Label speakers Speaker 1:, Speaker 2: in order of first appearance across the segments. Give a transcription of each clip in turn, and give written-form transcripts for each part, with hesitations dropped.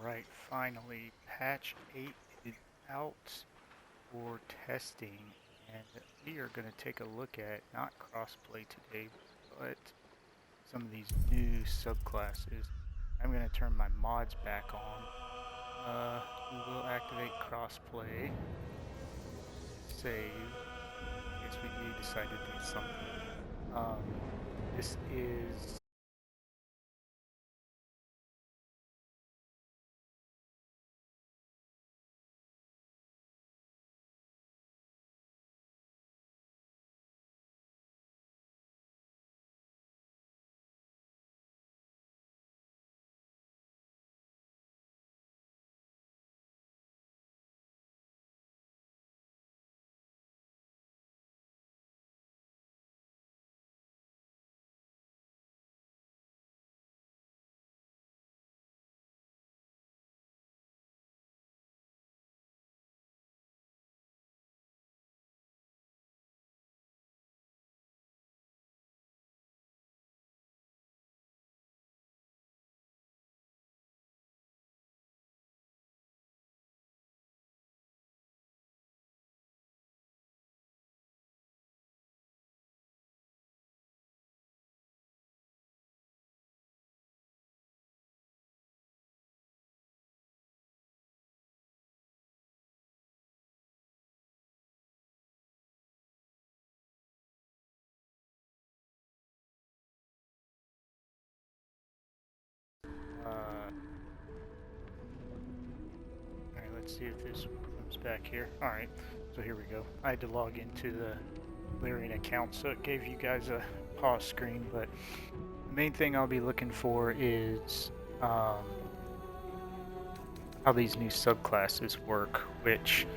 Speaker 1: Alright, finally, patch 8 is out for testing, and we are going to take a look at, not crossplay today, but some of these new subclasses. I'm going to turn my mods back on. We will activate crossplay. Save, in case we do decide to do something. This is Alright, let's see if this comes back here. Alright, so here we go. I had to log into the Larian account, so it gave you guys a pause screen, but the main thing I'll be looking for is how these new subclasses work, which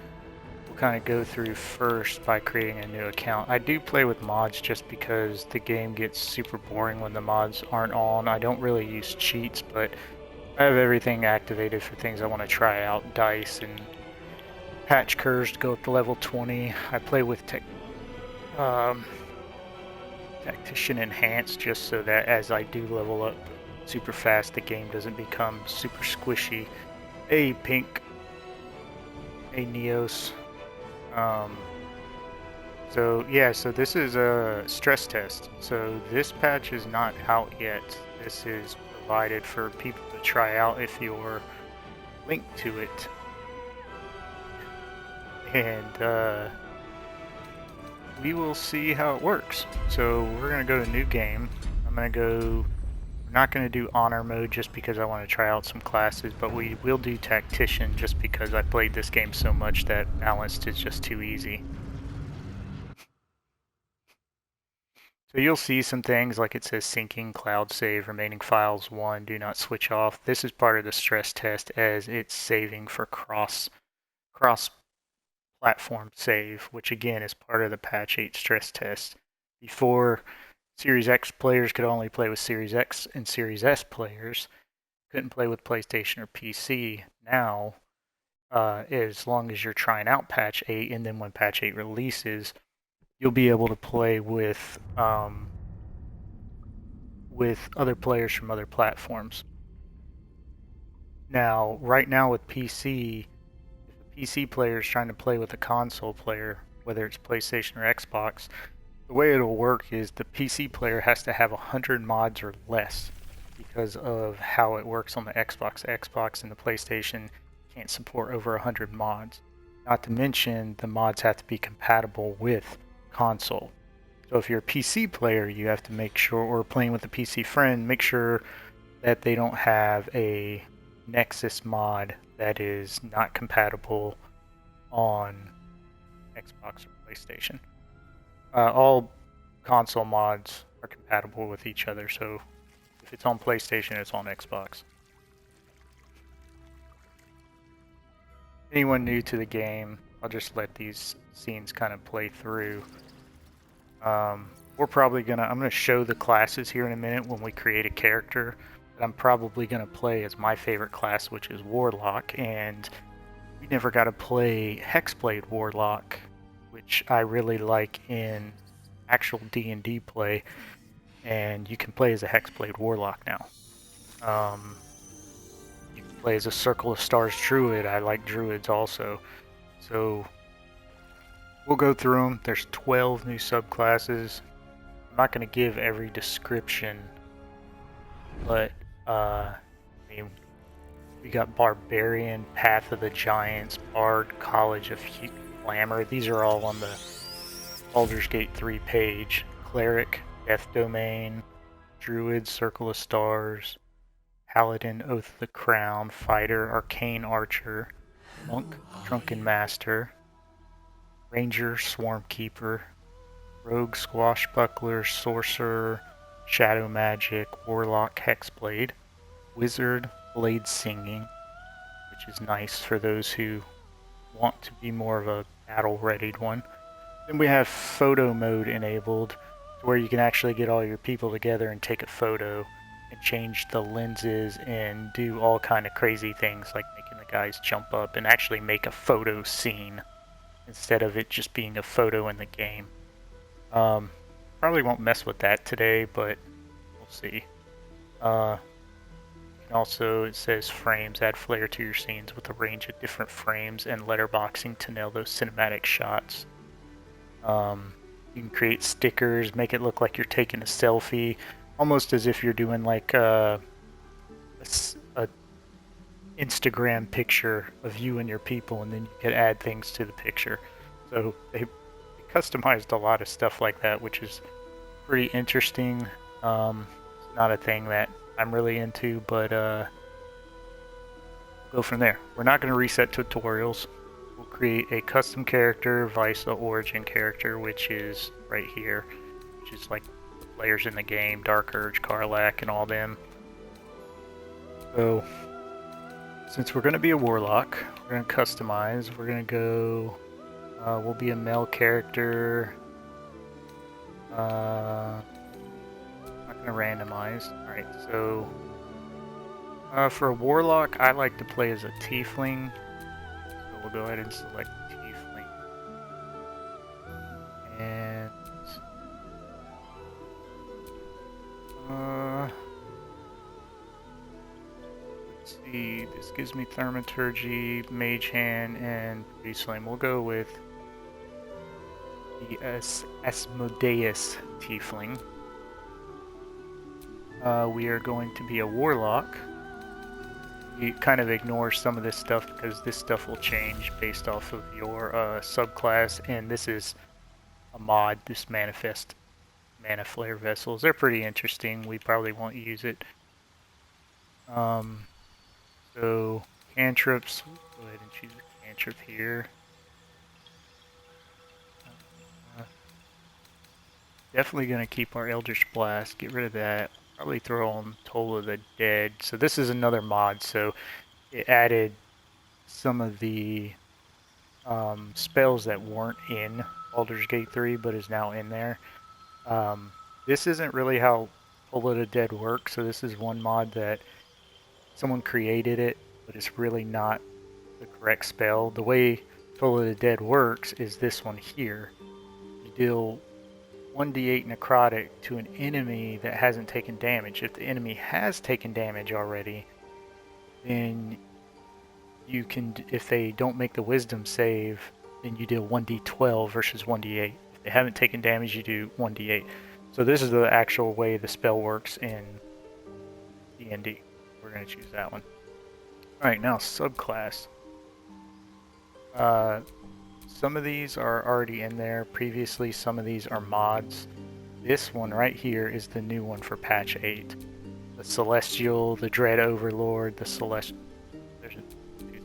Speaker 1: we'll kind of go through first by creating a new account. I do play with mods just because the game gets super boring when the mods aren't on. I don't really use cheats, but I have everything activated for things I want to try out, dice and patch curves to go up to level 20. I play with Tactician Enhanced just so that as I do level up super fast, the game doesn't become super squishy. Hey, Pink. Hey, Neos. So this is a stress test. So this patch is not out yet. This is provided for people to try out if you're linked to it. And we will see how it works. So we're going to go to new game. We're not going to do honor mode just because I want to try out some classes, but we will do tactician just because I played this game so much that balanced is just too easy. So you'll see some things like it says syncing, cloud save, remaining files 1, do not switch off. This is part of the stress test as it's saving for cross platform save, which again is part of the patch 8 stress test. Before, Series X players could only play with Series X, and Series S players couldn't play with PlayStation or PC. Now, as long as you're trying out patch 8, and then when patch 8 releases, you'll be able to play with other players from other platforms. Now, right now with PC, if a PC player is trying to play with a console player, whether it's PlayStation or Xbox, the way it'll work is the PC player has to have 100 mods or less because of how it works on the Xbox. Xbox and the PlayStation can't support over 100 mods. Not to mention, the mods have to be compatible with console. So if you're a PC player, you have to make sure, or playing with a PC friend, make sure that they don't have a Nexus mod that is not compatible on Xbox or PlayStation. All console mods are compatible with each other, so if it's on PlayStation, it's on Xbox. Anyone new to the game, I'll just let these scenes kind of play through. We're probably I'm gonna show the classes here in a minute when we create a character. But I'm probably gonna play as my favorite class, which is Warlock, and we never got to play Hexblade Warlock, which I really like in actual D&D play, and you can play as a Hexblade Warlock now. play as a Circle of Stars Druid. I like Druids also. So we'll go through them. There's 12 new subclasses. I'm not going to give every description, but I mean, we got Barbarian, Path of the Giants, Bard, College of Glamour. These are all on the Baldur's Gate 3 page. Cleric, Death Domain, Druid, Circle of Stars, Paladin, Oath of the Crown, Fighter, Arcane Archer, Monk, Drunken Master, Ranger, Swarmkeeper, Rogue, Swashbuckler, Sorcerer, Shadow Magic, Warlock, Hexblade, Wizard, bladesginging, which is nice for those who want to be more of a battle-readied one. Then we have photo mode enabled, to where you can actually get all your people together and take a photo and change the lenses and do all kind of crazy things like making the guys jump up and actually make a photo scene instead of it just being a photo in the game. Probably won't mess with that today, but we'll see. Also, it says frames, add flair to your scenes with a range of different frames and letterboxing to nail those cinematic shots. You can create stickers, make it look like you're taking a selfie, almost as if you're doing like a Instagram picture of you and your people, and then you can add things to the picture. So they customized a lot of stuff like that, which is pretty interesting. It's not a thing that I'm really into, but we'll go from there. We're not going to reset tutorials. We'll create a custom character, vice the origin character, which is right here, which is like the players in the game, Dark Urge, Karlach, and all them. So, since we're going to be a warlock, we're going to customize. We're going to go, we'll be a male character. Not going to randomize. Alright, so for a warlock, I like to play as a tiefling. So we'll go ahead and select tiefling. And let's see, this gives me Thaumaturgy, Mage Hand, and Priest Flame. We'll go with the Asmodeus tiefling. We are going to be a warlock. You kind of ignore some of this stuff because this stuff will change based off of your subclass, and this is a mod, this Manifest Mana Flare Vessels. They're pretty interesting. We probably won't use it. So cantrips, go ahead and choose a cantrip here. Definitely going to keep our Eldritch Blast, get rid of that. Probably throw on Toll of the Dead. So this is another mod, so it added some of the spells that weren't in Baldur's Gate 3, but is now in there. This isn't really how Toll of the Dead works, so this is one mod that someone created it, but it's really not the correct spell. The way Toll of the Dead works is this one here. You deal 1d8 necrotic to an enemy that hasn't taken damage. If the enemy has taken damage already, then you can, if they don't make the wisdom save, then you deal 1d12 versus 1d8. If they haven't taken damage, you do 1d8. So this is the actual way the spell works in D&D. We're going to choose that one. Alright, now subclass. Some of these are already in there previously, some of these are mods. This one right here is the new one for patch 8. The Celestial, the Dread Overlord, the there's 2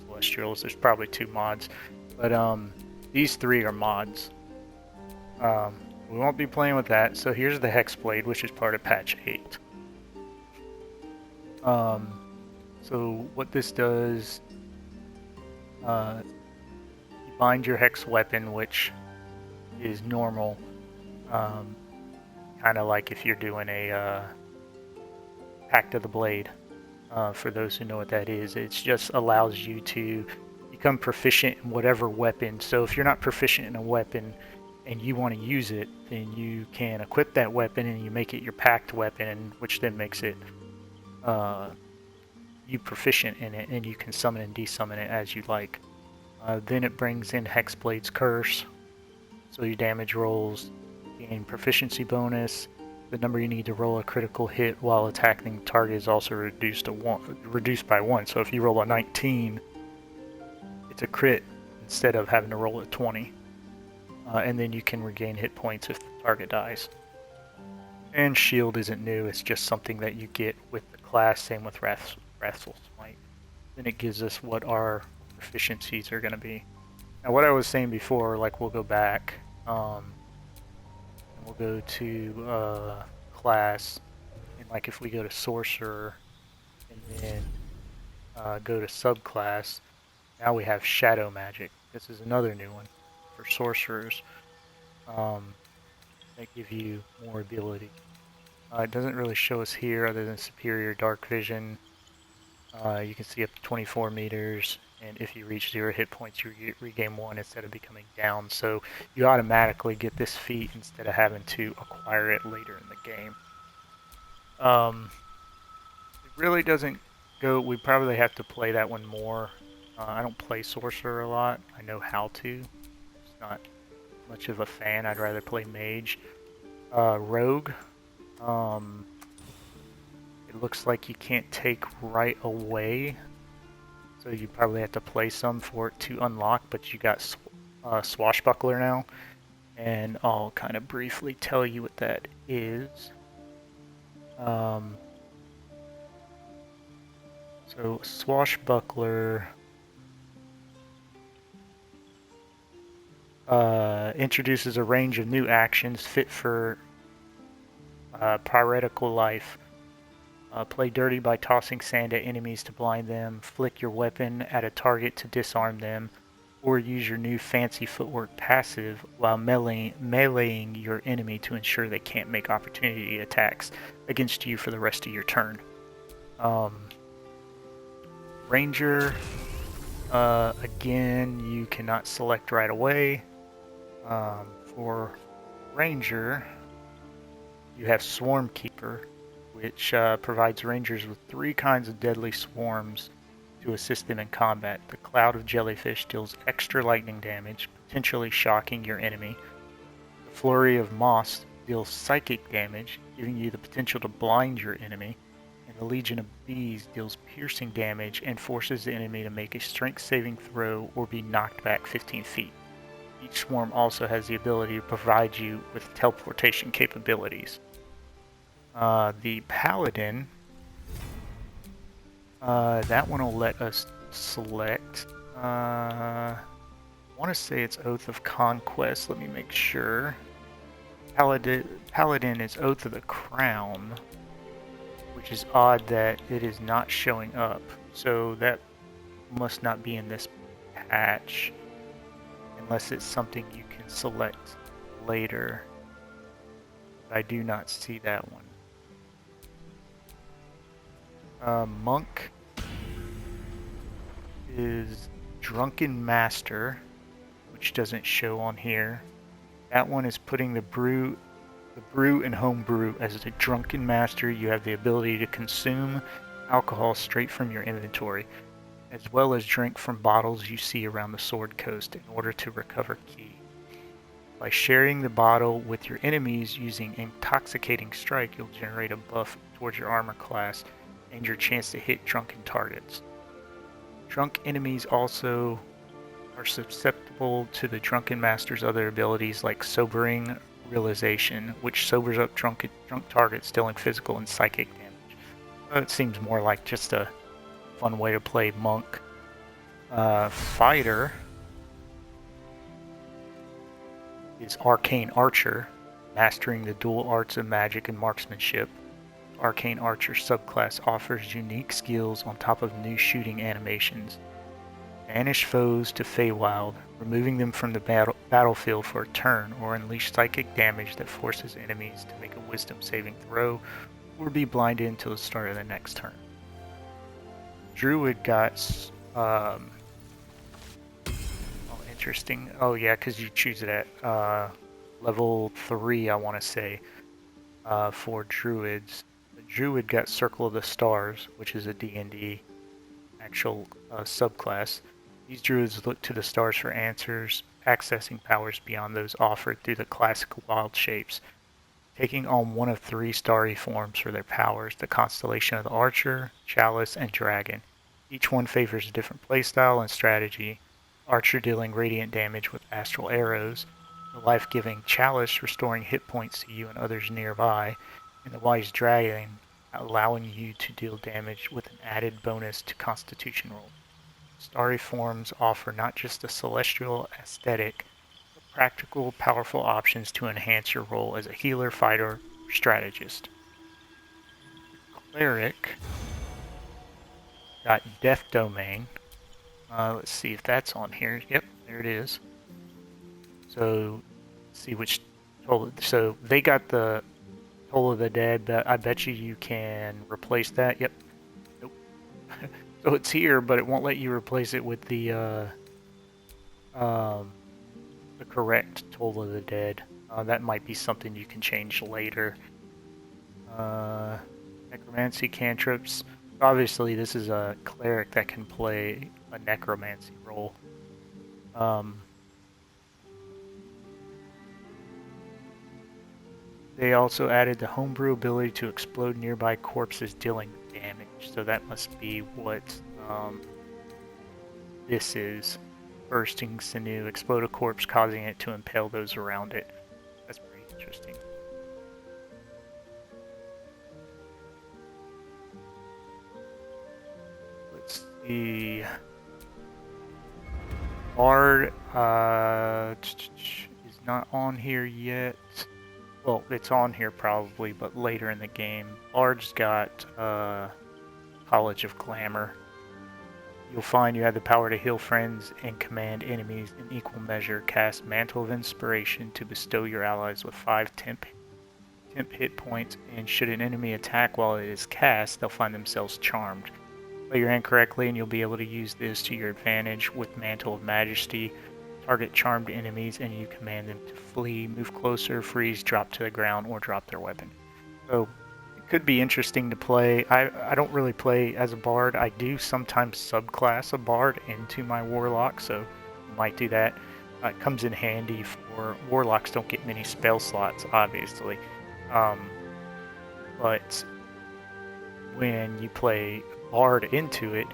Speaker 1: Celestials, there's probably 2 mods. But these 3 are mods. We won't be playing with that, so here's the Hexblade, which is part of patch 8. So what this does, bind your hex weapon, which is normal, kind of like if you're doing a Pact of the Blade. For those who know what that is, it just allows you to become proficient in whatever weapon. So if you're not proficient in a weapon and you want to use it, then you can equip that weapon and you make it your pact weapon, which then makes it you proficient in it, and you can summon and desummon it as you like. Then it brings in Hexblade's Curse, so your damage rolls gain proficiency bonus. The number you need to roll a critical hit while attacking the target is also reduced by 1. So if you roll a 19, it's a crit instead of having to roll a 20. And then you can regain hit points if the target dies. And Shield isn't new, it's just something that you get with the class, same with Wrathful Smite. Then it gives us what our proficiencies are going to be. Now what I was saying before, like we'll go back, and we'll go to class, and like if we go to Sorcerer, and then go to subclass, now we have Shadow Magic. This is another new one for Sorcerers that give you more ability. It doesn't really show us here other than Superior Dark Vision. You can see up to 24 meters, and if you reach 0 hit points, you regain 1 instead of becoming down. So you automatically get this feat instead of having to acquire it later in the game. It really doesn't go. We probably have to play that one more. I don't play Sorcerer a lot. I know how to. It's not much of a fan. I'd rather play Mage. Rogue. It looks like you can't take right away, so you probably have to play some for it to unlock, but you got Swashbuckler now, and I'll kind of briefly tell you what that is. So Swashbuckler introduces a range of new actions fit for piratical life. Play dirty by tossing sand at enemies to blind them, flick your weapon at a target to disarm them, or use your new fancy footwork passive while meleeing your enemy to ensure they can't make opportunity attacks against you for the rest of your turn. Ranger, again, you cannot select right away. For Ranger, you have Swarmkeeper, which provides Rangers with 3 kinds of deadly swarms to assist them in combat. The Cloud of Jellyfish deals extra lightning damage, potentially shocking your enemy. The Flurry of Moss deals psychic damage, giving you the potential to blind your enemy. And the Legion of Bees deals piercing damage and forces the enemy to make a strength saving throw or be knocked back 15 feet. Each swarm also has the ability to provide you with teleportation capabilities. The Paladin, that one will let us select. I want to say it's Oath of Conquest. Let me make sure. Paladin is Oath of the Crown, which is odd that it is not showing up. So that must not be in this patch, unless it's something you can select later. I do not see that one. Monk is Drunken Master, which doesn't show on here. That one is putting the brew and home brew as a Drunken Master. You have the ability to consume alcohol straight from your inventory, as well as drink from bottles you see around the Sword Coast in order to recover ki. By sharing the bottle with your enemies using Intoxicating Strike, you'll generate a buff towards your armor class and your chance to hit drunken targets. Drunk enemies also are susceptible to the Drunken Master's other abilities like Sobering Realization, which sobers up drunk targets dealing physical and psychic damage. It seems more like just a fun way to play Monk. Fighter is Arcane Archer, mastering the dual arts of magic and marksmanship. Arcane Archer subclass offers unique skills on top of new shooting animations. Banish foes to Feywild, removing them from the battlefield for a turn, or unleash psychic damage that forces enemies to make a wisdom saving throw, or be blinded until the start of the next turn. Druid got, interesting. Oh yeah, because you choose it at level 3, I want to say, for Druids. The Druid got Circle of the Stars, which is a D&D actual subclass. These druids look to the stars for answers, accessing powers beyond those offered through the classic wild shapes, taking on one of three starry forms for their powers, the constellation of the Archer, Chalice, and Dragon. Each one favors a different playstyle and strategy, Archer dealing radiant damage with astral arrows, the life-giving Chalice restoring hit points to you and others nearby, and the Wise Dragon allowing you to deal damage with an added bonus to Constitution rolls. Starry forms offer not just a celestial aesthetic, but practical, powerful options to enhance your role as a healer, fighter, or strategist. Cleric got Death Domain. Let's see if that's on here. Yep, there it is. So, let's see which toll. So they got the Toll of the Dead, but I bet you can replace that. Yep. Nope. So it's here, but it won't let you replace it with the correct Toll of the Dead. That might be something you can change later. Necromancy cantrips. Obviously, this is a cleric that can play a necromancy role. They also added the homebrew ability to explode nearby corpses, dealing damage. So that must be what this is. Bursting sinew, explode a corpse, causing it to impale those around it. That's pretty interesting. Let's see. Bard is not on here yet. Well, it's on here probably, but later in the game. Bard's got College of Glamour. You'll find you have the power to heal friends and command enemies in equal measure. Cast Mantle of Inspiration to bestow your allies with 5 temp hit points, and should an enemy attack while it is cast, they'll find themselves charmed. Play your hand correctly and you'll be able to use this to your advantage with Mantle of Majesty. Target charmed enemies and you command them to flee, move closer, freeze, drop to the ground, or drop their weapon. So it could be interesting to play. I don't really play as a bard. I do sometimes subclass a bard into my warlock, so you might do that. It comes in handy for warlocks. Don't get many spell slots, obviously, but when you play bard into it,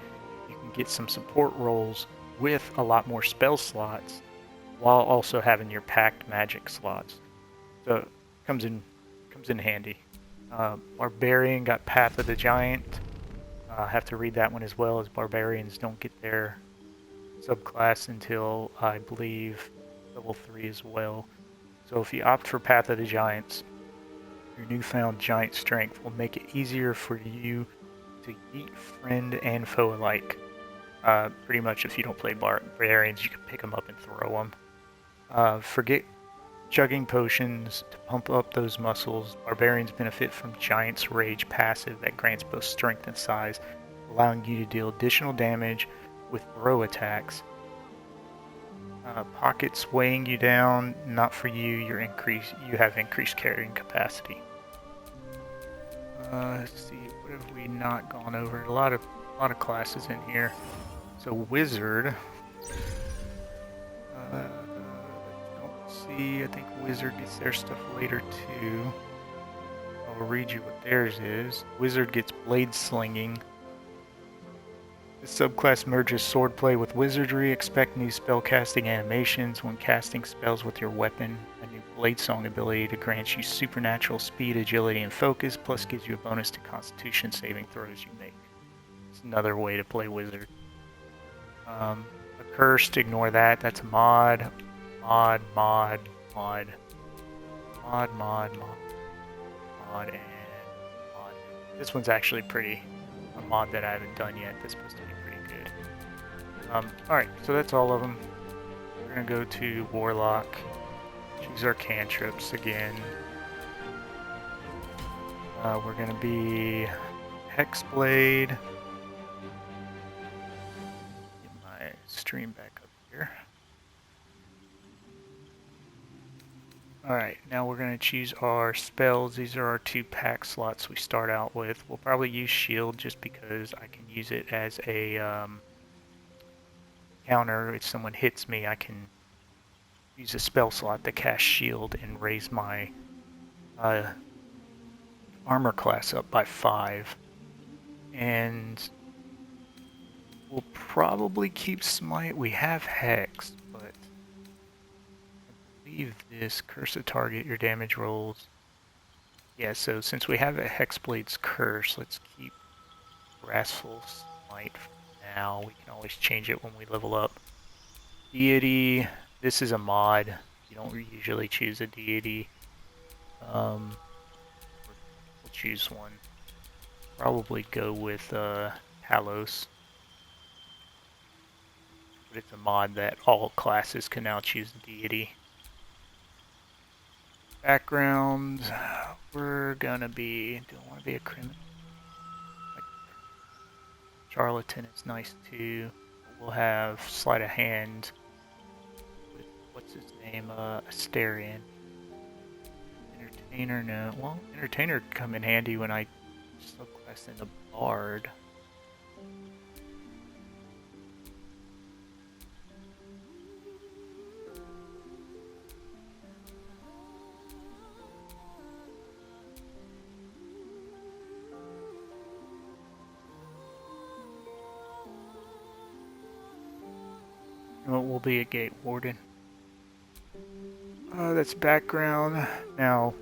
Speaker 1: you can get some support roles with a lot more spell slots while also having your packed magic slots. So it comes in handy. Barbarian got Path of the Giant. I have to read that one as well, as barbarians don't get their subclass until I believe level 3 as well. So if you opt for Path of the Giants, your newfound giant strength will make it easier for you to eat friend and foe alike. Pretty much if you don't play barbarians, you can pick them up and throw them. Forget chugging potions to pump up those muscles. Barbarians benefit from Giant's Rage passive that grants both strength and size, allowing you to deal additional damage with throw attacks. Pockets weighing you down, not for you. You have increased carrying capacity. Let's see, what have we not gone over? A lot of classes in here. So Wizard. Let's see, I think Wizard gets their stuff later too. I'll read you what theirs is. Wizard gets blade slinging. The subclass merges swordplay with wizardry. Expect new spellcasting animations when casting spells with your weapon. A new blade song ability to grant you supernatural speed, agility, and focus, plus gives you a bonus to constitution saving throws you make. It's another way to play wizard. Accursed, ignore that. That's a mod. Mod, and mod. This one's actually a mod that I haven't done yet. That's supposed to be pretty good. Alright, so that's all of them. We're going to go to Warlock. Choose our cantrips again. We're going to be hexblade. Get my stream back up here. Alright, now we're going to choose our spells. These are our 2 pack slots we start out with. We'll probably use shield just because I can use it as a counter. If someone hits me, I can use a spell slot to cast shield and raise my armor class up by 5. And we'll probably keep smite. We have hex, but I believe this curse a target, your damage rolls. Yeah, so since we have a hexblade's curse, let's keep wrathful smite for now. We can always change it when we level up. Deity, this is a mod. You don't usually choose a deity. We'll choose one. Probably go with Talos. But it's a mod that all classes can now choose a deity. Background, we're gonna be, do I want to be a criminal? Like, charlatan is nice too. We'll have sleight of hand with, what's his name, Asterion. Entertainer, no. Well, entertainer could come in handy when I subclass in the bard. We'll be a gate warden. That's background. Now,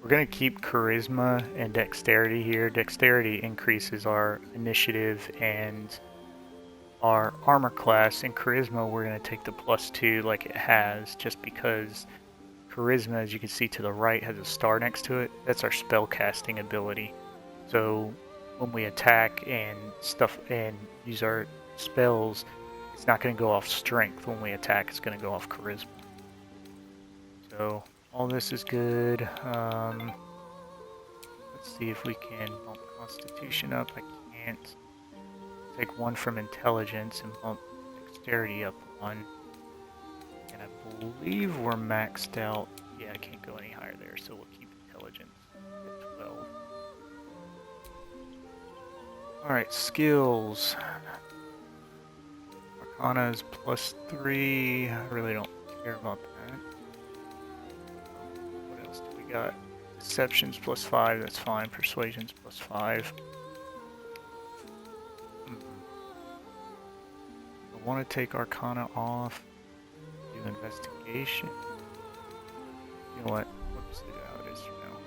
Speaker 1: we're going to keep charisma and dexterity here. Dexterity increases our initiative and our armor class. In charisma, we're going to take the +2 like it has, just because charisma, as you can see to the right, has a star next to it. That's our spell casting ability. So when we attack and stuff and use our spells, it's not going to go off strength. When we attack, it's going to go off charisma. So all this is good. Let's see if we can bump Constitution up. I can't. Take 1 from Intelligence and bump Dexterity up 1. And I believe we're maxed out. Yeah, I can't go any higher there, so we'll keep Intelligence at 12. Alright, skills. Arcana is +3. I really don't care about that. What else do we got? Deception's +5, that's fine. Persuasion's +5. I want to take Arcana off. Do Investigation. You know what? We'll just leave it how it is for now.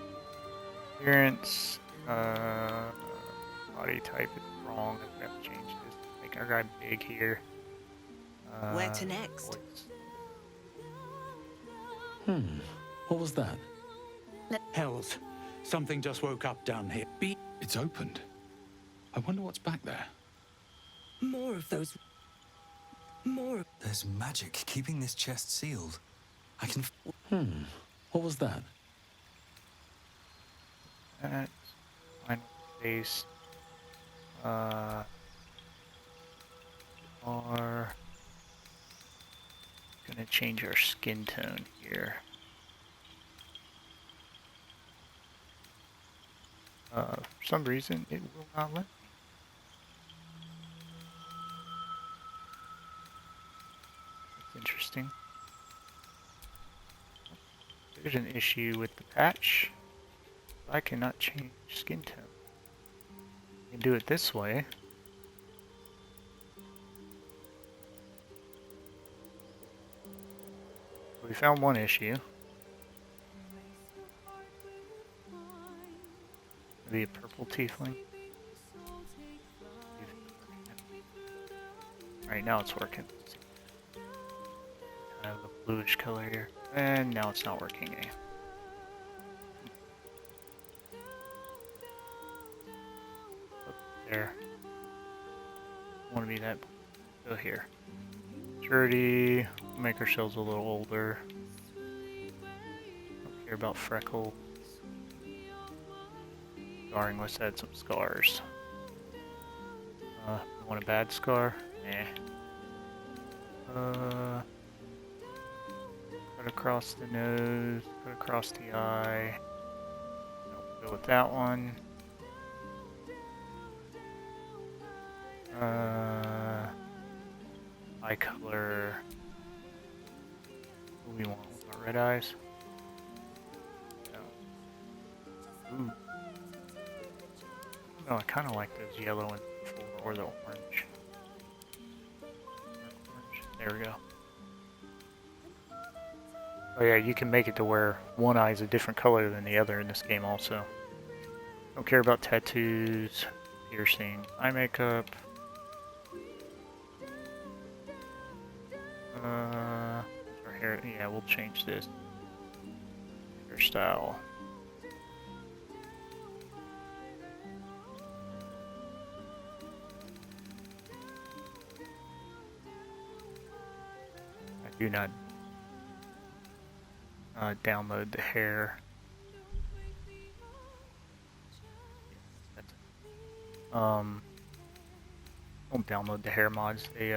Speaker 1: Appearance. Body type is wrong. I have to change this. Make our guy big here.
Speaker 2: Where to next?
Speaker 3: Voice. What was that?
Speaker 4: Hells. Something just woke up down here.
Speaker 3: It's opened. I wonder what's back there.
Speaker 2: More of those. More.
Speaker 5: There's magic keeping this chest sealed. I can...
Speaker 3: What was that?
Speaker 1: That. Final face. Are gonna change our skin tone here. For some reason, it will not let me. That's interesting. There's an issue with the patch. I cannot change skin tone. I can do it this way. We found one issue. Maybe a purple tiefling. Alright, now it's working. I have a bluish color here. And now it's not working. Up there. I want to be that. Go here. Maturity. Make ourselves a little older. Don't care about freckle. Scarring, let's add some scars. Want a bad scar? Nah. Cut across the nose, cut across the eye. Nope, go with that one. Eye color. What do we want? We want red eyes? Yeah. Ooh. Oh, I kind of like those yellow and purple, or the orange. There we go. Oh yeah, you can make it to where one eye is a different color than the other in this game also. Don't care about tattoos, piercing, eye makeup. Our hair, yeah, we'll change this. Hairstyle. I do not download the hair. Don't download the hair mods. They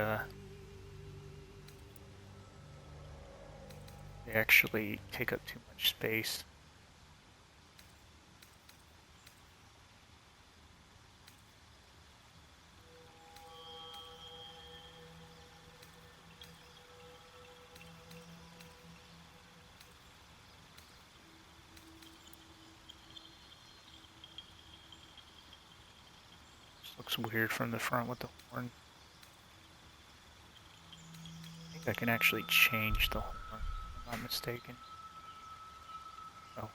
Speaker 1: actually take up too much space. Looks weird from the front with the horn. I think I can actually change the horn, if I'm not mistaken. Oh,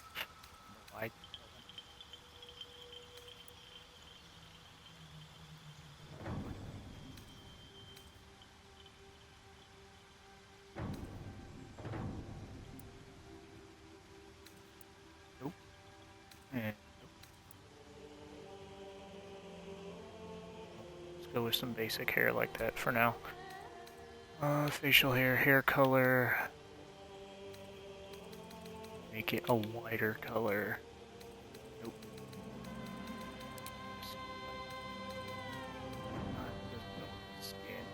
Speaker 1: wide. Nope. And go with some basic hair like that for now. Facial hair, hair color. Make it a whiter color. Nope. Doesn't go with the skin.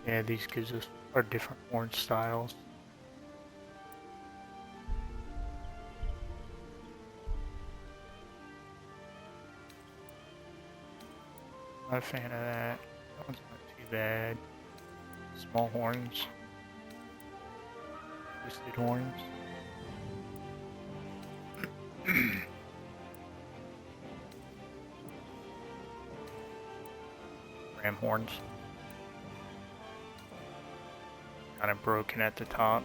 Speaker 1: Yeah, these gives us our different horn styles. Not a fan of that. That one's not too bad. Small horns. Twisted horns. Ram horns. Kind of broken at the top.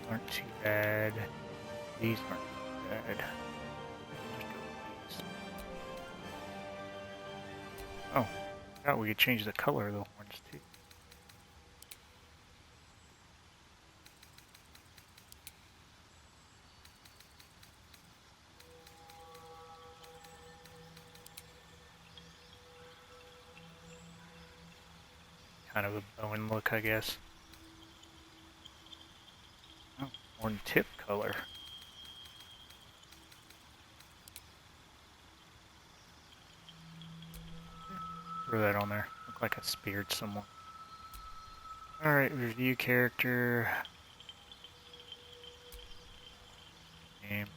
Speaker 1: Aren't too bad. These aren't too bad. Just go with these. Oh, I forgot we could change the color of the horns too. Kind of a Bowen look, I guess. Oh, horn tip color. Throw that on there. Look like I speared someone. Alright, review character. Name.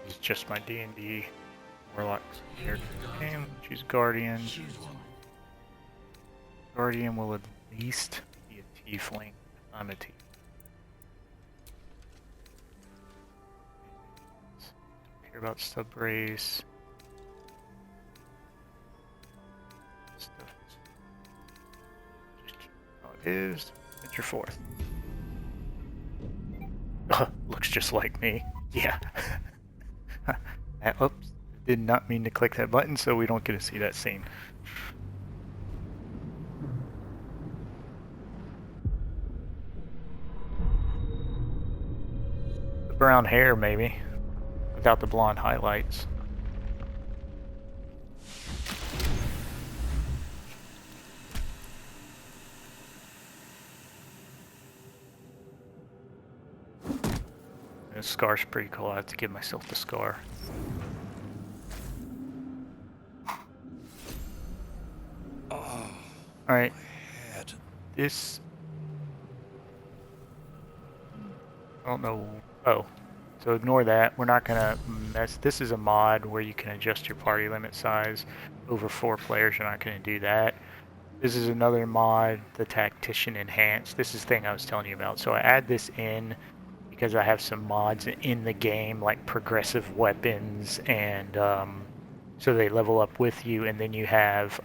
Speaker 1: This is just my D&D Warlock's character name. Choose Guardian. Guardian will at least be a tiefling. I'm a tiefling. about sub-race. Stuff is just keep it how it is. It's your 4th. Looks just like me. Yeah. Oops. Did not mean to click that button, so we don't get to see that scene. The brown hair, maybe. Without the blonde highlights. The scar's pretty cool. I have to give myself the scar. Alright. This... I don't know... Oh. So ignore that. We're not gonna mess... This is a mod where you can adjust your party limit size. Over 4 players, you're not gonna do that. This is another mod, the Tactician Enhanced. This is the thing I was telling you about. So I add this in because I have some mods in the game, like progressive weapons, and so they level up with you, and then you have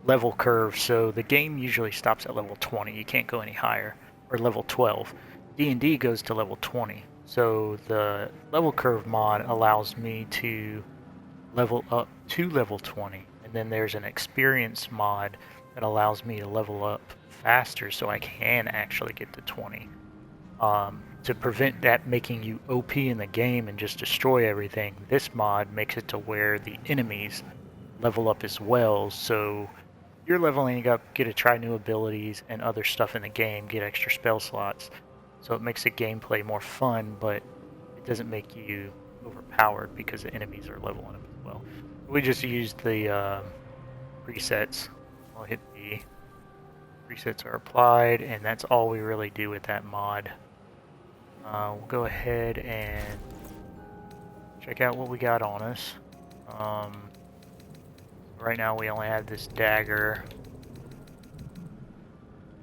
Speaker 1: level curve. So the game usually stops at level 20. You can't go any higher, or level 12. D&D goes to level 20. So the level curve mod allows me to level up to level 20. And then there's an experience mod that allows me to level up faster so I can actually get to 20. To prevent that making you OP in the game and just destroy everything, this mod makes it to where the enemies level up as well. So you're leveling up, get to try new abilities and other stuff in the game, get extra spell slots. So it makes the gameplay more fun, but it doesn't make you overpowered because the enemies are leveling up as well. We just used the presets. I'll hit B. Presets are applied, and that's all we really do with that mod. We'll go ahead and check out what we got on us. Right now we only have this dagger,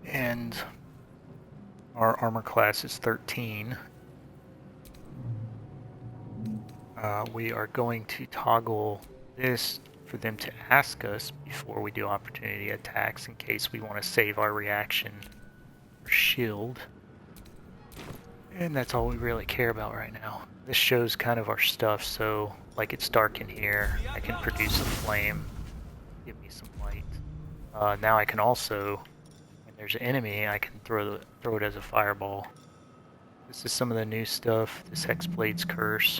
Speaker 1: and our armor class is 13. We are going to toggle this for them to ask us before we do opportunity attacks in case we want to save our reaction or shield. And that's all we really care about right now. This shows kind of our stuff, so like it's dark in here, I can produce a flame, give me some light. Now I can also, when there's an enemy, I can throw it as a fireball. This is some of the new stuff, this hexblade's curse,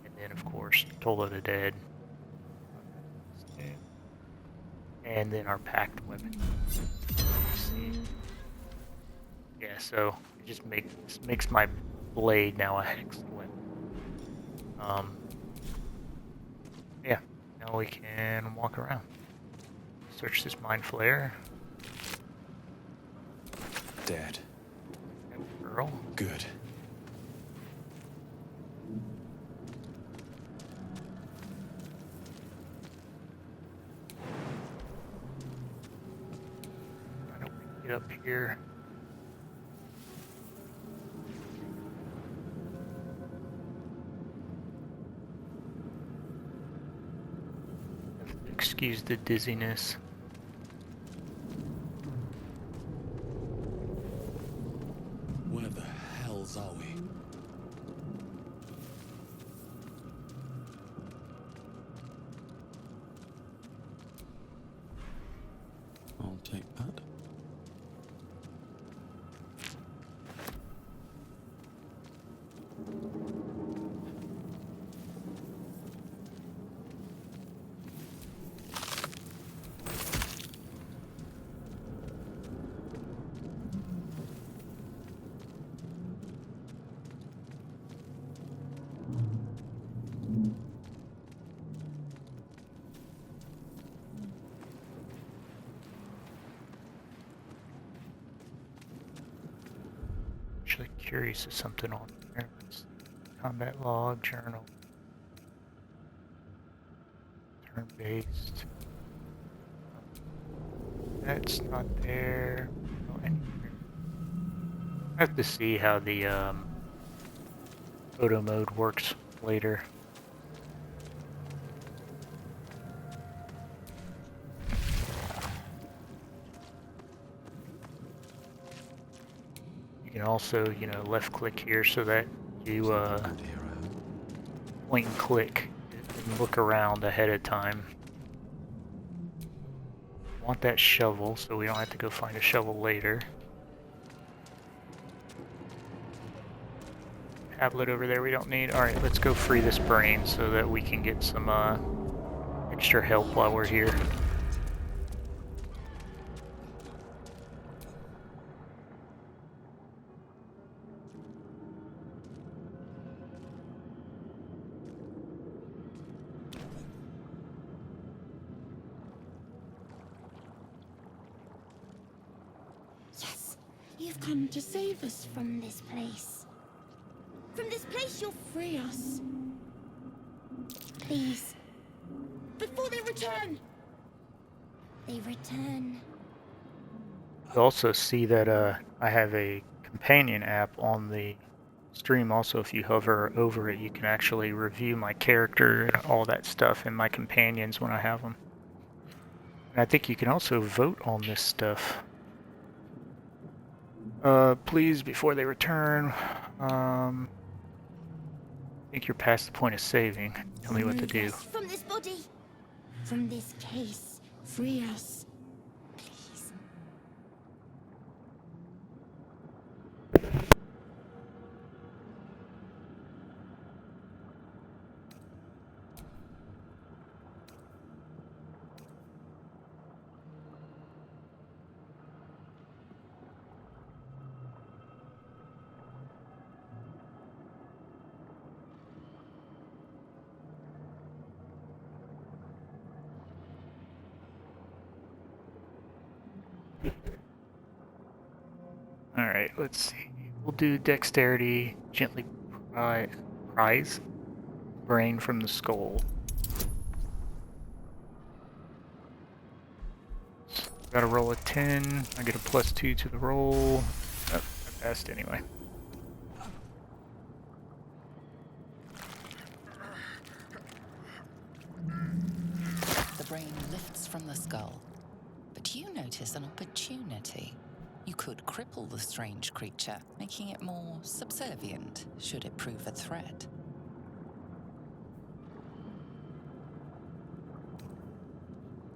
Speaker 1: and then of course Toll of the Dead. And then our packed weapon. Yeah, so it just makes my blade now a hexed weapon. Yeah, now we can walk around. Search this mind flare.
Speaker 5: Dead.
Speaker 1: Girl.
Speaker 5: Good.
Speaker 1: I don't get up here. Excuse the dizziness.
Speaker 3: Where the hells are we? I'll take that.
Speaker 1: Actually curious of something on here. Combat log, journal. Turn-based. That's not there. Oh, anywhere. I have to see how the photo mode works later. You can also, you know, left click here so that you point and click and look around ahead of time. Want that shovel so we don't have to go find a shovel later. Tablet over there we don't need. Alright, let's go free this brain so that we can get some extra help while we're here.
Speaker 6: Yes, you've come to save us from this place. From this place you'll free us. Please. Before they return! They return.
Speaker 1: You also see that I have a companion app on the stream. Also, if you hover over it, you can actually review my character and all that stuff and my companions when I have them. And I think you can also vote on this stuff. Please, before they return, I think you're past the point of saving. Tell me what to do.
Speaker 6: From this body. From this case. Free us. Please.
Speaker 1: Alright, let's see. We'll do dexterity, gently prise brain from the skull. So, gotta roll a 10. I get a +2 to the roll. Oh, I passed anyway.
Speaker 7: The brain lifts from the skull, but you notice an opportunity. You could cripple the strange creature, making it more subservient should it prove a threat.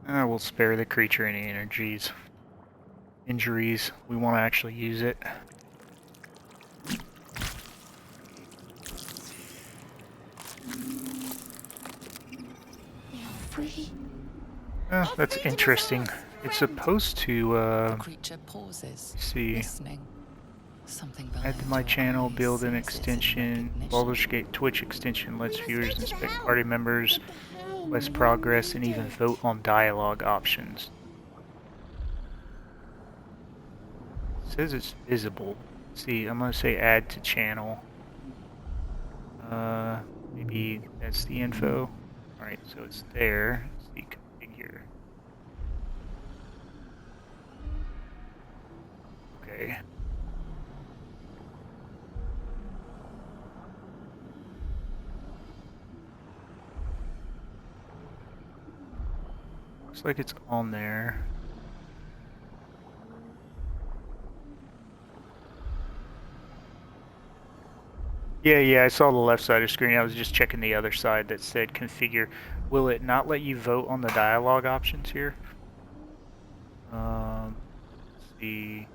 Speaker 1: We'll spare the creature any injuries. We want to actually use it. That's interesting. It's supposed to,
Speaker 7: The creature pauses,
Speaker 1: see.
Speaker 7: listening. Something
Speaker 1: Add to my channel, build an extension. Baldur's Gate Twitch extension lets viewers inspect party members, less progress, and even vote on dialogue options. It says it's visible. See, I'm gonna say add to channel. Maybe that's the info. Alright, so it's there. Let's see, configure. Okay. Looks like it's on there. Yeah, I saw the left side of the screen. I was just checking the other side that said configure. Will it not let you vote on the dialogue options here? Let's see.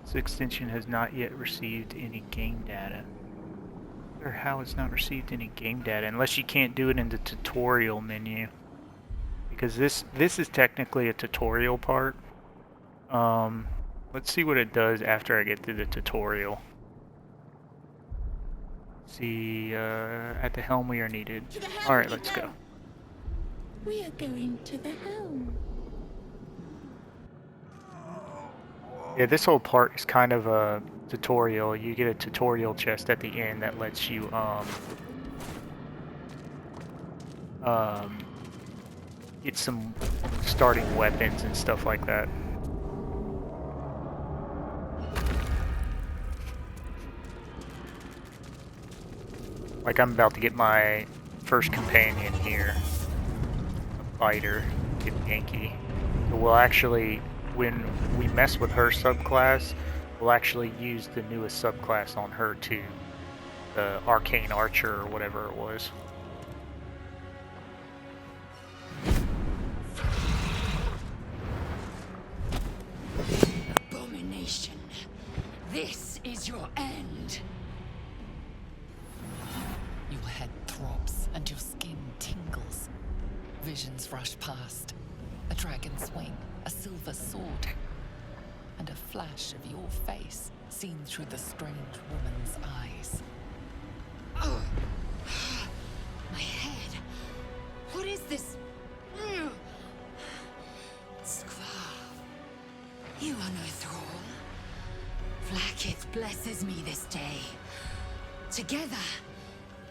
Speaker 1: This extension has not yet received any game data. Or how it's not received any game data, unless you can't do it in the tutorial menu. Because this is technically a tutorial part. Let's see what it does after I get through the tutorial. See, at the helm we are needed. Alright, let's go.
Speaker 6: We are going to the helm.
Speaker 1: Yeah, this whole part is kind of a tutorial. You get a tutorial chest at the end that lets you, get some starting weapons and stuff like that. Like I'm about to get my first companion here, a fighter, get Yankee. So we'll actually, when we mess with her subclass, we'll actually use the newest subclass on her too, the arcane archer or whatever it was.
Speaker 8: Abomination. This is your end.
Speaker 7: Your head throbs and your skin tingles. Visions rush past. A dragon's wing, a silver sword, and a flash of your face seen through the strange woman's eyes.
Speaker 8: Oh. My head. What is this? Skvar. You are no thrall. Vlaakith blesses me this day. Together,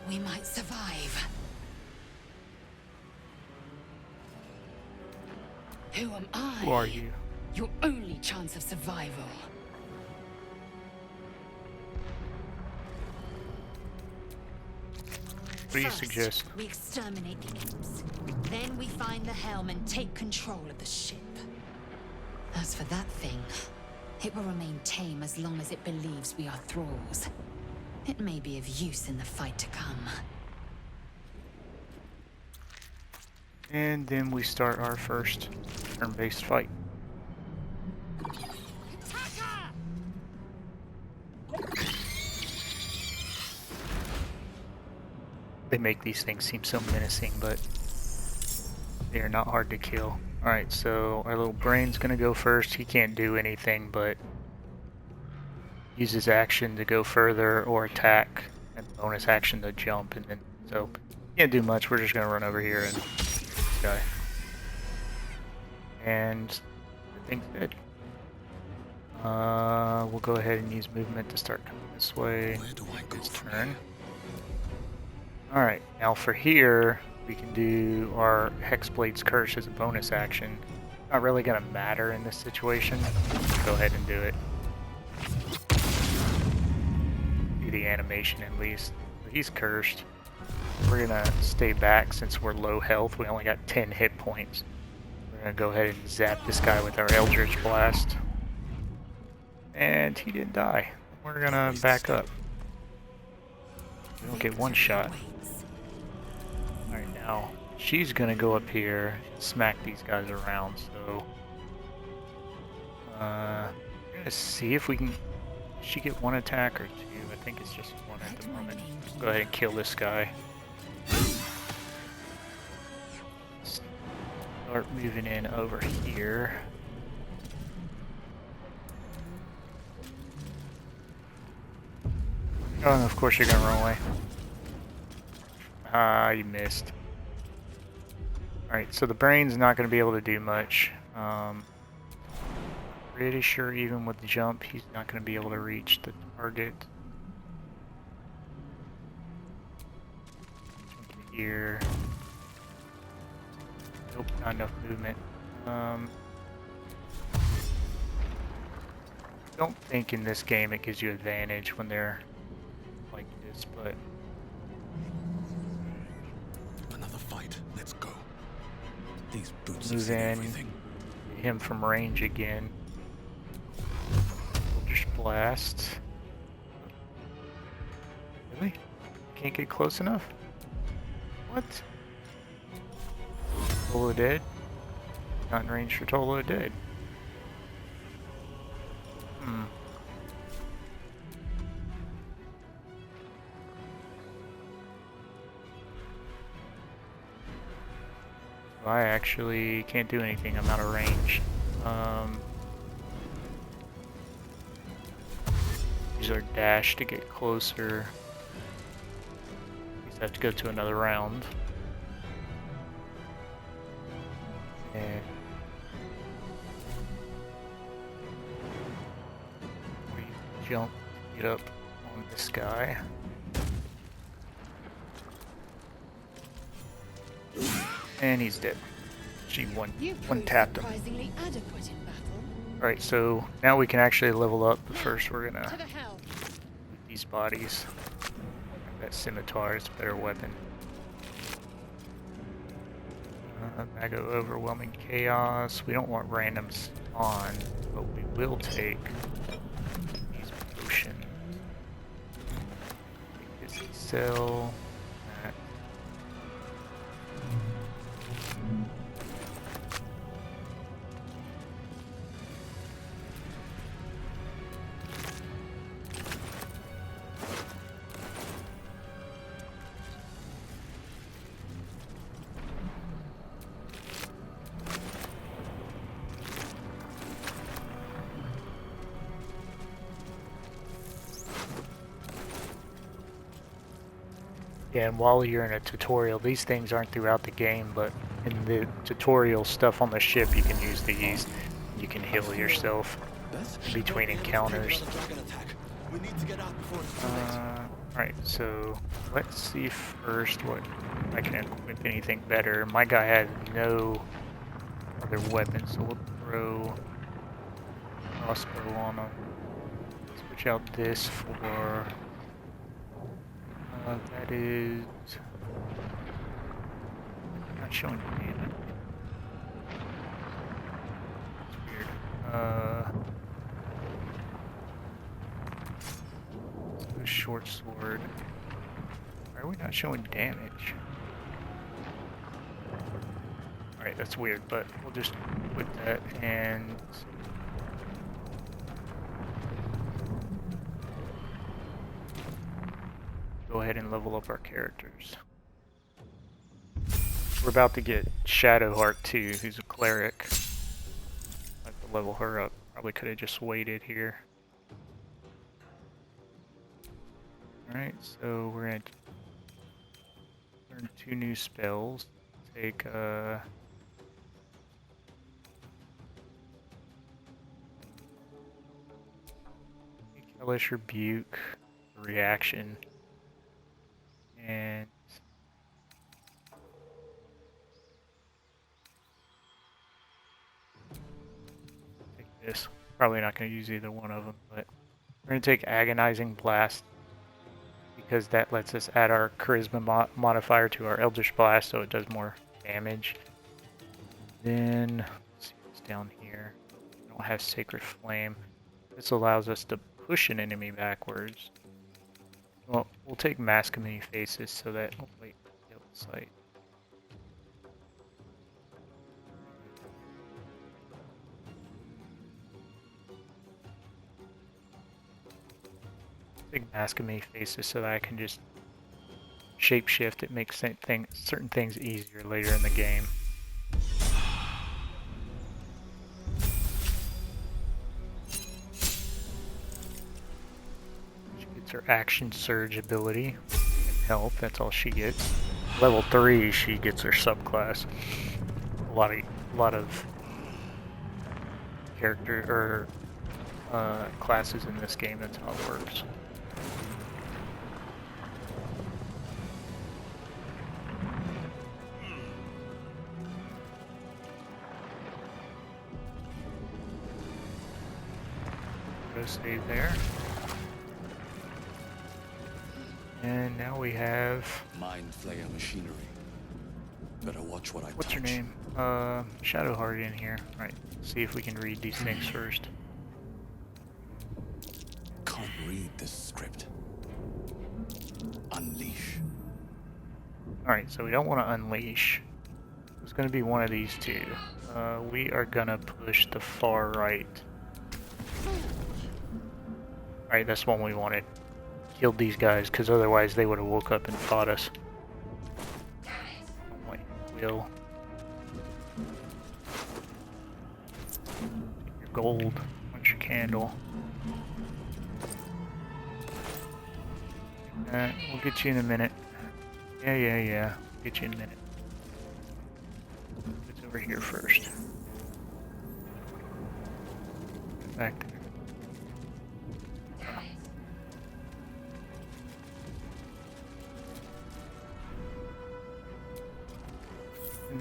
Speaker 8: we might survive. Who am I?
Speaker 1: Who are you?
Speaker 8: Your only chance of survival.
Speaker 1: What do you
Speaker 8: First,
Speaker 1: suggest?
Speaker 8: we exterminate the imps. Then we find the helm and take control of the ship. As for that thing, it will remain tame as long as it believes we are thralls. It may be of use in the fight to come.
Speaker 1: And then we start our first turn-based fight. They make these things seem so menacing, but they are not hard to kill. Alright, so our little brain's gonna go first. He can't do anything but use his action to go further or attack, and bonus action to jump, and then so can't do much. We're just gonna run over here and guy. And I think that we'll go ahead and use movement to start coming this way.
Speaker 3: Where do I go
Speaker 1: His
Speaker 3: from
Speaker 1: turn. Alright, now for here, we can do our Hexblade's Curse as a bonus action. Not really gonna matter in this situation. Go ahead and do it. Do the animation at least. So he's cursed. We're gonna stay back since we're low health. We only got 10 hit points. We're gonna go ahead and zap this guy with our Eldritch Blast. And he didn't die. We're gonna back up. We don't get one shot. Alright, now she's gonna go up here and smack these guys around, so we're gonna see if we can. She get one attack or two? I think it's just one at the moment. Go ahead and kill this guy. Start moving in over here. Oh, and of course you're gonna run away. Ah, you missed. Alright, so the brain's not gonna be able to do much. Pretty sure even with the jump, he's not gonna be able to reach the target. Jump here. Nope, not enough movement. Don't think in this game it gives you advantage when they're like this, but
Speaker 3: Another fight. Let's go. These boots
Speaker 1: move
Speaker 3: have seen
Speaker 1: in,
Speaker 3: everything.
Speaker 1: hit him from range again. Eldritch Blast. Really? Can't get close enough? What? Toll of the Dead? Not in range for Toll of the Dead. I actually can't do anything. I'm out of range. Use our dash to get closer. Just have to go to another round. And we jump, get up on this guy. And he's dead. She one tapped him.
Speaker 8: Surprisingly adequate in battle.
Speaker 1: Alright, so now we can actually level up, but first we're gonna
Speaker 8: To the hell.
Speaker 1: loot these bodies. That scimitar is a better weapon. Bag of overwhelming chaos. We don't want randoms on, but we will take these potions. Take this cell. That. Yeah, and while you're in a tutorial, these things aren't throughout the game, but in the tutorial stuff on the ship, you can use these. You can heal yourself in between encounters. Alright, so let's see first what I can equip anything better. My guy has no other weapons, so we'll throw crossbow on him. Switch out this for... that is not showing damage. It's weird. A short sword. Why are we not showing damage? Alright, that's weird, but we'll just put that and go ahead and level up our characters. We're about to get Shadowheart too, who's a cleric. I have to level her up. Probably could have just waited here. Alright, so we're gonna learn 2 new spells. Take Hellish Rebuke, reaction. And take this. Probably not going to use either one of them, but we're going to take Agonizing Blast because that lets us add our Charisma modifier to our Eldritch Blast, so it does more damage. Then let's see what's down here. We don't have Sacred Flame. This allows us to push an enemy backwards. Well, we'll take Mask of Many Faces so that... Oh, wait. Guild Sight. Take Mask of Many Faces so that I can just shapeshift. It makes certain things easier later in the game. Her action surge ability and health. That's all she gets. Level 3, she gets her subclass. A lot of character or classes in this game. That's how it works. Go save there. And now we have...
Speaker 3: Mind flayer machinery. Better watch what I touch.
Speaker 1: What's your name? Shadowheart in here. Right. See if we can read these things first.
Speaker 3: Can't read this script. Unleash.
Speaker 1: Alright, so we don't want to unleash. It's going to be one of these two. We are going to push the far right. Alright, that's one we wanted. Killed these guys, because otherwise they would have woke up and fought us. Oh my will. Your gold. What's your candle? We'll get you in a minute. Yeah. We'll get you in a minute. It's over here first. Back there.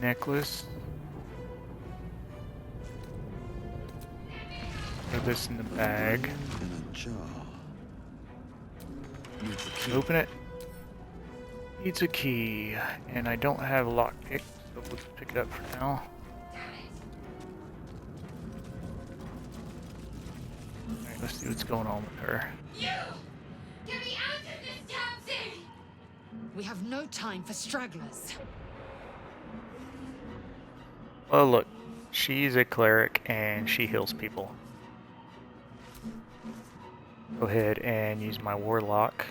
Speaker 1: Necklace. Put this in the bag.
Speaker 3: In a jar.
Speaker 1: Open it. Needs a key, and I don't have a lockpick, so we'll just pick it up for now. Alright, let's see what's going on with her.
Speaker 8: You! Get me out of this damn thing! We have no time for stragglers.
Speaker 1: Well, look, she's a cleric and she heals people. Go ahead and use my warlock.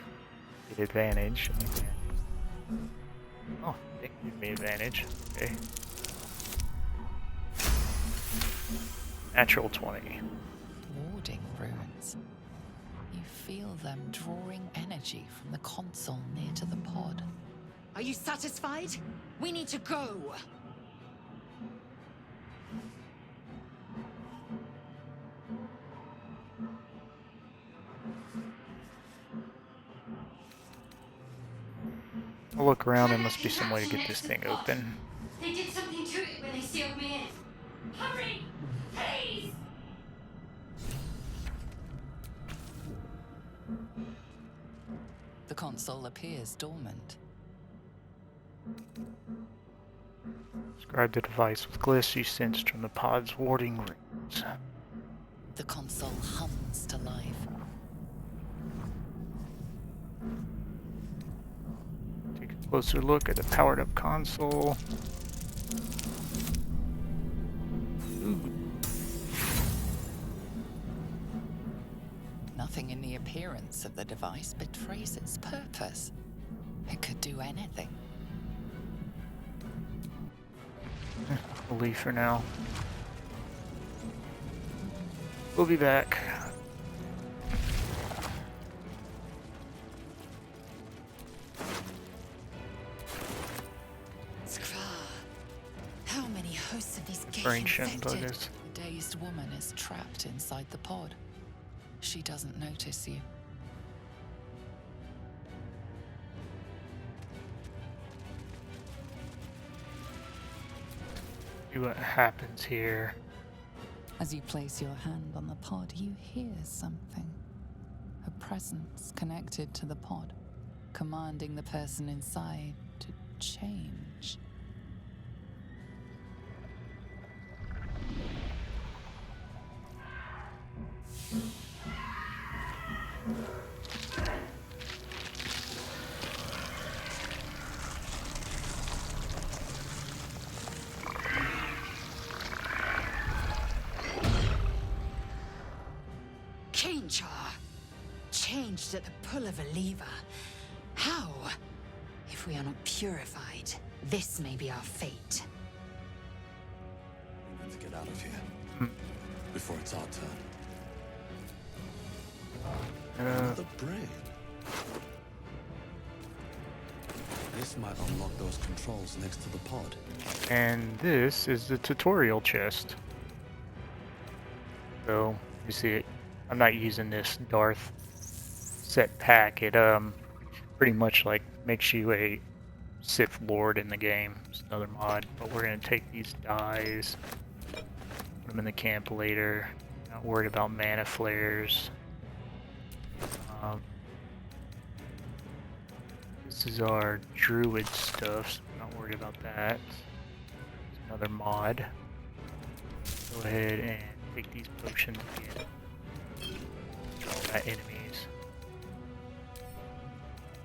Speaker 1: Get advantage. Oh, they give me advantage. Okay. Natural 20.
Speaker 7: Warding runes. You feel them drawing energy from the console near to the pod.
Speaker 8: Are you satisfied? We need to go.
Speaker 1: I'll look around. There must be some way to get this thing open.
Speaker 8: They did something to it when they sealed me in. Hurry! Please!
Speaker 7: The console appears dormant.
Speaker 1: Describe the device with glyphs you sensed from the pod's warding runes.
Speaker 7: The console hums to life.
Speaker 1: Take a closer look at the powered up console.
Speaker 7: Nothing in the appearance of the device betrays its purpose. It could do anything.
Speaker 1: We'll leave for now. We'll be back.
Speaker 8: Skra. How many hosts of these gay
Speaker 1: Brain shouldn't bug
Speaker 8: infected?
Speaker 1: us.
Speaker 7: The dazed woman is trapped inside the pod. She doesn't notice you.
Speaker 1: See what happens here.
Speaker 7: As you place your hand on the pod, you hear something. A presence connected to the pod, commanding the person inside to change.
Speaker 8: Change her. Changed at the pull of a lever. How? If we are not purified, this may be our fate.
Speaker 3: We need to get out of here before it's our turn. The brain. This might unlock those controls next to the pod.
Speaker 1: And this is the tutorial chest. So, you see it. I'm not using this Darth set pack. It pretty much like makes you a Sith Lord in the game. It's another mod, but we're gonna take these dies, put them in the camp later. Not worried about mana flares. This is our Druid stuff, so we're not worried about that. It's another mod. Go ahead and take these potions again. All my enemies.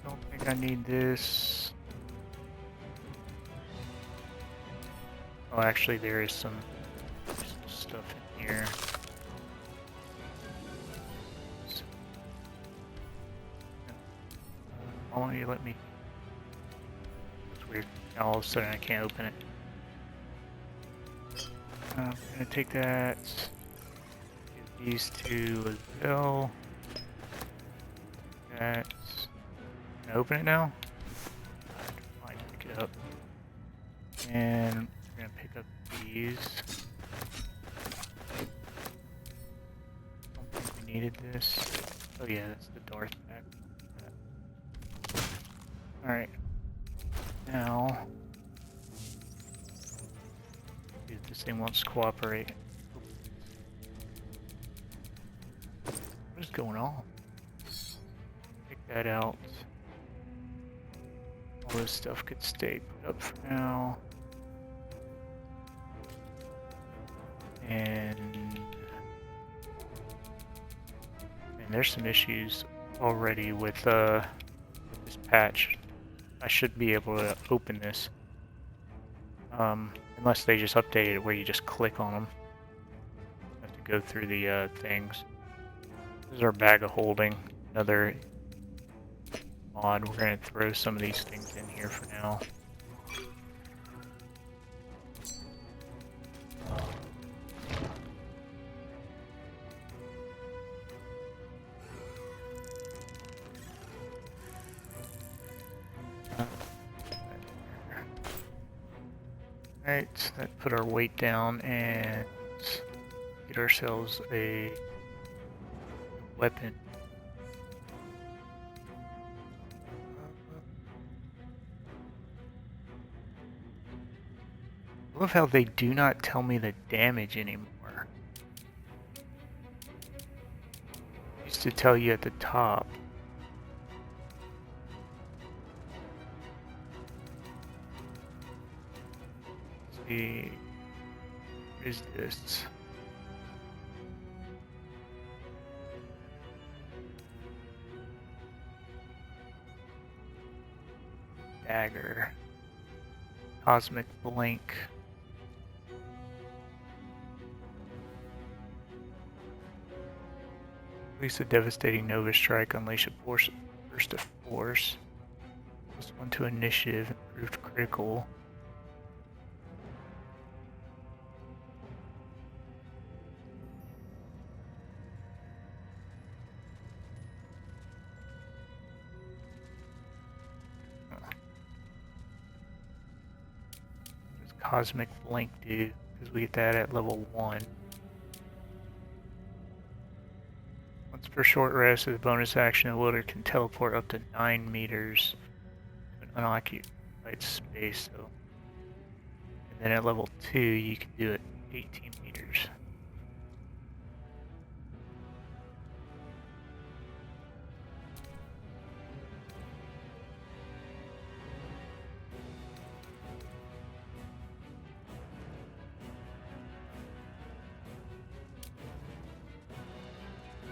Speaker 1: Don't think I need this. Oh, actually, there is some stuff in here. Why don't you let me? It's weird. Now all of a sudden I can't open it. I'm gonna take that. Do these two as well. That. Can I open it now? I can pick it up. And we're gonna pick up these. Don't think we needed this. Oh yeah, that's the Darth pack. Alright. Now. See if this thing wants to cooperate. What is going on? Take that out. All this stuff could stay put up for now. And there's some issues already with this patch. I should be able to open this. Unless they just updated it where you just click on them. Have to go through the things. This is our bag of holding. Another mod. We're going to throw some of these things in here for now. Alright, that put our weight down and get ourselves a weapon. I love how they do not tell me the damage anymore. Used to tell you at the top. Let's see. What is this? Dagger. Cosmic Blink. Release a devastating Nova Strike, unleash a burst of force. +1 to initiative, improved critical. What does Cosmic Blink do? Because we get that at level 1. Once per short rest, as a bonus action, the wielder can teleport up to 9 meters to an unoccupied space. So, and then at level 2, you can do it 18 meters.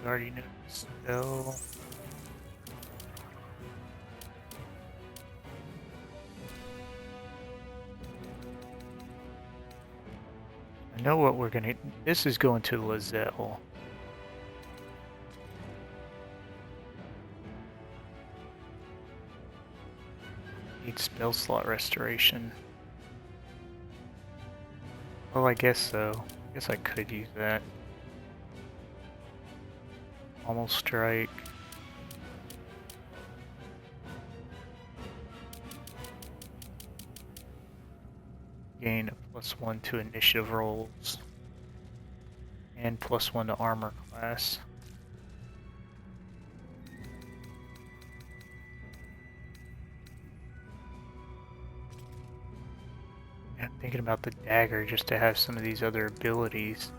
Speaker 1: Already know the spell. I know what we're gonna. This is going to Lizelle. Need spell slot restoration. Well, I guess so. I guess I could use that. Almost strike. Gain a +1 to initiative rolls. And +1 to armor class. I'm thinking about the dagger just to have some of these other abilities.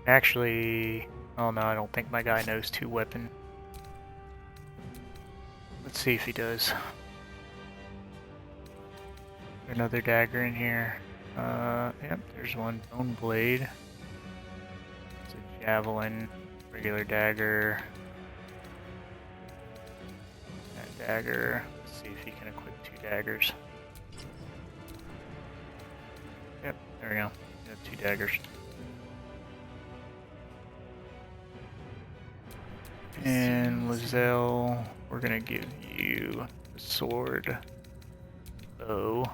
Speaker 1: Actually, oh no, I don't think my guy knows 2 weapon. Let's see if he does. Another dagger in here. Yep, there's one. Bone blade. It's a javelin, regular dagger. That dagger. Let's see if he can equip 2 daggers. Yep, there we go. Got 2 daggers. And Lizelle, we're gonna give you the sword, bow.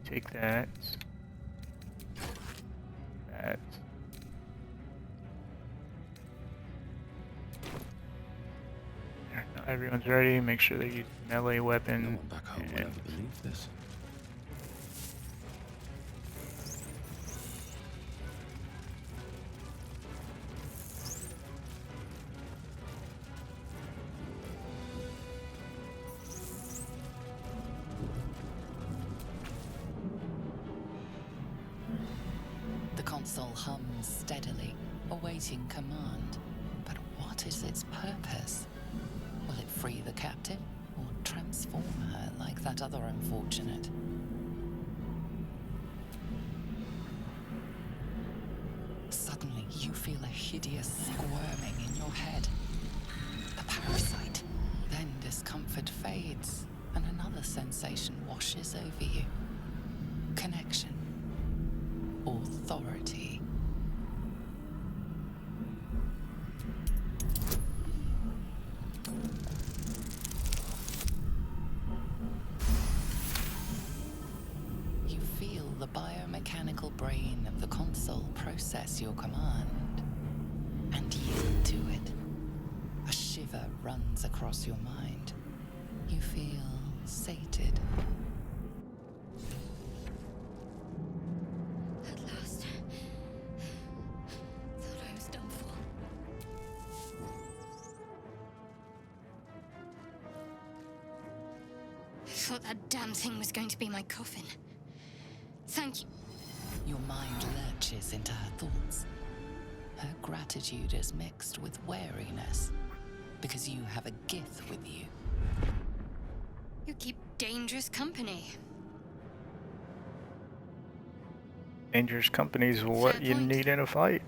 Speaker 1: Take that. That. There, now everyone's ready. Make sure they use melee weapon.
Speaker 3: No one back home will ever believe this.
Speaker 7: The console hums steadily, awaiting command. But what what is its purpose? Will it free the captive, or transform her like that other unfortunate? Suddenly, you feel a hideous squirming in your head. A parasite. Then discomfort fades, and another sensation washes over you. Connection. Authority. You feel the biomechanical brain of the console process your command and yield to it. A shiver runs across your mind. You feel sated.
Speaker 6: At last. Thought I was done for.
Speaker 9: I thought that damn thing was going to be my coffin. Thank you.
Speaker 7: Your mind lurches into her thoughts. Her gratitude is mixed with wariness, because you have a gift with you.
Speaker 9: You keep dangerous company.
Speaker 1: Dangerous company's what
Speaker 9: Fair
Speaker 1: you
Speaker 9: point.
Speaker 1: need in a fight.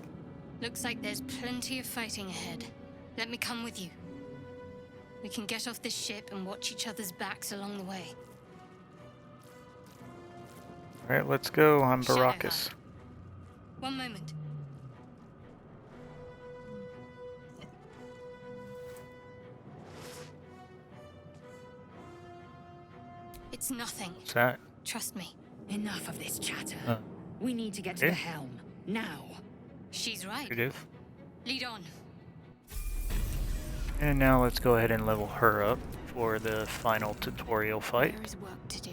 Speaker 9: Looks like there's plenty of fighting ahead. Let me come with you. We can get off this ship and watch each other's backs along the way.
Speaker 1: Alright, let's go. I'm
Speaker 9: Shadow
Speaker 1: Baracus.
Speaker 9: Hub. One moment. It's nothing.
Speaker 1: What's that?
Speaker 9: Trust me.
Speaker 8: Enough of this chatter.
Speaker 1: Uh,
Speaker 8: We need to get to
Speaker 1: okay.
Speaker 8: the helm. Now.
Speaker 9: She's right.
Speaker 1: It is.
Speaker 9: Lead on.
Speaker 1: And now let's go ahead and level her up for the final tutorial fight.
Speaker 9: There is work to do.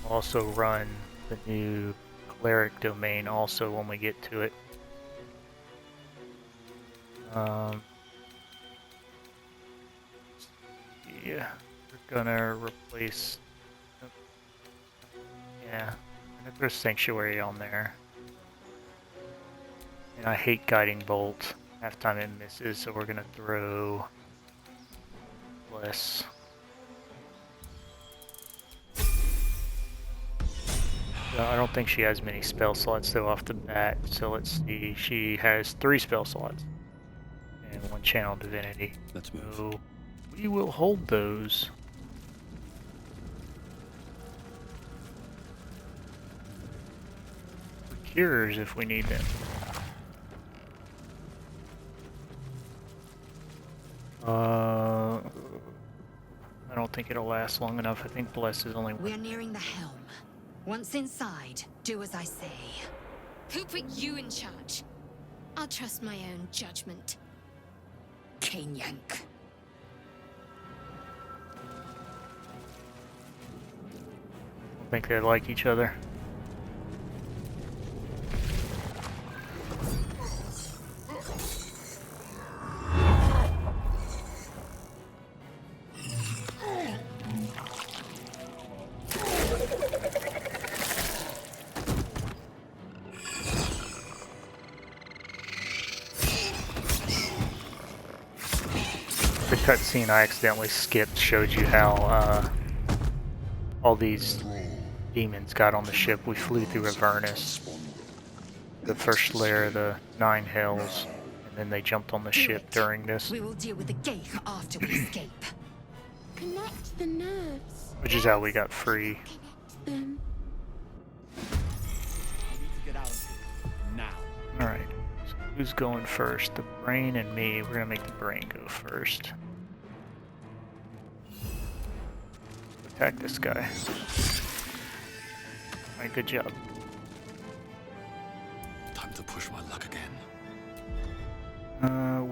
Speaker 1: Also run the new Cleric domain also when we get to it. Yeah, we're gonna replace. Yeah, I'm gonna throw Sanctuary on there. And I hate Guiding Bolt. Half time it misses, so we're gonna throw Bless. I don't think she has many spell slots though off the bat, so let's see. She has 3 spell slots and 1 channel divinity.
Speaker 3: Let's move.
Speaker 1: So we will hold those. For cures if we need them. I don't think it'll last long enough. I think Bless is only
Speaker 8: We're nearing the helm. Once inside, do as I say.
Speaker 9: Who put you in charge? I'll trust my own judgment.
Speaker 8: Cane yank.
Speaker 1: I think they like each other. The cutscene I accidentally skipped showed you how all these demons got on the ship. We flew through Avernus, the first layer of the 9 hells, and then they jumped on the ship during this,
Speaker 8: We will deal with the gate after we escape.
Speaker 6: Connect the nerves.
Speaker 1: which is how we got free.
Speaker 6: Connect them.
Speaker 3: Get out of here. Now.
Speaker 1: Alright, so who's going first? The brain and me. We're gonna make the brain go first. Attack this guy. Alright, good job.
Speaker 3: Time to push my luck again.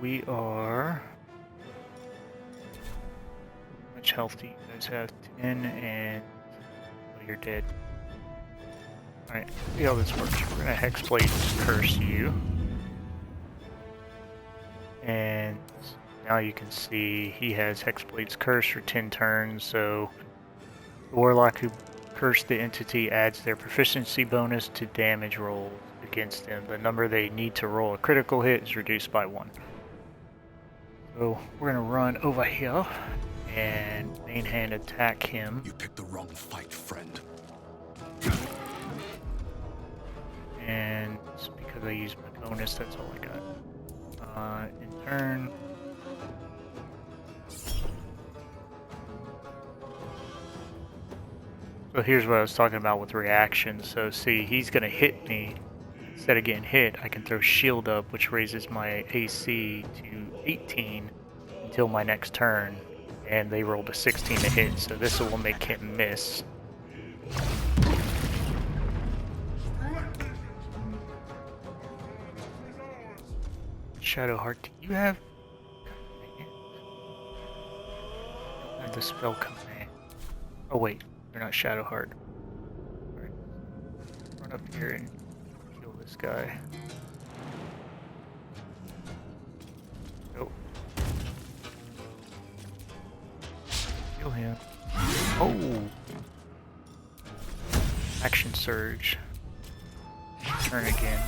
Speaker 1: We are... How much health do you guys have? 10 and... Oh, you're dead. Alright, see how this works. We're gonna hexblade curse you. And now you can see he has hexblade's curse for 10 turns, so the warlock who cursed the entity adds their proficiency bonus to damage rolls. against them. The number they need to roll a critical hit is reduced by 1. So we're gonna run over here and main hand attack him.
Speaker 3: You picked the wrong fight, friend.
Speaker 1: And it's because I used my bonus, that's all I got. In turn. So here's what I was talking about with reactions. So see, he's gonna hit me. Instead of getting hit, I can throw shield up, which raises my AC to 18 until my next turn. And they rolled a 16 to hit, so this will make him miss. Shadowheart, do you have? I don't have the spell command. Oh wait, they're not Shadowheart. Alright. Run up here and kill this guy. Nope. Kill him. Oh! Action surge. Turn again.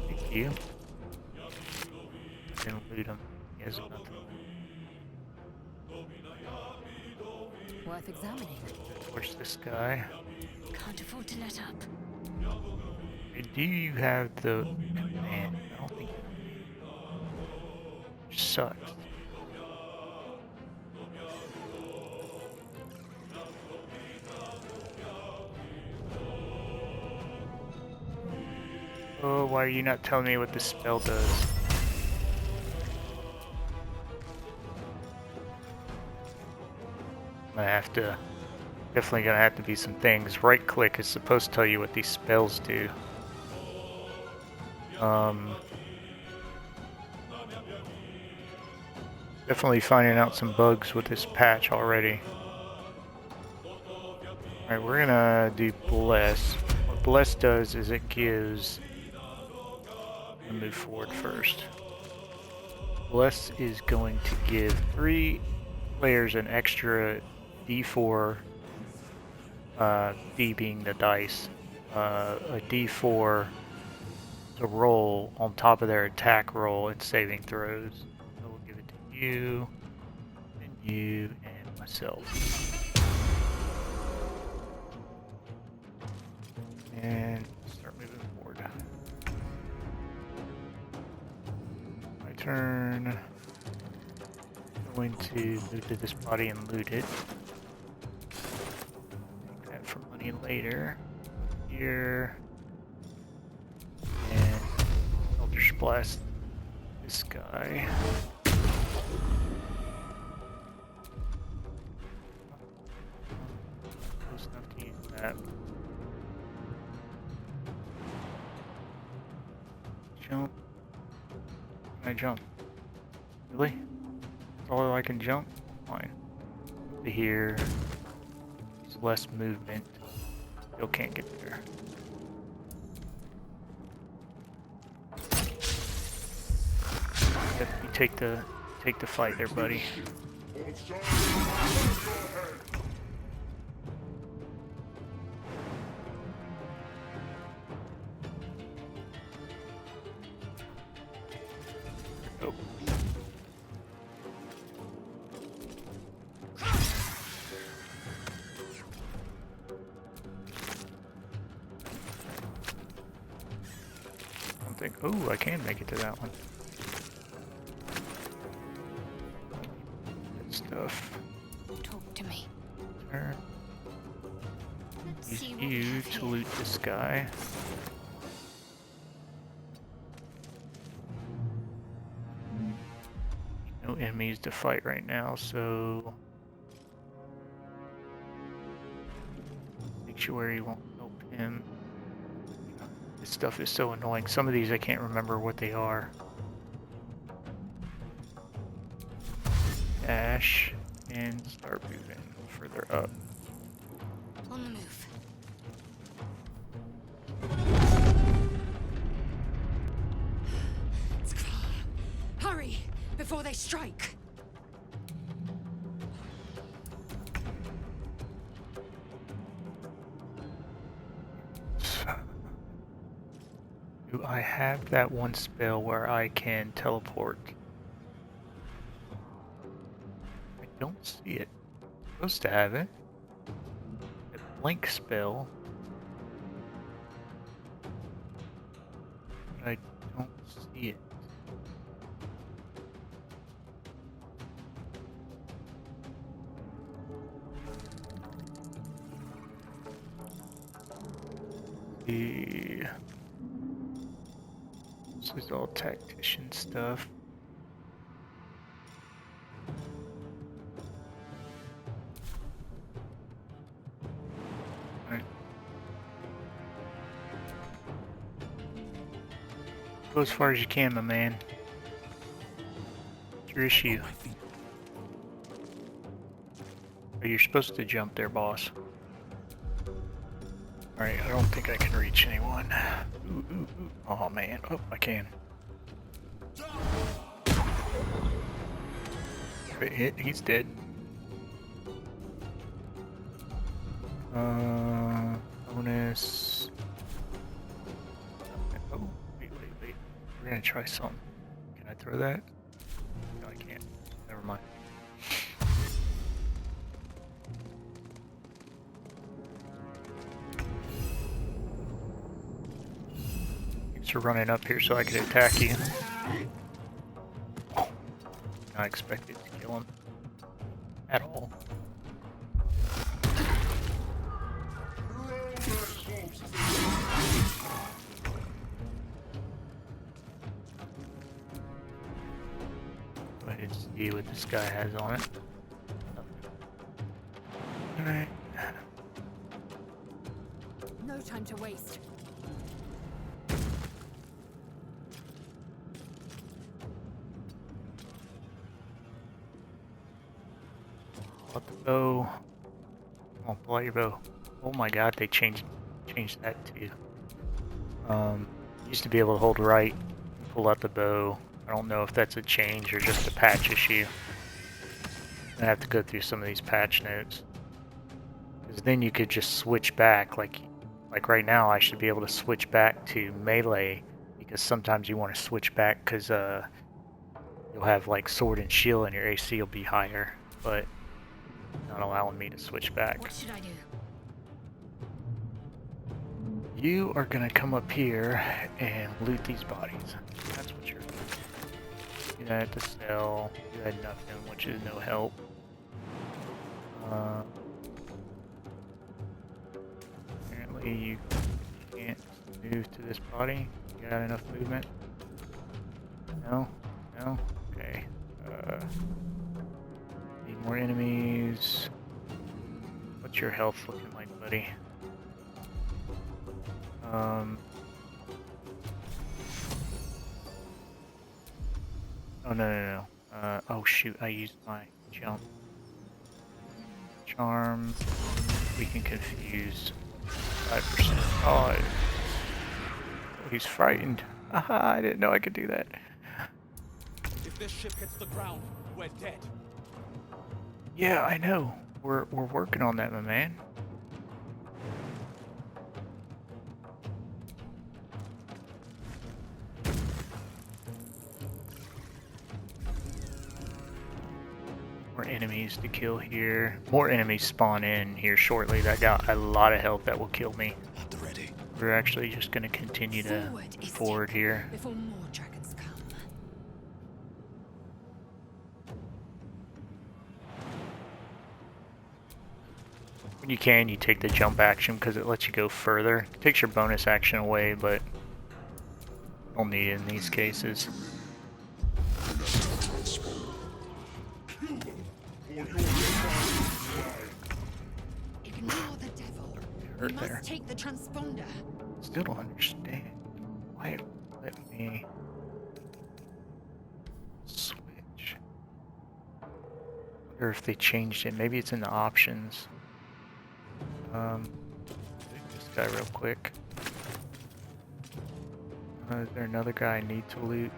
Speaker 1: Thank you. Didn't loot him. He has nothing.
Speaker 8: Worth examining.
Speaker 1: Where's this guy?
Speaker 9: Can't afford to let up.
Speaker 1: Hey, do you have the command? I don't think you sucks. Oh, why are you not telling me what this spell does? I have to, definitely gonna have to be some things. Right click is supposed to tell you what these spells do. Definitely finding out some bugs with this patch already. Alright, we're gonna do Bless. What Bless does is it gives, I'll move forward first. Bless is going to give 3 players an extra D4, D being the dice, a D4 to roll on top of their attack roll and saving throws. So we'll give it to you, and you, and myself. And start moving forward. My turn. Going to move to this body and loot it. Take that for money later. Here. And Eldritch Blast this guy. Close enough to use that. Jump. Can I jump? Really? All I can jump? Fine. To here. There's less movement. Still can't get there. Yep, you take the fight there, buddy. Oh. Oh, I can make it to that one. Good stuff.
Speaker 9: Talk to me.
Speaker 1: Turn.
Speaker 9: Let's
Speaker 1: Use
Speaker 9: see what we
Speaker 1: you
Speaker 9: have
Speaker 1: to
Speaker 9: here.
Speaker 1: loot this guy. No enemies to fight right now, so sanctuary won't help him. This stuff is so annoying. Some of these I can't remember what they are. Dash and start moving further up.
Speaker 9: On the move.
Speaker 8: Hurry, before they strike.
Speaker 1: Do I have that one spell where I can teleport? I don't see it. I'm supposed to have it. A blink spell. But I don't see it. This is all tactician stuff. Alright. Go as far as you can, my man. What's your issue? Oh, you're supposed to jump there, boss. Alright, I don't think I can reach anyone. Ooh, ooh, ooh. Oh man, oh, I can. Great hit, he's dead. Bonus. Oh, wait. We're gonna try something. Can I throw that? No, I can't. Never mind. Thanks for running up here so I could attack you. Not expected to kill him at all. Go ahead and see what this guy has on it. Alright.
Speaker 6: No time to waste.
Speaker 1: Pull out the bow. Come on, pull out your bow. Oh my god, they changed that too. Used to be able to hold right, pull out the bow. I don't know if that's a change or just a patch issue. I have to go through some of these patch notes. Because then you could just switch back, like right now I should be able to switch back to melee, because sometimes you want to switch back because you'll have like sword and shield and your AC will be higher, but not allowing me to switch back.
Speaker 9: What should I do?
Speaker 1: You are gonna come up here and loot these bodies. That's what you're doing. Do that at the cell. You had nothing, which is no help. Apparently you can't move to this body. You got enough movement? No? No? Okay. Need more enemies. What's your health looking like, buddy? Oh no. Oh shoot, I used my jump. Charm. We can confuse 5%. Oh, he's frightened. Aha, I didn't know I could do that.
Speaker 3: If this ship hits the ground, we're dead.
Speaker 1: Yeah, I know. We're working on that, my man. More enemies to kill here. More enemies spawn in here shortly. That got a lot of health that will kill me.
Speaker 3: At the ready.
Speaker 1: We're actually just going to continue to forward here.
Speaker 8: Before more dragons come.
Speaker 1: When you can, you take the jump action because it lets you go further. It takes your bonus action away, but don't need it in these cases.
Speaker 8: Ignore the devil.
Speaker 1: Hurt
Speaker 8: We
Speaker 1: there.
Speaker 8: must take the transponder.
Speaker 1: Still don't understand why it won't let me switch. Wonder if they changed it. Maybe it's in the options. Take this guy real quick. Is there another guy I need to loot?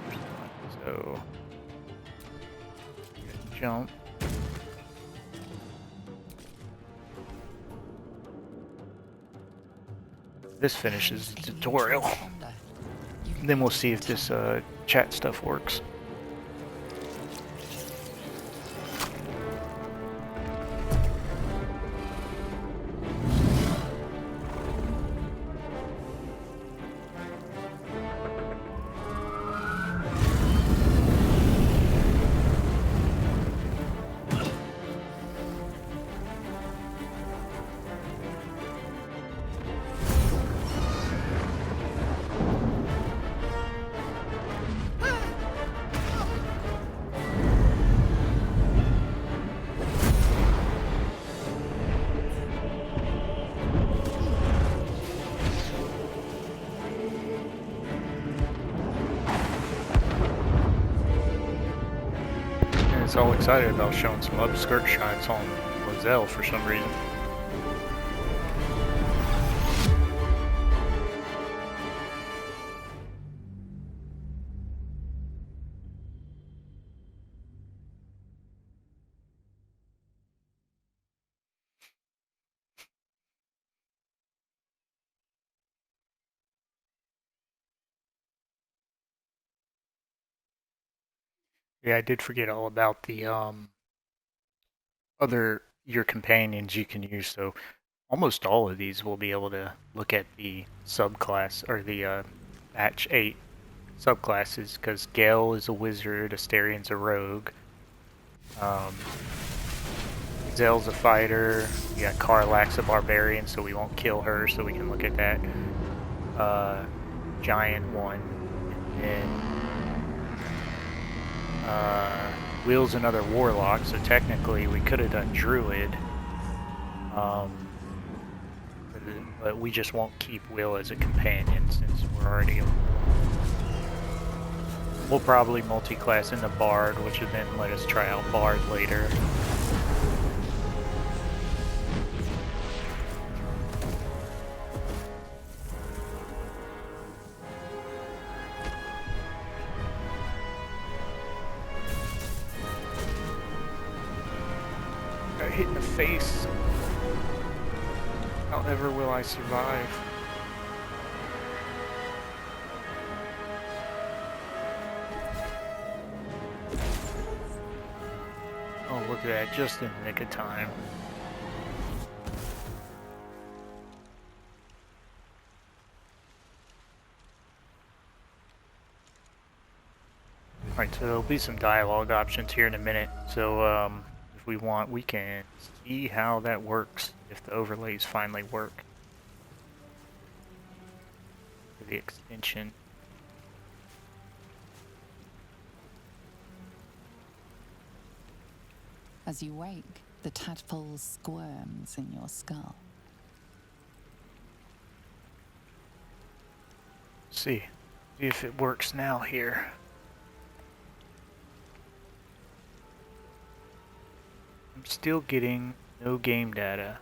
Speaker 1: There's not, so jump. This finishes the tutorial. Then we'll see if this chat stuff works. It's all excited about showing some upskirt shots on Lozelle for some reason. Yeah, I did forget all about the other your companions you can use. So almost all of these will be able to look at the subclass or the batch 8 subclasses because Gale is a wizard, Asterian's a rogue, Zel's a fighter, you got Karlak's a barbarian, so we won't kill her, so we can look at that giant one. And then Will's another warlock, so technically we could have done Druid, but we just won't keep Will as a companion since we're already. We'll probably multi-class into Bard, which would then let us try out Bard later. Got hit in the face. How ever will I survive? Oh, look at that, just in the nick of time. Alright, so there'll be some dialogue options here in a minute. So, if we want, we can see how that works, if the overlays finally work. For the extension.
Speaker 7: As you wake, the tadpole squirms in your skull.
Speaker 1: See if it works now here. I'm still getting no game data.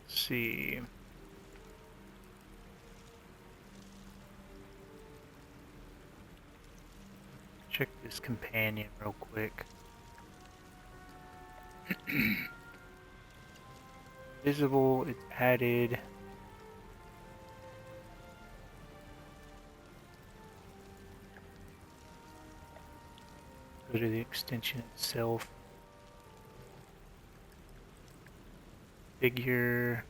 Speaker 1: Let's see. Check this companion real quick. Visible, it's added. Go to the extension itself. Figure.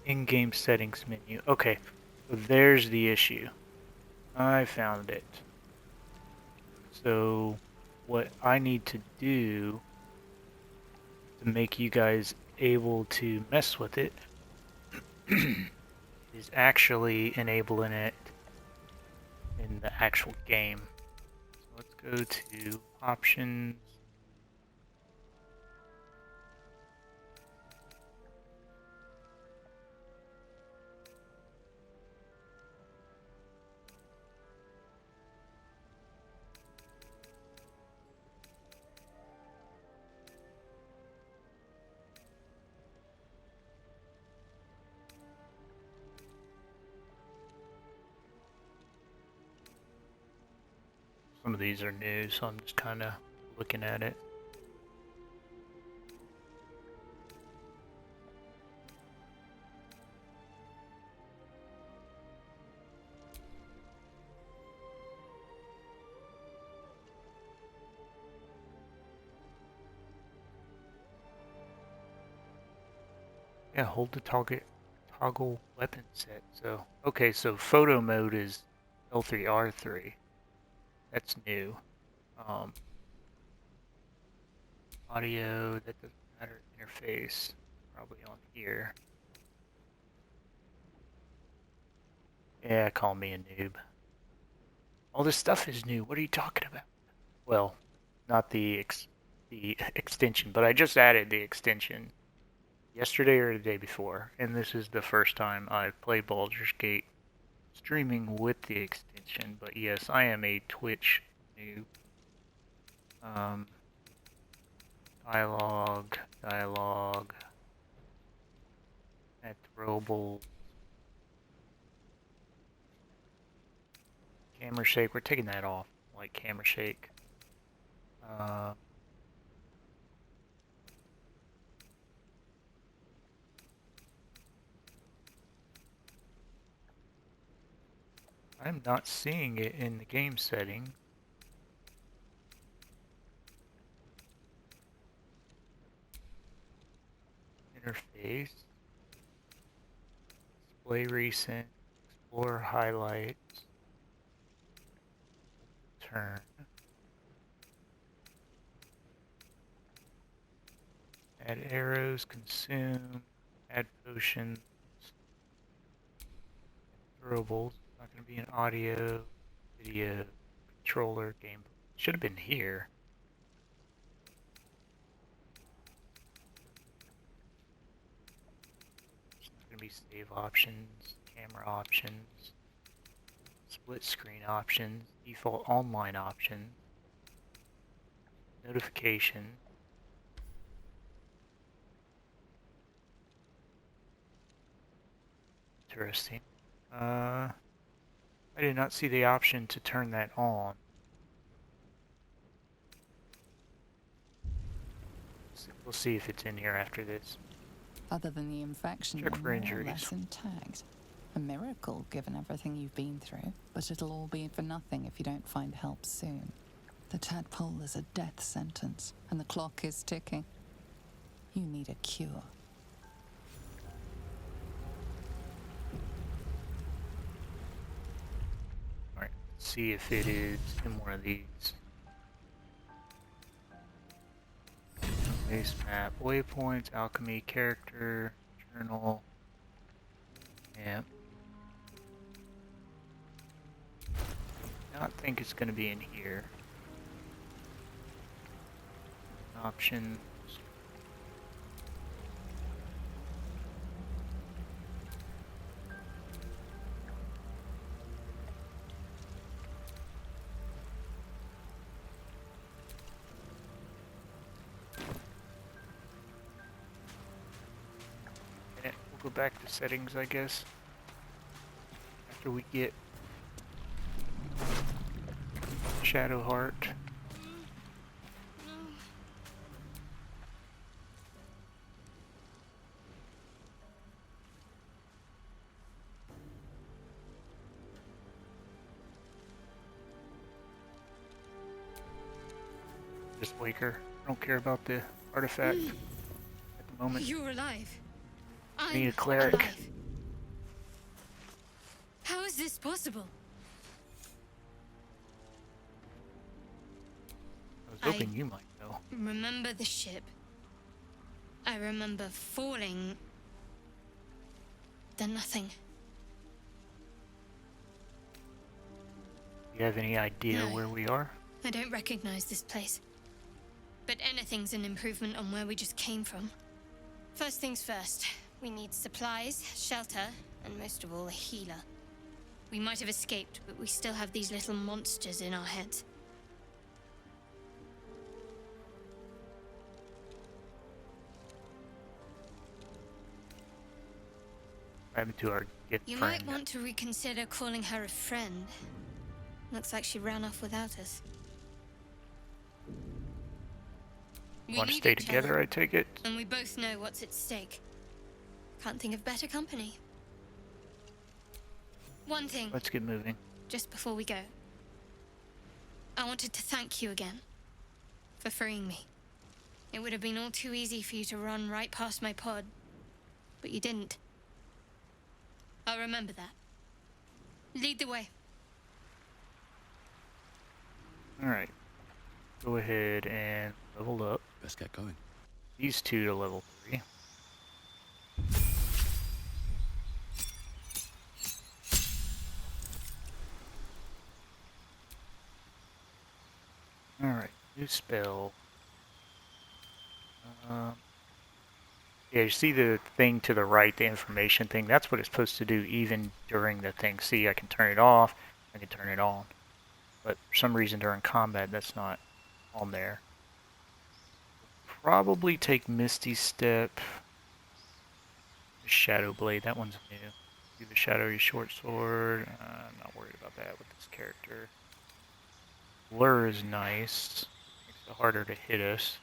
Speaker 1: In-game settings menu. Okay, so there's the issue. I found it. So what I need to do to make you guys able to mess with it is actually enabling it in the actual game. So let's go to options. Some of these are new, so I'm just kind of looking at it. Yeah, hold the toggle weapon set. So, okay, so photo mode is L3, R3. That's new. Audio, that doesn't matter. Interface, probably on here. Yeah, call me a noob. All this stuff is new. What are you talking about? Well, not the extension, but I just added the extension yesterday or the day before, and this is the first time I've played Baldur's Gate streaming with the extension. But yes, I am a Twitch noob. Dialogue, add throwable, camera shake. We're taking that off, like camera shake. I'm not seeing it in the game setting. Interface. Display recent. Explore highlights. Turn. Add arrows, consume, add potions, throwables. Not going to be an audio, video, controller, game. Should have been here. It's not going to be save options, camera options, split screen options, default online options, notification. Interesting. I did not see the option to turn that on. We'll see if it's in here after this.
Speaker 7: Other than the infection,
Speaker 1: Check
Speaker 7: you're
Speaker 1: for
Speaker 7: more or
Speaker 1: injuries.
Speaker 7: less intact. A miracle, given everything you've been through. But it'll all be for nothing if you don't find help soon. The tadpole is a death sentence, and the clock is ticking. You need a cure.
Speaker 1: Alright, see if it is in one of these. Base map, waypoints, alchemy, character, journal. Yeah. Not think it's going to be in here. Options. Yeah, we'll go back to settings, I guess. After we get Shadow Heart. Just wake her. I don't care about the artifact at the moment.
Speaker 9: You're alive.
Speaker 1: I need a
Speaker 9: I'm
Speaker 1: cleric.
Speaker 9: alive. How is this possible?
Speaker 1: I was hoping you might know.
Speaker 9: Remember the ship. I remember falling. Then nothing.
Speaker 1: Do you have any idea
Speaker 9: No.
Speaker 1: where we are?
Speaker 9: I don't recognize this place. But anything's an improvement on where we just came from. First things first, we need supplies, shelter, and most of all, a healer. We might have escaped, but we still have these little monsters in our heads.
Speaker 1: What happened to our good
Speaker 9: You
Speaker 1: friend?
Speaker 9: might want to reconsider calling her a friend. Looks like she ran off without us. We
Speaker 1: Want to
Speaker 9: need
Speaker 1: stay
Speaker 9: each
Speaker 1: together,
Speaker 9: other,
Speaker 1: I take it?
Speaker 9: and we both know what's at stake. Can't think of better company. One thing,
Speaker 1: Let's get moving.
Speaker 9: just before we go. I wanted to thank you again for freeing me. It would have been all too easy for you to run right past my pod, but you didn't. I'll remember that. Lead the way.
Speaker 1: Alright. Go ahead and level up
Speaker 3: Let's get going.
Speaker 1: these two to level 3. Alright, new spell. Yeah, you see the thing to the right, the information thing? That's what it's supposed to do even during the thing. See, I can turn it off, I can turn it on. But for some reason during combat, that's not on there. Probably take Misty Step. Shadow Blade, that one's new. Do the Shadowy Short Sword. I'm not worried about that with this character. Blur is nice. Makes it harder to hit us.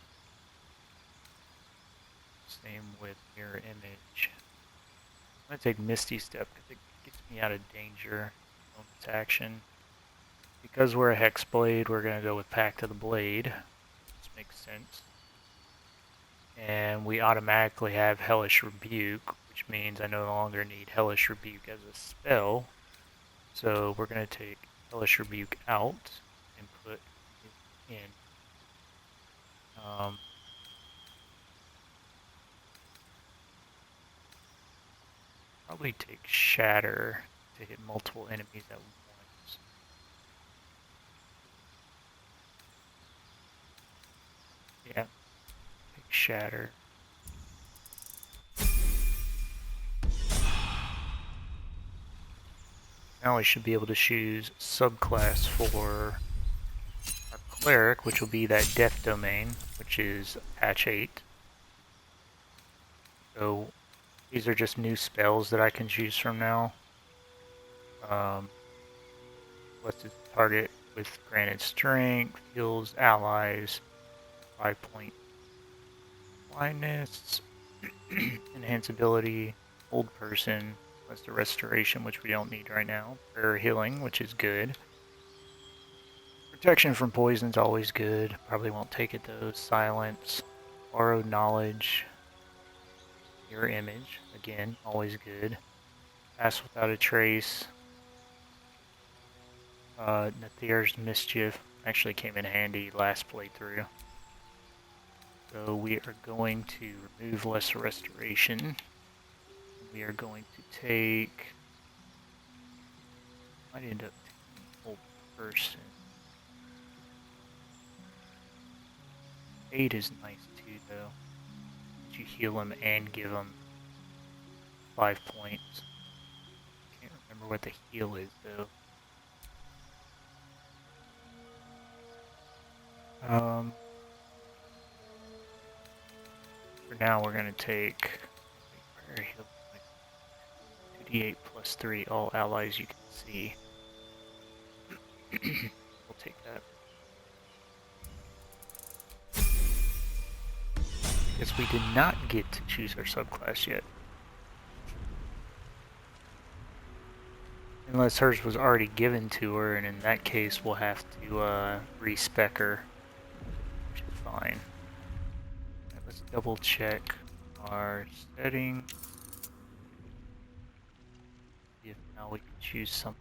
Speaker 1: Same with Mirror Image. I'm going to take Misty Step because it gets me out of danger. Bonus action. Because we're a hexblade, we're going to go with Pact of the Blade. This makes sense. And we automatically have Hellish Rebuke, which means I no longer need Hellish Rebuke as a spell. So we're going to take Hellish Rebuke out and put it in. Probably take Shatter to hit multiple enemies at once. Yeah, take Shatter. Now we should be able to choose subclass for our Cleric, which will be that Death Domain, which is patch 8. So these are just new spells that I can choose from now. Let's target with granted strength, heals allies, 5-point blindness, enhance ability, old person, that's the restoration, which we don't need right now. Prayer healing, which is good. Protection from poison's always good. Probably won't take it though. Silence, borrowed knowledge, mirror image, again, always good. Pass without a trace. Nathir's mischief actually came in handy last playthrough. So we are going to remove lesser restoration. We are going to take, might end up taking old person. 8 is nice too though. You heal him and give him 5 points. Can't remember what the heal is though. For now we're gonna take prayer heal. 2d8 plus 3, all allies you can see. We'll take that. Because we did not get to choose our subclass yet. Unless hers was already given to her, and in that case we'll have to respec her, which is fine. Right, let's double check our settings. See if now we can choose something.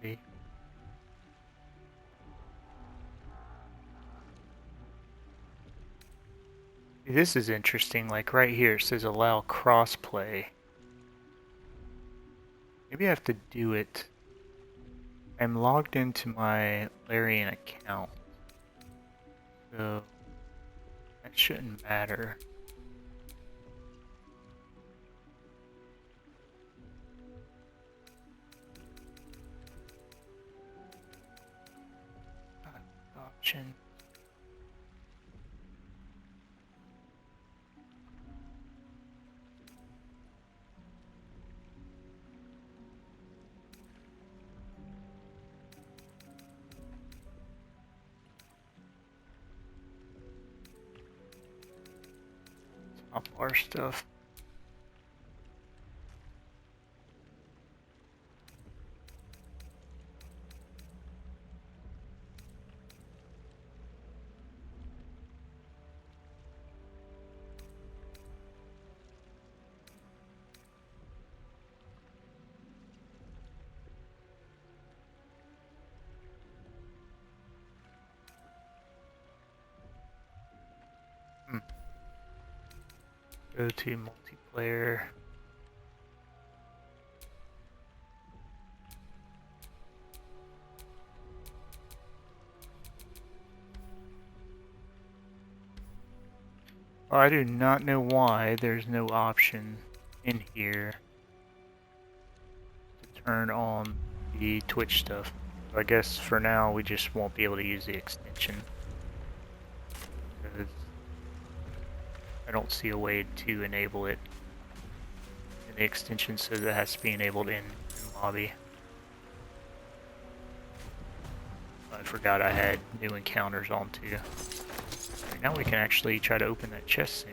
Speaker 1: See. This is interesting, like right here it says allow crossplay. Maybe I have to do it. I'm logged into my Larian account, so that shouldn't matter. extension. Up our stuff. Go to multiplayer. I do not know why there's no option in here to turn on the Twitch stuff. So I guess for now we just won't be able to use the extension. Because I don't see a way to enable it. And the extension says it has to be enabled in lobby. I forgot I had new encounters on too. Right, now we can actually try to open that chest soon.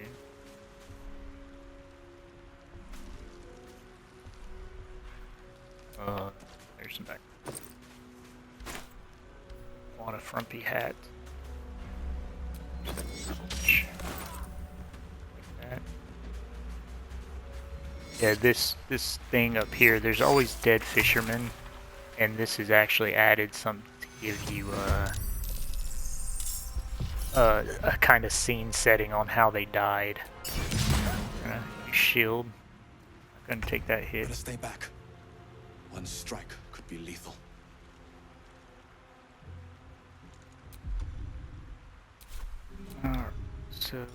Speaker 1: There's some back. Want a frumpy hat. Like that. Yeah, this thing up here, there's always dead fishermen, and this has actually added some to give you a kind of scene setting on how they died. Shield. I'm gonna take that hit.
Speaker 3: Gotta stay back. One strike could be lethal.
Speaker 1: Alright, so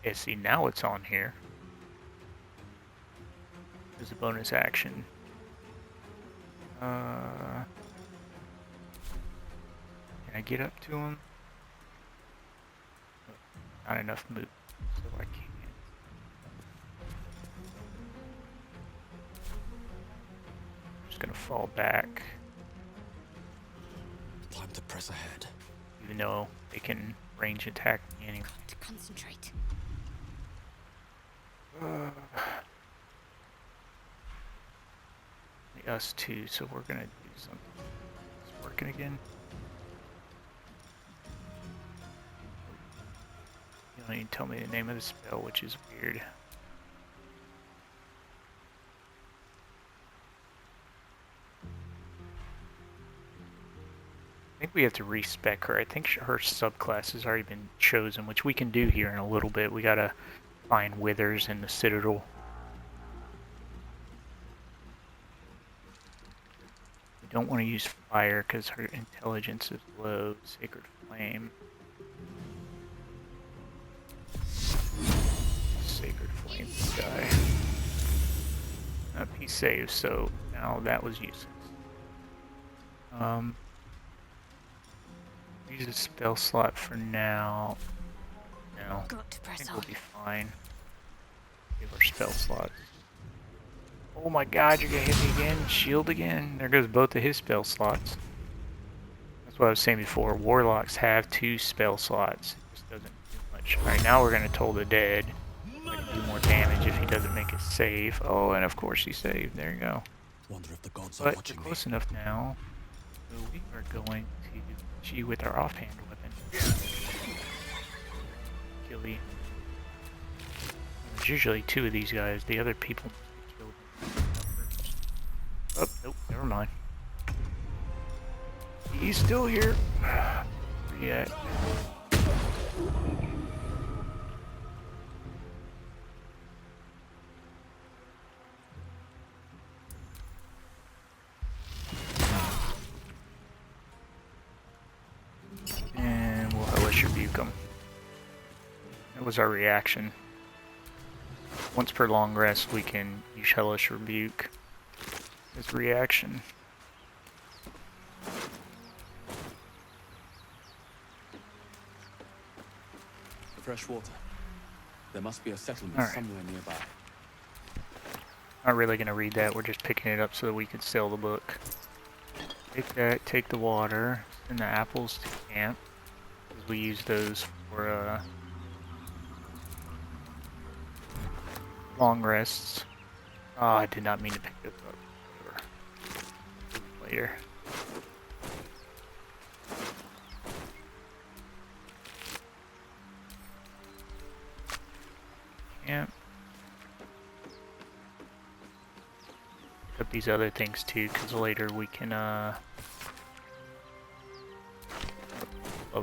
Speaker 1: yeah, see, now it's on here. There's a bonus action. Can I get up to him? Not enough move, so I can't. Just gonna fall back.
Speaker 3: Time to press ahead.
Speaker 1: Even though they can range attack me anyway.
Speaker 9: To concentrate.
Speaker 1: Us too, so we're gonna do something. It's working again. You don't even tell me the name of the spell, which is weird. I think we have to respec her. I think her subclass has already been chosen, which we can do here in a little bit. We gotta find Withers in the Citadel. We don't want to use fire because her intelligence is low. Sacred Flame. Sacred Flame guy. He saved, so now that was useless. Use a spell slot for now. No,
Speaker 9: Got to
Speaker 1: I
Speaker 9: press
Speaker 1: think
Speaker 9: on.
Speaker 1: we'll be fine. Give our spell slots. Oh my god, you're gonna hit me again? Shield again? There goes both of his spell slots. That's what I was saying before. Warlocks have 2 spell slots. It just doesn't do much. Alright, now we're gonna toll the dead. We're gonna do more damage if he doesn't make a save. Oh, and of course he saved. There you go.
Speaker 3: Wonder if the gods are
Speaker 1: But we're
Speaker 3: watching me.
Speaker 1: close enough now. So we are going to hit you with our offhand weapon. Kill you. There's usually 2 of these guys. The other people killed. Oh, nope, never mind. He's still here. Where you at? That was our reaction. Once per long rest, we can use Hellish Rebuke as reaction.
Speaker 3: Fresh water. There must be a settlement
Speaker 1: All right.
Speaker 3: somewhere nearby.
Speaker 1: Not really going to read that, we're just picking it up so that we can sell the book. Take that, take the water, send the apples to camp. Because we use those for long rests. Oh, I did not mean to pick this up. Whatever. Later. Camp. Pick up these other things too, because later we can love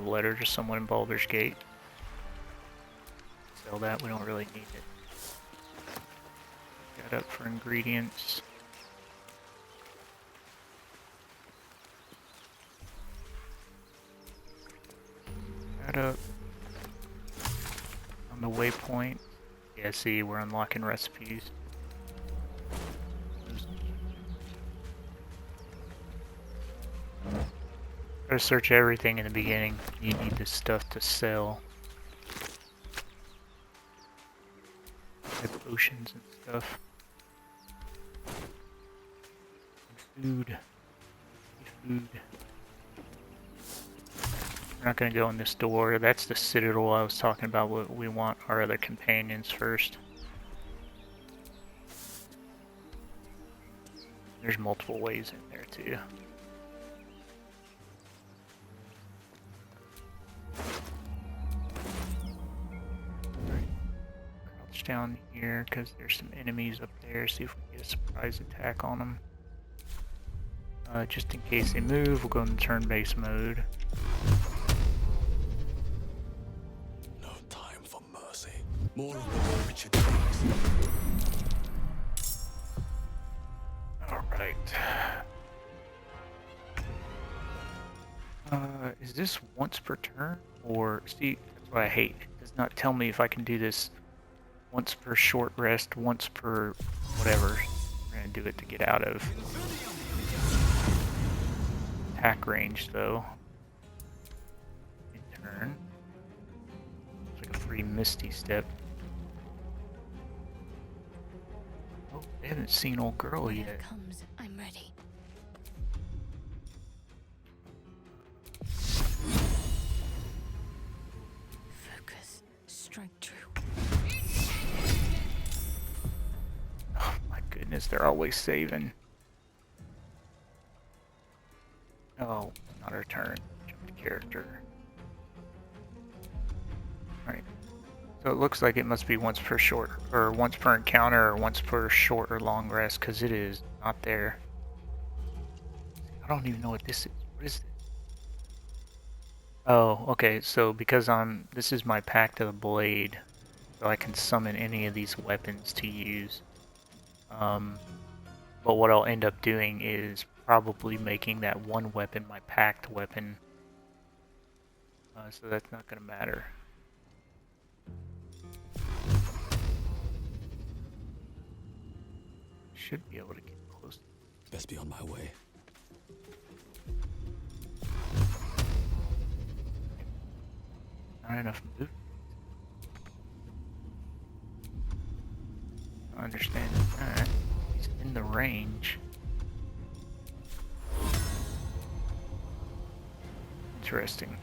Speaker 1: letter to someone in Baldur's Gate. Sell that, we don't really need it. Pick that up for ingredients. Pick that up. On the waypoint. Yeah, see, we're unlocking recipes. Gotta search everything in the beginning. You need this stuff to sell. Like potions and stuff. And food. Food. We're not gonna go in this door. That's the citadel I was talking about. What we want our other companions first. There's multiple ways in there too. Crouch down here because there's some enemies up there. See if we can get a surprise attack on them. Just in case they move, we'll go into turn-based mode.
Speaker 3: No time for mercy. More of the Richard takes.
Speaker 1: Alright. Is this once per turn? Or, see, that's what I hate. It does not tell me if I can do this once per short rest, once per whatever. We're gonna do it to get out of attack range, though. In turn. It's like a free Misty Step. Oh, they haven't seen old girl
Speaker 9: When
Speaker 1: yet.
Speaker 9: it comes, I'm ready. Focus. Strike true.
Speaker 1: Oh my goodness, they're always saving. Oh, not our turn. Jump to character. Alright. So it looks like it must be once per short, or once per encounter, or once per short or long rest, because it is not there. I don't even know what this is. What is this? Oh, okay, so because this is my Pact of the Blade, so I can summon any of these weapons to use. But what I'll end up doing is probably making that one weapon my Pact weapon. So that's not going to matter. Should be able to get close.
Speaker 3: Best be on my way.
Speaker 1: Not enough move. I understand that. He's in the range. Interesting.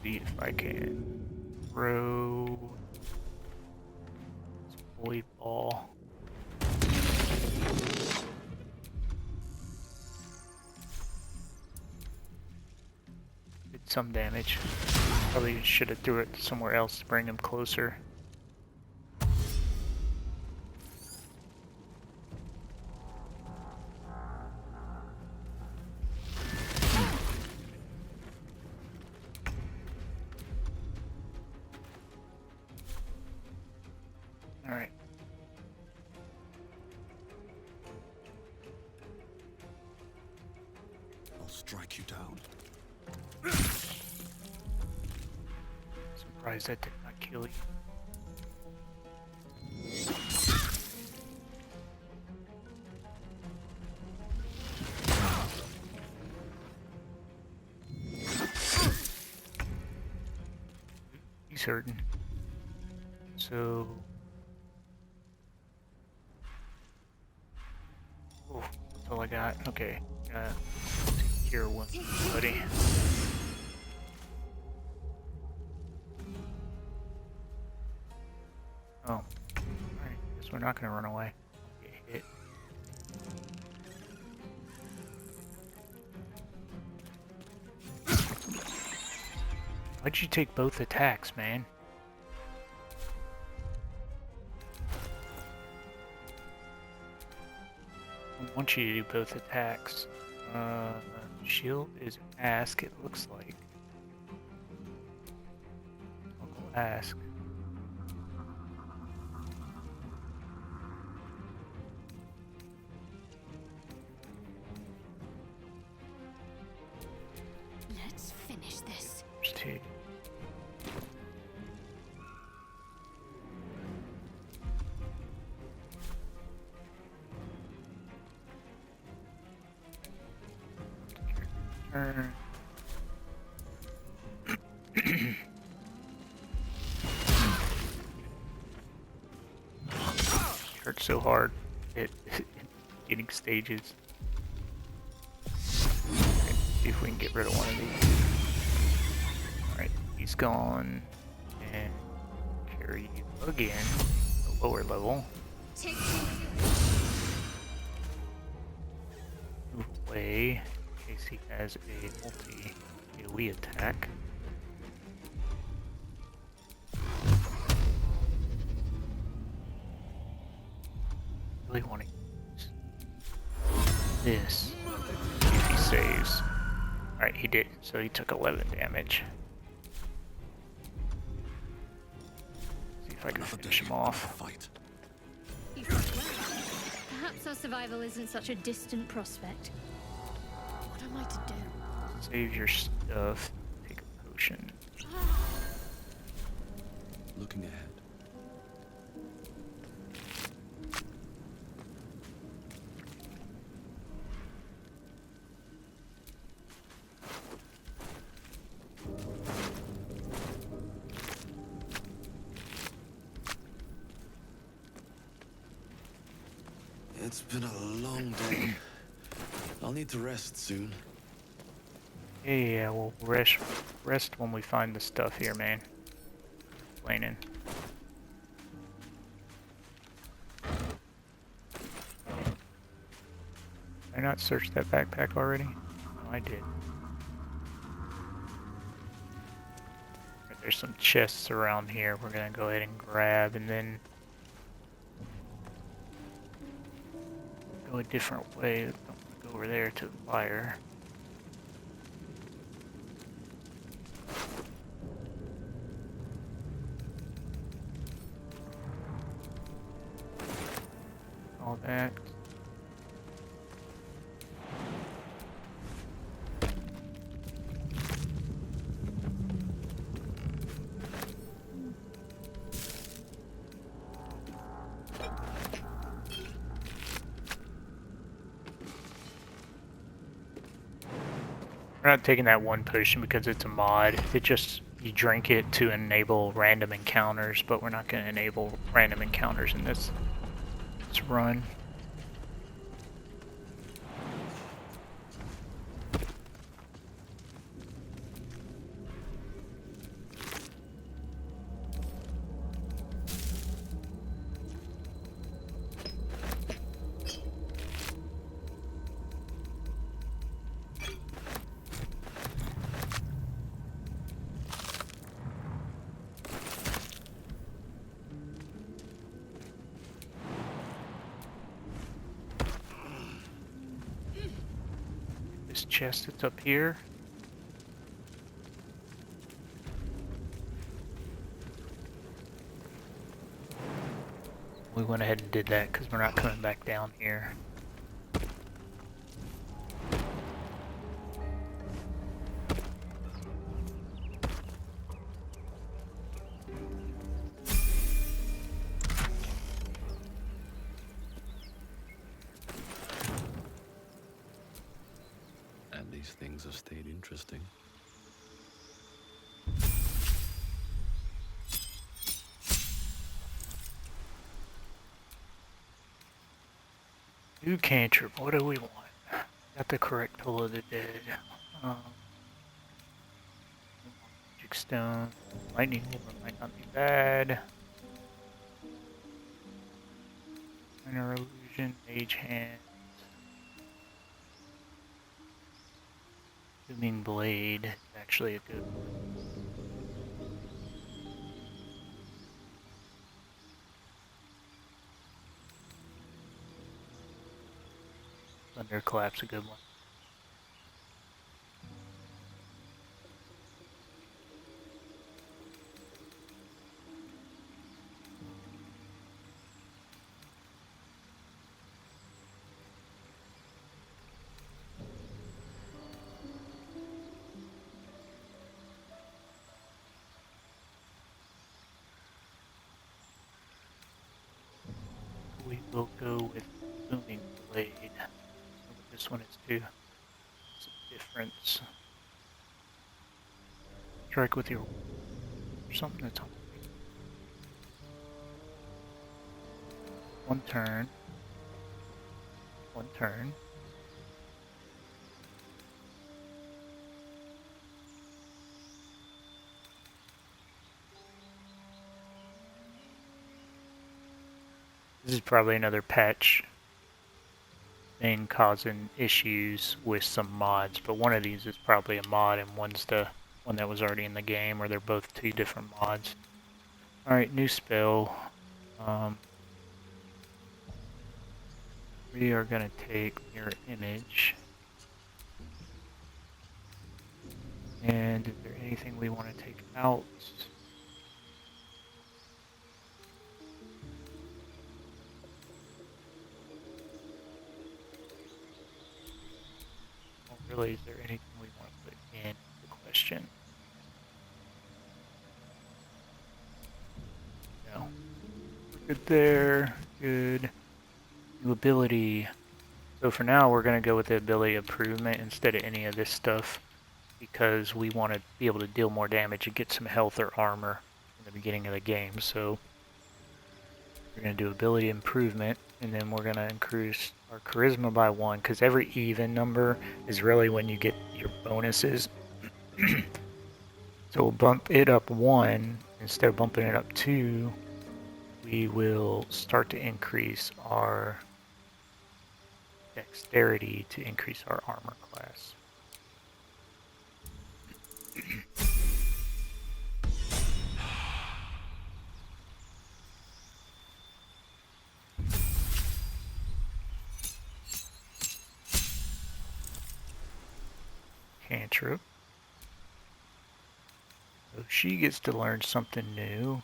Speaker 1: See if I can throw this void ball. Did some damage. Probably should have threw it somewhere else to bring him closer. Alright.
Speaker 3: strike you down.
Speaker 1: Surprised that did not kill you. He's hurting. So... oh, that's all I got. Okay. Cure one, buddy. Oh. Alright, guess we're not gonna run away. Get hit. Why'd you take both attacks, man? I want you to do both attacks. Shield is ask, it looks like. I'll go ask.
Speaker 9: Let's finish this.
Speaker 1: There's two. Turn. Hurts so hard at getting stages. Okay, see if we can get rid of one of these. Alright, he's gone. And carry you again, a lower level. Move away in case he has a multi-AoE attack. Really want to use this if he saves. Alright, he didn't, so he took 11 damage. See if I can finish him off.
Speaker 3: Fight.
Speaker 9: You fought well. Perhaps our survival isn't such a distant prospect. What am I to do?
Speaker 1: Save your stuff. Take a potion.
Speaker 3: Looking ahead. It's been a long day. I'll need to rest soon.
Speaker 1: Yeah, we'll rest when we find the stuff here, man. Complaining. Did I not search that backpack already? No, I did. There's some chests around here we're gonna go ahead and grab, and then go a different way. Go over there to the fire. All that. We're not taking that one potion because it's a mod. It just, you drink it to enable random encounters, but we're not going to enable random encounters in this run. This chest that's up here. We went ahead and did that because we're not coming back down here.
Speaker 3: these things have stayed interesting.
Speaker 1: New cantrip, what do we want? Got the correct Toll of the Dead. Magic Stone. Lightning Orb might not be bad. Minor Illusion, Mage Hand. Booming Blade is actually a good one. Thunderclap's a good one. We will go with Booming Blade. I know what this one is too. It's a difference. Strike with your something that's on. One turn. One turn. This is probably another patch thing causing issues with some mods, but one of these is probably a mod and one's the one that was already in the game, or they're both two different mods. Alright, new spell. We are going to take Mirror Image. And is there anything we want to take out? Well, really, is there anything we want to put in the question? No. We're good there. Good. New ability. So for now, we're going to go with the ability improvement instead of any of this stuff, because we want to be able to deal more damage and get some health or armor in the beginning of the game. So we're going to do ability improvement, and then we're going to increase our charisma by 1, because every even number is really when you get your bonuses. So we'll bump it up 1 instead of bumping it up 2. We will start to increase our dexterity to increase our armor class. Cantrip. So she gets to learn something new.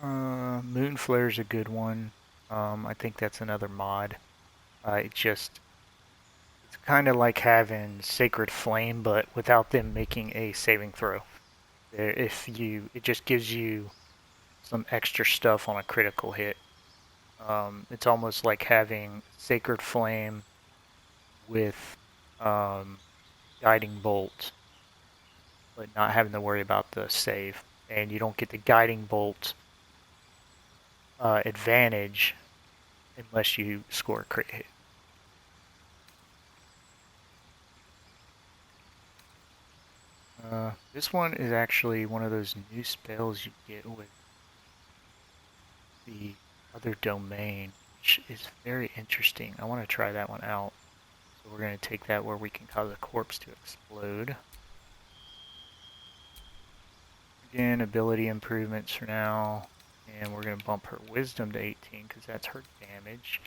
Speaker 1: Moonflare is a good one. I think that's another mod. It's kind of like having Sacred Flame, but without them making a saving throw. It just gives you some extra stuff on a critical hit. It's almost like having Sacred Flame with Guiding Bolt, but not having to worry about the save. And you don't get the Guiding Bolt advantage unless you score a crit hit. This one is actually one of those new spells you get with the other domain, which is very interesting. I want to try that one out. So we're going to take that where we can cause a corpse to explode. Again, ability improvements for now. And we're going to bump her wisdom to 18 because that's her damage.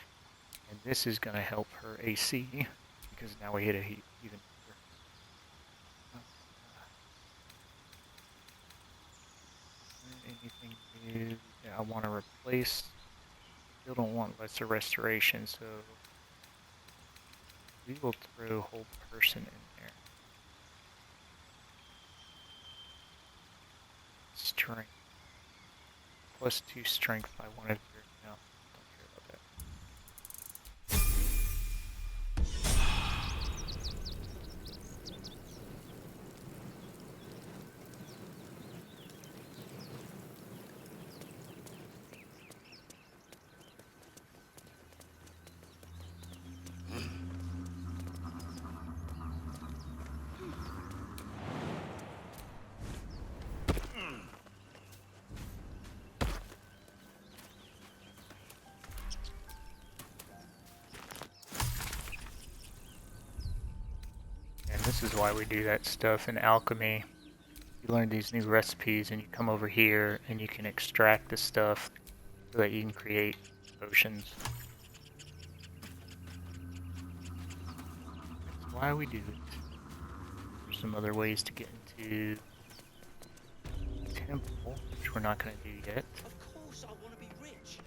Speaker 1: And this is going to help her AC because now we hit a even number. Anything new? Yeah, I want to replace. Still don't want lesser restoration, so we will throw whole person in there. Strength. +2 strength by one of your. No, don't care about that. This is why we do that stuff in alchemy. You learn these new recipes and you come over here and you can extract the stuff so that you can create potions. That's why we do it. There's some other ways to get into the temple, which we're not going to do yet.
Speaker 10: Of course I want to be rich,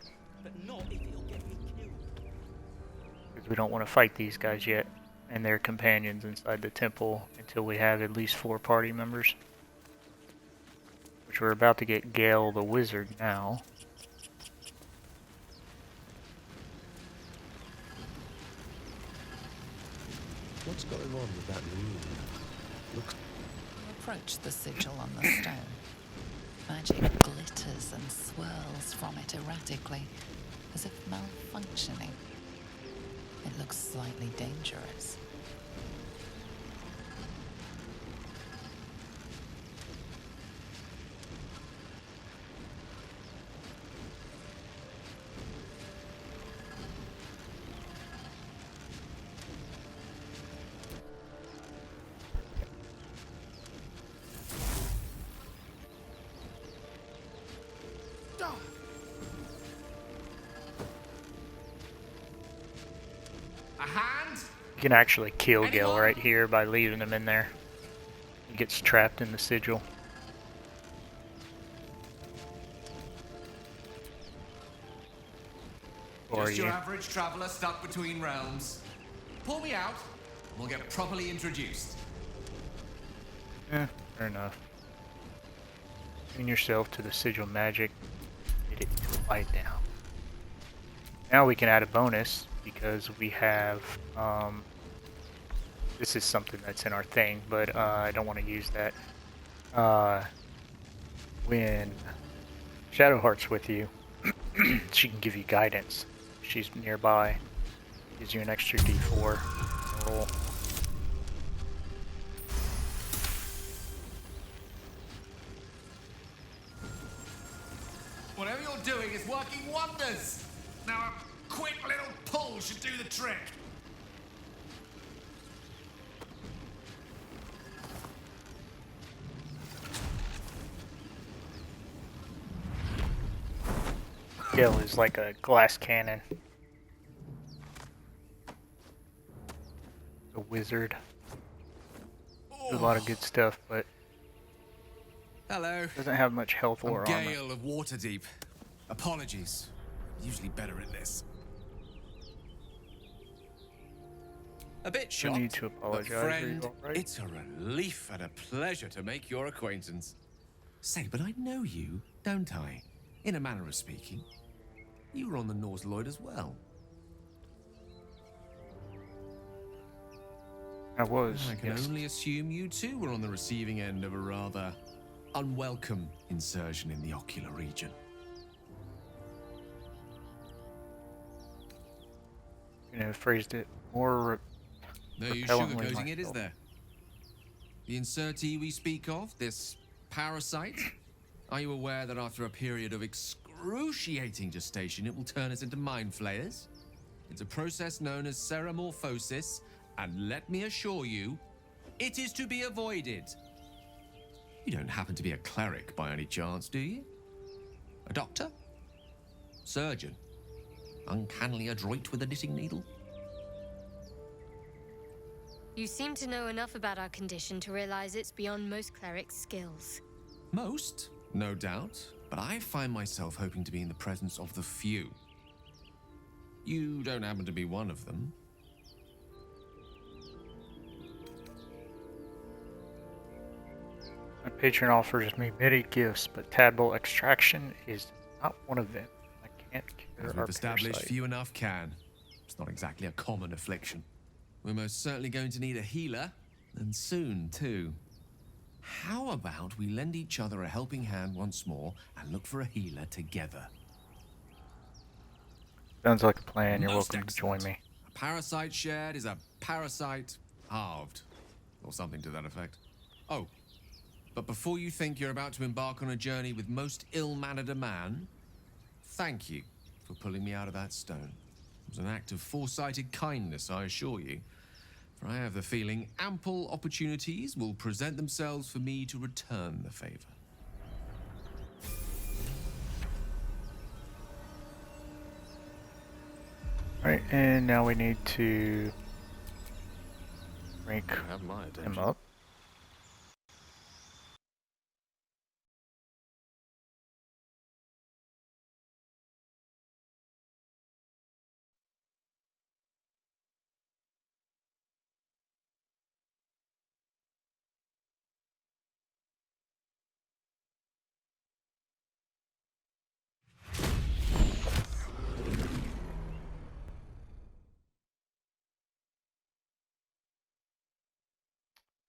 Speaker 10: but not if it'll get me killed.
Speaker 1: Because we don't want to fight these guys yet and their companions inside the temple until we have at least 4 party members. Which we're about to get Gale the Wizard now.
Speaker 3: What's going on with that room? Looks...
Speaker 7: Approach the sigil on the stone. Magic glitters and swirls from it erratically, as if malfunctioning. It looks slightly dangerous.
Speaker 1: You can actually kill Gale right here by leaving him in there. He gets trapped in the sigil.
Speaker 11: Just your average traveler stuck between realms. Pull me out, and we'll get properly introduced.
Speaker 1: Fair enough. Tune yourself to the sigil magic. Get it to light down. Now we can add a bonus because we have this is something that's in our thing, but I don't want to use that. When Shadowheart's with you, she can give you guidance. She's nearby. Gives you an extra D4 roll.
Speaker 11: Whatever you're doing is working wonders. Now a quick little pull should do the trick.
Speaker 1: Gale is like a glass cannon. A wizard. Does a lot of good stuff, but
Speaker 11: hello.
Speaker 1: Doesn't have much health or armor.
Speaker 11: Gale of Waterdeep. Apologies. Usually better at this. A bit shocked.
Speaker 1: No need to apologize.
Speaker 11: But friend,
Speaker 1: all right?
Speaker 11: it's a relief and a pleasure to make your acquaintance. Say, but I know you, don't I? In a manner of speaking. You were on the Norse Lloyd as well.
Speaker 1: I was.
Speaker 11: I can
Speaker 1: yes.
Speaker 11: only assume you too were on the receiving end of a rather unwelcome insertion in the ocular region.
Speaker 1: You know, phrased it more.
Speaker 11: No use
Speaker 1: repellently
Speaker 11: sugarcoating it, is
Speaker 1: myself.
Speaker 11: there? The insertee we speak of, this parasite, are you aware that after a period of excruciating gestation, it will turn us into mind flayers? It's a process known as ceramorphosis, and let me assure you, it is to be avoided. You don't happen to be a cleric by any chance, do you? A doctor? Surgeon? Uncannily adroit with a knitting needle?
Speaker 9: You seem to know enough about our condition to realize it's beyond most clerics' skills.
Speaker 11: Most, no doubt, but I find myself hoping to be in the presence of the few. You don't happen to be one of them.
Speaker 1: My patron offers me many gifts, but tadpole extraction is not one of them. I can't cure
Speaker 11: As
Speaker 1: our
Speaker 11: we've established,
Speaker 1: parasite.
Speaker 11: few enough can. It's not exactly a common affliction. We're most certainly going to need a healer, and soon, too. How about we lend each other a helping hand once more and look for a healer together?
Speaker 1: Sounds like a plan. You're
Speaker 11: Most
Speaker 1: welcome to join
Speaker 11: excellent.
Speaker 1: me.
Speaker 11: A parasite shared is a parasite halved. Or something to that effect. Oh, but before you think you're about to embark on a journey with most ill-mannered a man, thank you for pulling me out of that stone. It was an act of foresighted kindness, I assure you. For I have the feeling ample opportunities will present themselves for me to return the favor.
Speaker 1: Alright, and now we need to rank
Speaker 3: Have my
Speaker 1: him
Speaker 3: attention.
Speaker 1: up.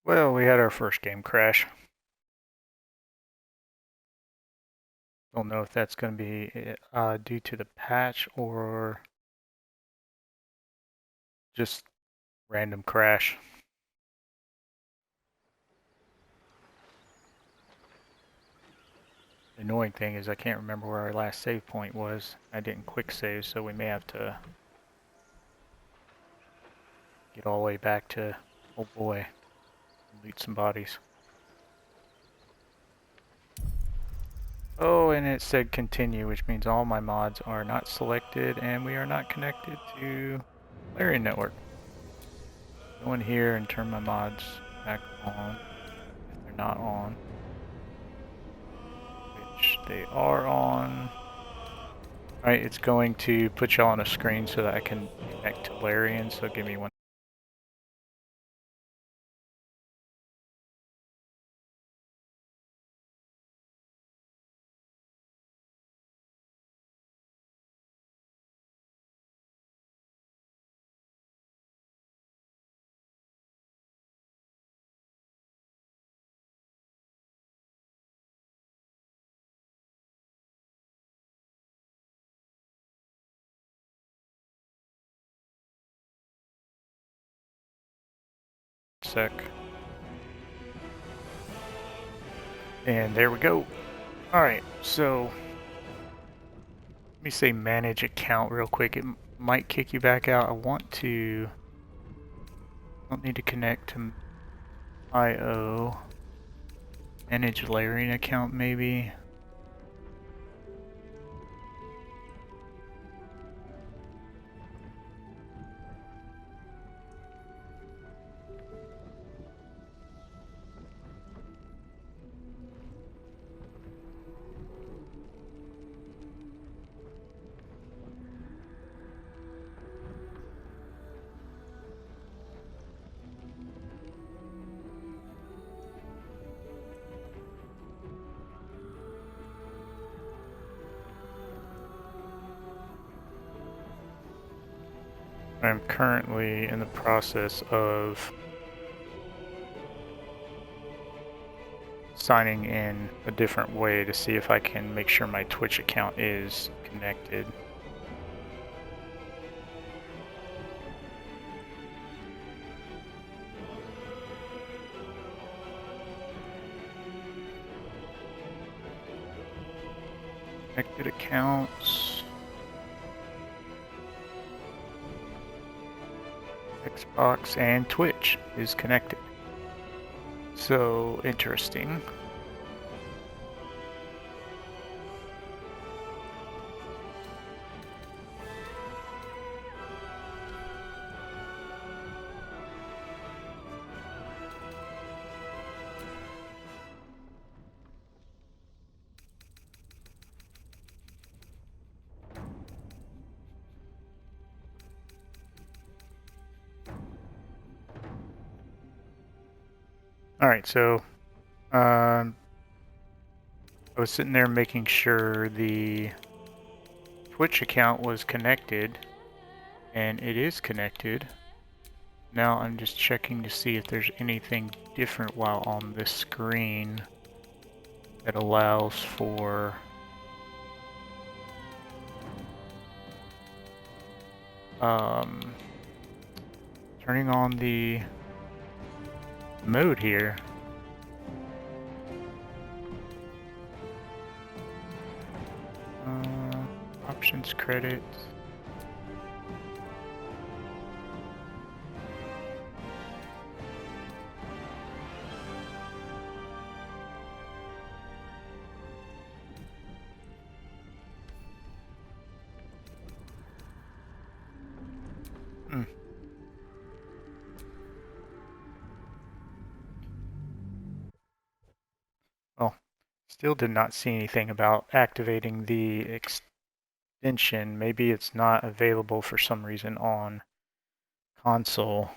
Speaker 1: Well, we had our first game crash. Don't know if that's going to be due to the patch or just random crash. The annoying thing is I can't remember where our last save point was. I didn't quick save, so we may have to get all the way back to, oh boy, loot some bodies. Oh, and it said continue, which means all my mods are not selected and we are not connected to Larian Network. Go in here and turn my mods back on if they're not on, which they are on. Alright, it's going to put y'all on a screen so that I can connect to Larian, so give me one. Sec. And there we go. Alright, so let me say manage account real quick. It might kick you back out. I don't need to connect to IO. Manage Larian account maybe. I'm currently in the process of signing in a different way to see if I can make sure my Twitch account is connected. Connected accounts. Xbox and Twitch is connected. So interesting. Alright, so I was sitting there making sure the Twitch account was connected, and it is connected. Now I'm just checking to see if there's anything different while on this screen that allows for turning on the mode here. Options, credits. Still did not see anything about activating the extension. Maybe it's not available for some reason on console,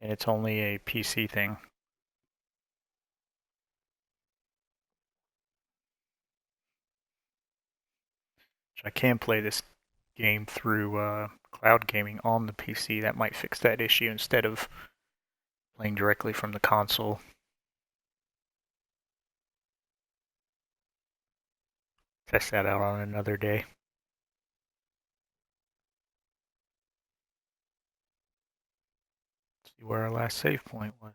Speaker 1: and it's only a PC thing. I can play this game through cloud gaming on the PC. That might fix that issue instead of playing directly from the console. Test that out on another day. See where our last save point was.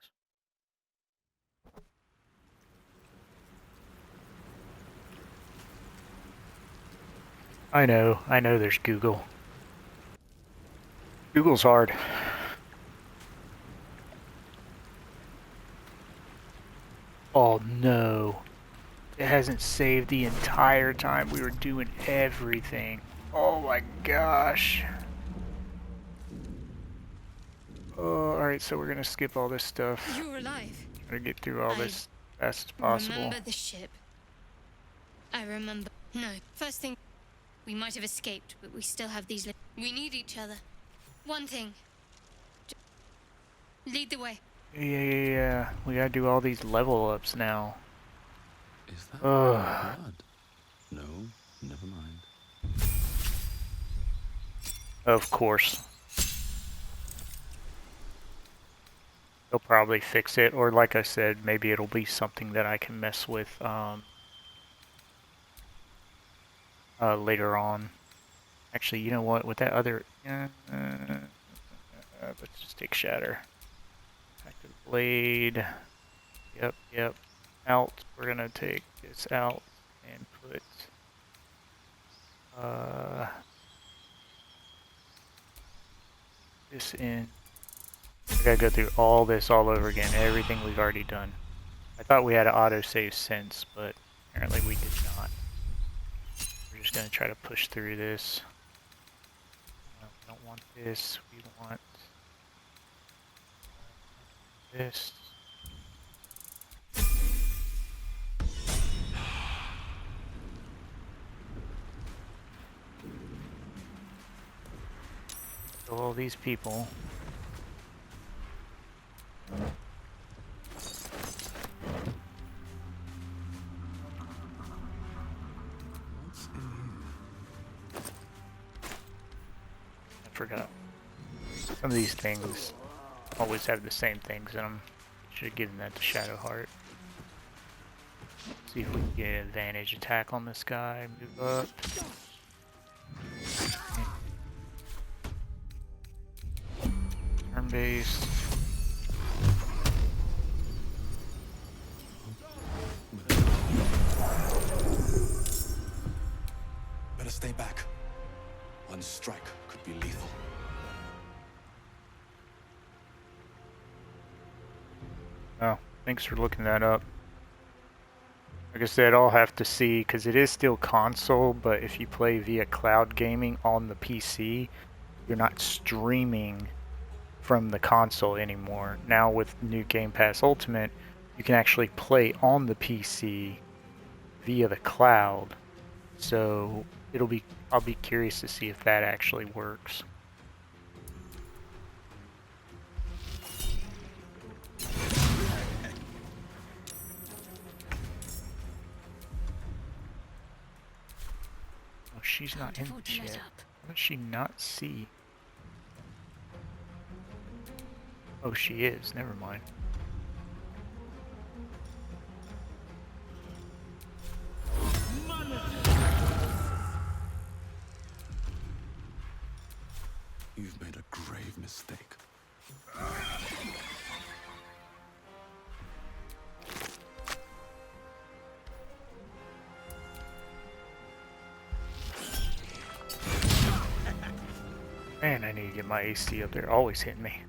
Speaker 1: I know there's Google. Google's hard. Oh no. It hasn't saved the entire time we were doing everything. Oh my gosh. Oh, alright, so we're gonna skip all this stuff.
Speaker 9: You're alive.
Speaker 1: Try to get through all this as fast as possible.
Speaker 9: Remember the ship. I remember. No, first thing, we might have escaped, but we still have these. We need each other. One thing. Lead the way.
Speaker 1: Yeah. We gotta do all these level ups now.
Speaker 3: Is that blood? No, never mind.
Speaker 1: Of course. They'll probably fix it, or like I said, maybe it'll be something that I can mess with later on. Actually, you know what? With that other, let's just take shatter. Active blade. Yep. Out. We're gonna take this out and put this in. I gotta go through all this all over again, everything we've already done. I thought we had an autosave since, but apparently we did not. We're just gonna try to push through this. No, we don't want this, we want this. So all these people. I forgot. Some of these things always have the same things in them. Should have given that to Shadow Heart. See if we can get an advantage attack on this guy. Move up. Turn-based.
Speaker 3: Better stay back. One strike could be lethal.
Speaker 1: Oh, thanks for looking that up. Like I said, I'll have to see, because it is still console, but if you play via cloud gaming on the PC, you're not streaming from the console anymore. Now with new Game Pass Ultimate, you can actually play on the PC via the cloud. So I'll be curious to see if that actually works. Oh, she's not in this yet. How does she not see? Oh, she is. Never mind.
Speaker 3: You've made a grave mistake.
Speaker 1: Man, I need to get my AC up there. Always hitting me.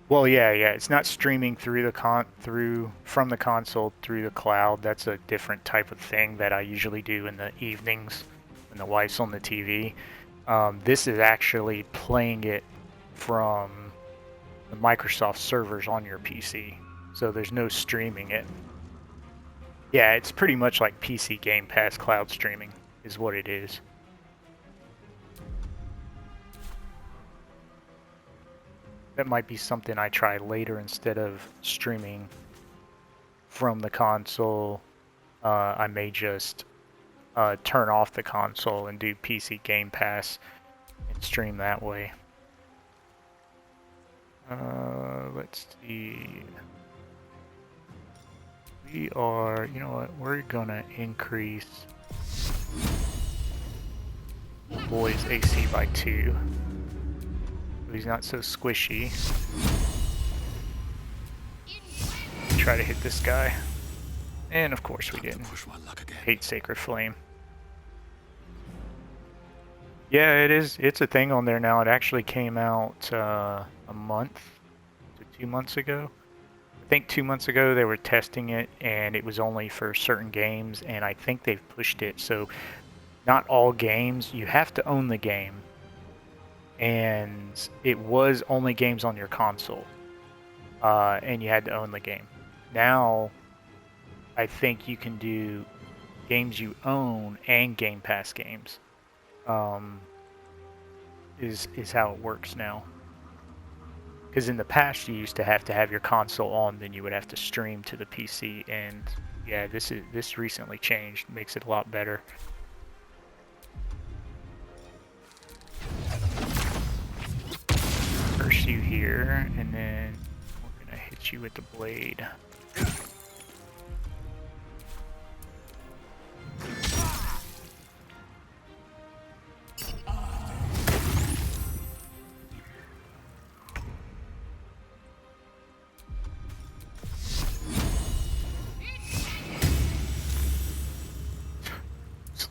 Speaker 1: Well, yeah, it's not streaming through from the console through the cloud. That's a different type of thing that I usually do in the evenings when the wife's on the TV. This is actually playing it from the Microsoft servers on your PC. So there's no streaming it. Yeah, it's pretty much like PC Game Pass cloud streaming is what it is. That might be something I try later instead of streaming from the console. I may just turn off the console and do PC Game Pass and stream that way. Let's see. We are, you know what, we're gonna increase the boy's AC by 2. So he's not so squishy. Try to hit this guy. And of course we didn't. Hate Sacred Flame. Yeah, it's a thing on there now. It actually came out a month to 2 months ago. I think 2 months ago they were testing it and it was only for certain games, and I think they've pushed it. So not all games, you have to own the game. And it was only games on your console. And you had to own the game. Now, I think you can do games you own and Game Pass games. Is how it works now. Because in the past you used to have your console on, then you would have to stream to the PC, and yeah, this recently changed, makes it a lot better. Curse you here, and then we're gonna hit you with the blade.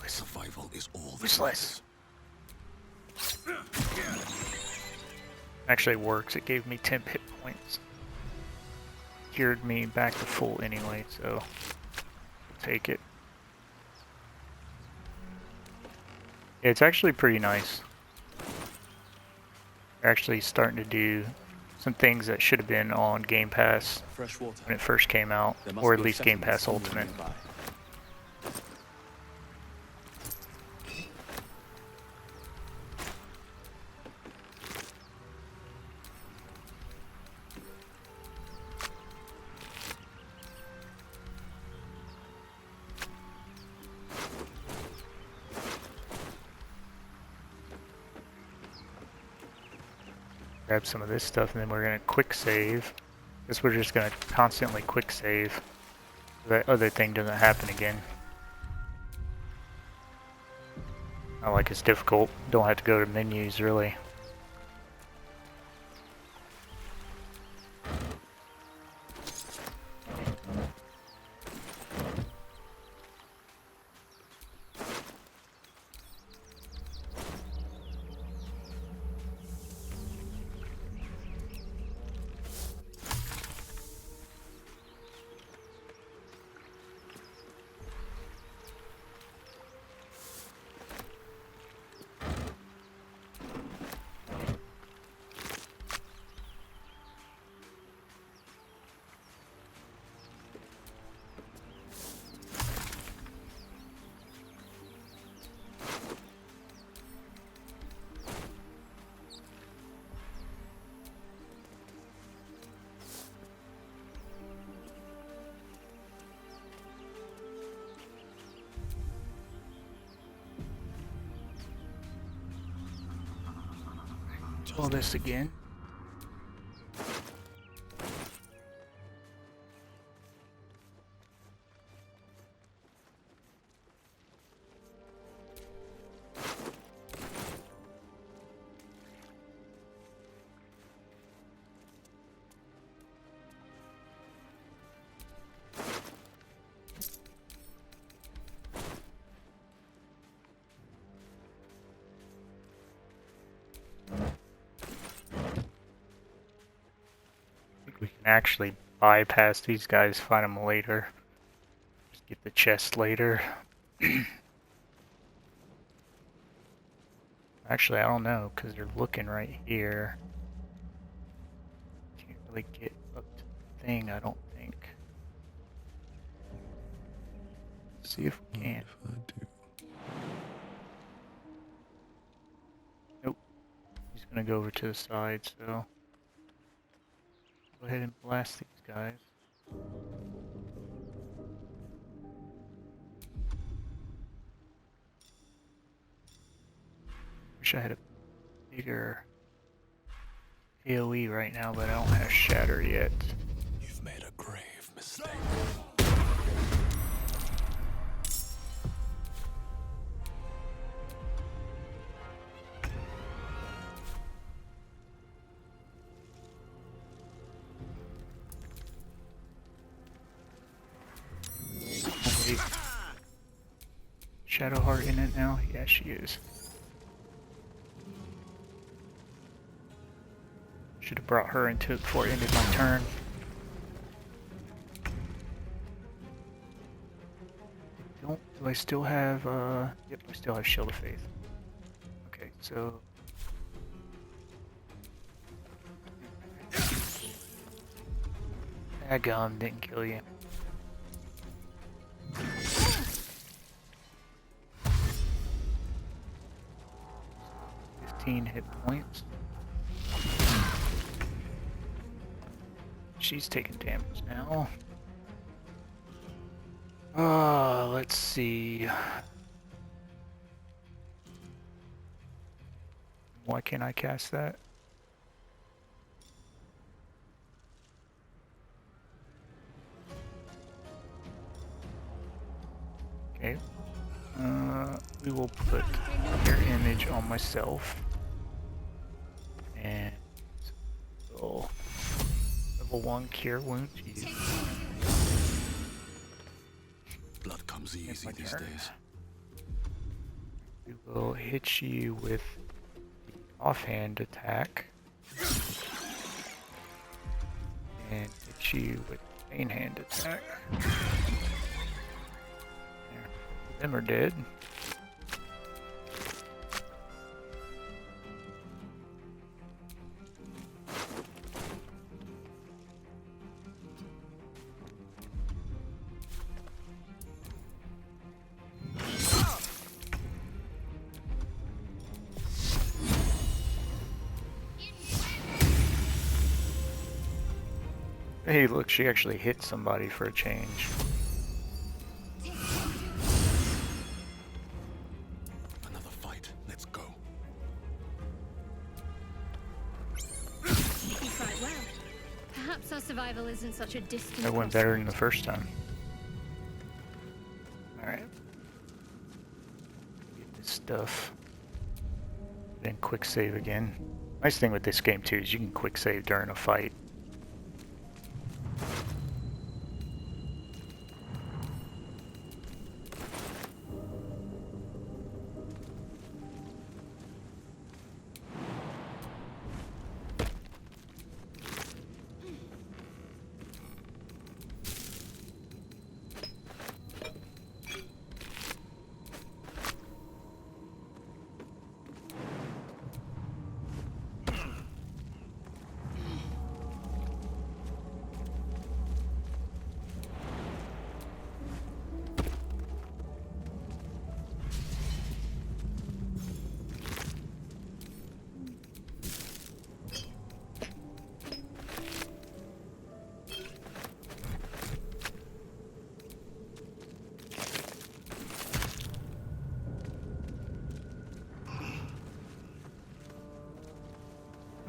Speaker 3: Survival is all that
Speaker 1: Useless. Actually works. It gave me 10 hit points. Cured me back to full anyway, so I'll take it. Yeah, it's actually pretty nice. They're actually starting to do some things that should have been on Game Pass when it first came out, or at least Game Pass Ultimate. Grab some of this stuff, and then we're gonna quick save. Guess we're just gonna constantly quick save so that other thing doesn't happen again. Not like it's difficult. Don't have to go to menus really. All this again. We can actually bypass these guys, find them later. Just get the chest later. Actually, I don't know, because they're looking right here. Can't really get up to the thing, I don't think. See if we can.
Speaker 3: If I do.
Speaker 1: Nope. He's gonna go over to the side, so go ahead and blast these guys. Wish I had a bigger AoE right now, but I don't have Shatter yet.
Speaker 3: You've made a grave mistake.
Speaker 1: Oh, wait. Shadowheart in it now? Yeah, she is. Should have brought her into it before it ended my turn. Do I still have, yep, I still have Shield of Faith. Okay, so... Daggum didn't kill you. 15 hit points. She's taking damage now. Let's see. Why can't I cast that? Okay. We will put your image on myself. And we'll level 1 cure wounds.
Speaker 3: Blood comes easy these days.
Speaker 1: We will hit you with the offhand attack. And hit you with the main hand attack. There. Them are dead. Hey, look, she actually hit somebody for a change.
Speaker 3: Another fight. Let's go.
Speaker 9: You fight well. Perhaps our survival isn't such a distant.
Speaker 1: That went better than the first time. Alright. Get this stuff. Then quick save again. Nice thing with this game too is you can quick save during a fight.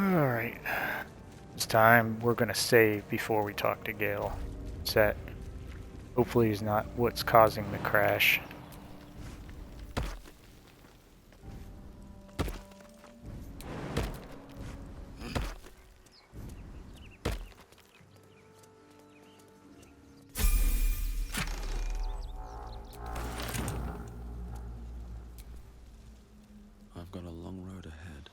Speaker 1: Alright. This time we're gonna save before we talk to Gale. That hopefully is not what's causing the crash.
Speaker 3: I've got a long road ahead.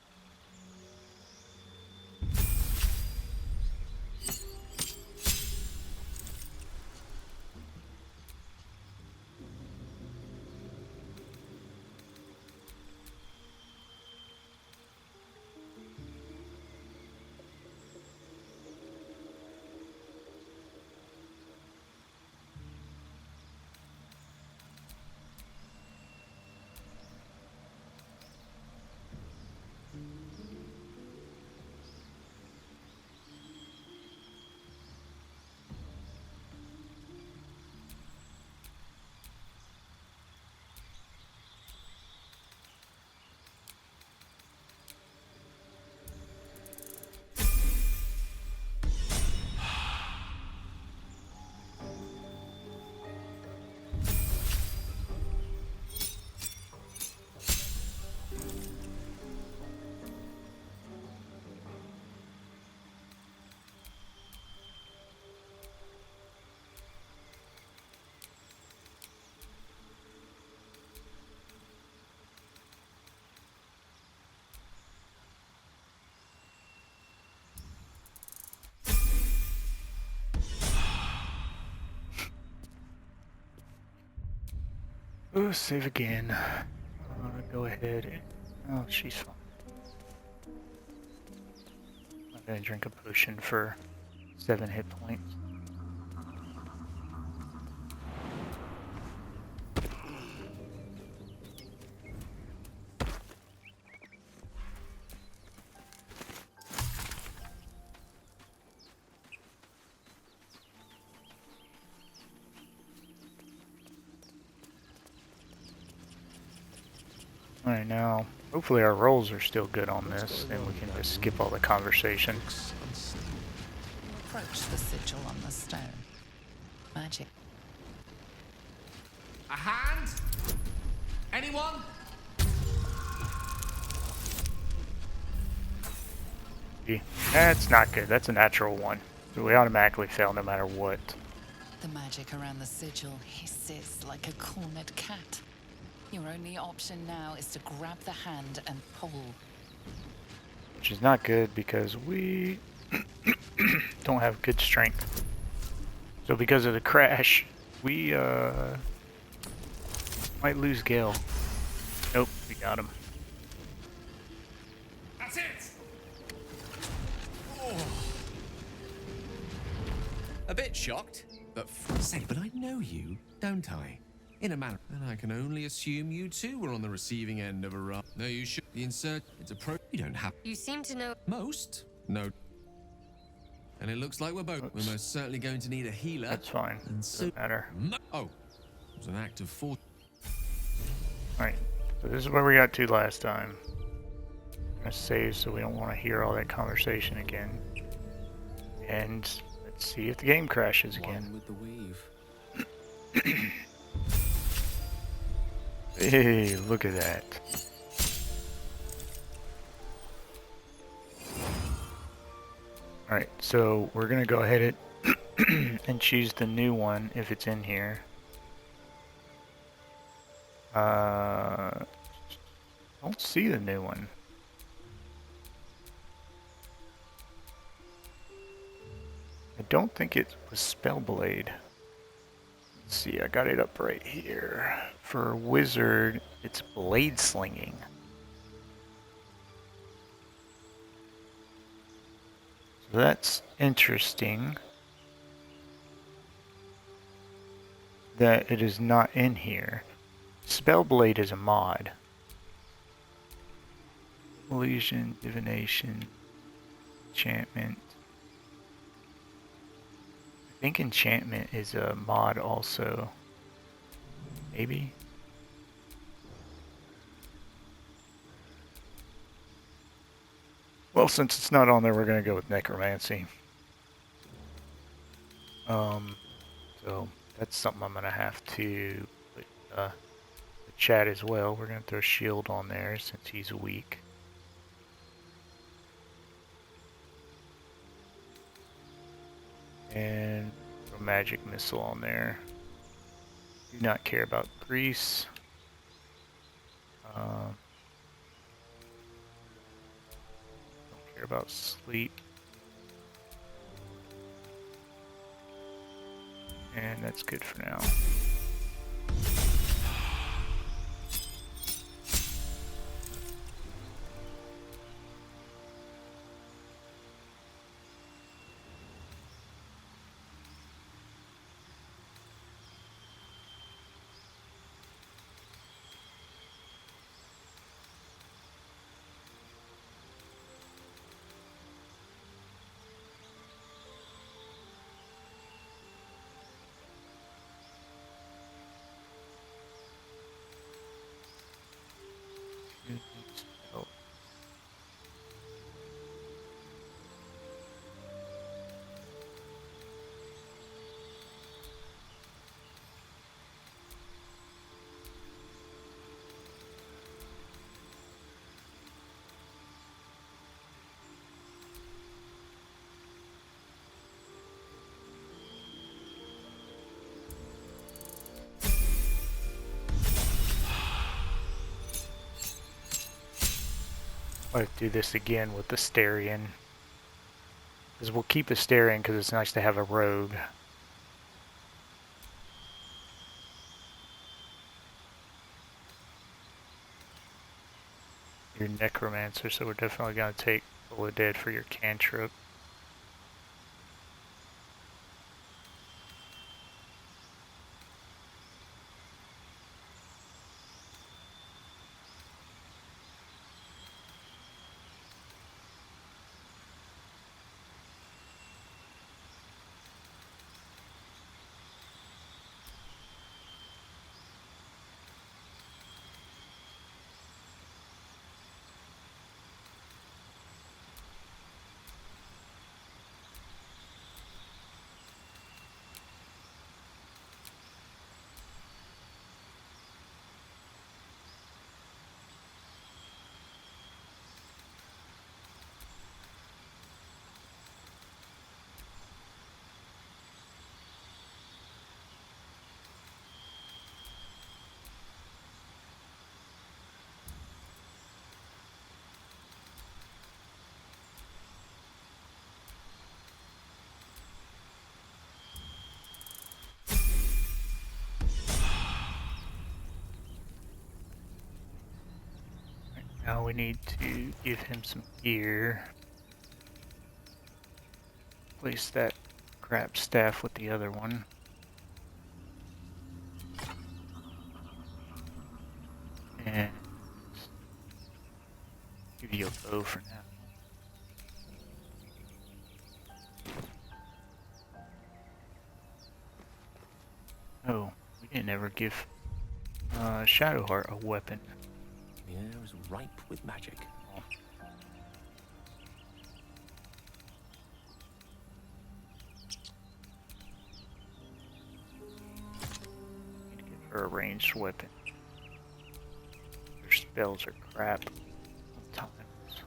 Speaker 1: Oh, save again. Go ahead. Oh, she's fine. I'm gonna drink a potion for 7 hit points. Alright, now, hopefully our rolls are still good on this, and we can just skip all the conversation.
Speaker 7: You approach the sigil on the stone. Magic.
Speaker 11: A hand? Anyone?
Speaker 1: That's not good. That's a natural one. So we automatically fail no matter what.
Speaker 7: The magic around the sigil hisses like a cornered cat. Your only option now is to grab the hand and pull.
Speaker 1: Which is not good because we don't have good strength. So because of the crash, we might lose Gale. Nope, we got him.
Speaker 11: That's it! A bit shocked, but but I know you, don't I? In a manner, and I can only assume you too were on the receiving end of a run. No, you should. The insert. It's a pro. You don't have.
Speaker 9: You seem to know.
Speaker 11: Most? No. And it looks like we're both. We're most certainly going to need a healer.
Speaker 1: That's fine. Doesn't matter.
Speaker 11: Oh, it was an act of force.
Speaker 1: Alright, so this is where we got to last time. I'm gonna save so we don't want to hear all that conversation again. And let's see if the game crashes again.
Speaker 3: With the wave.
Speaker 1: Hey, look at that. Alright, so we're gonna go ahead and choose the new one if it's in here. Don't see the new one. I don't think it was Spellblade. Let's see, I got it up right here. For Wizard, it's blade slinging. So that's interesting that it is not in here. Spellblade is a mod. Illusion, divination, enchantment. I think enchantment is a mod also. Maybe? Well, since it's not on there, we're going to go with necromancy. So that's something I'm going to have to put the chat as well. We're going to throw shield on there since he's weak. And a magic missile on there. Do not care about grease. Don't care about sleep. And that's good for now. I'll do this again with the Starian. Because we'll keep the Starian because it's nice to have a rogue. your necromancer, so we're definitely gonna take Full of Dead for your cantrip. Now we need to give him some gear. Place that crap staff with the other one. And give you a bow for now. Oh, we didn't ever give Shadowheart a weapon.
Speaker 12: The air is ripe with magic.
Speaker 1: Oh. Need to give her a ranged weapon. Her spells are crap sometimes.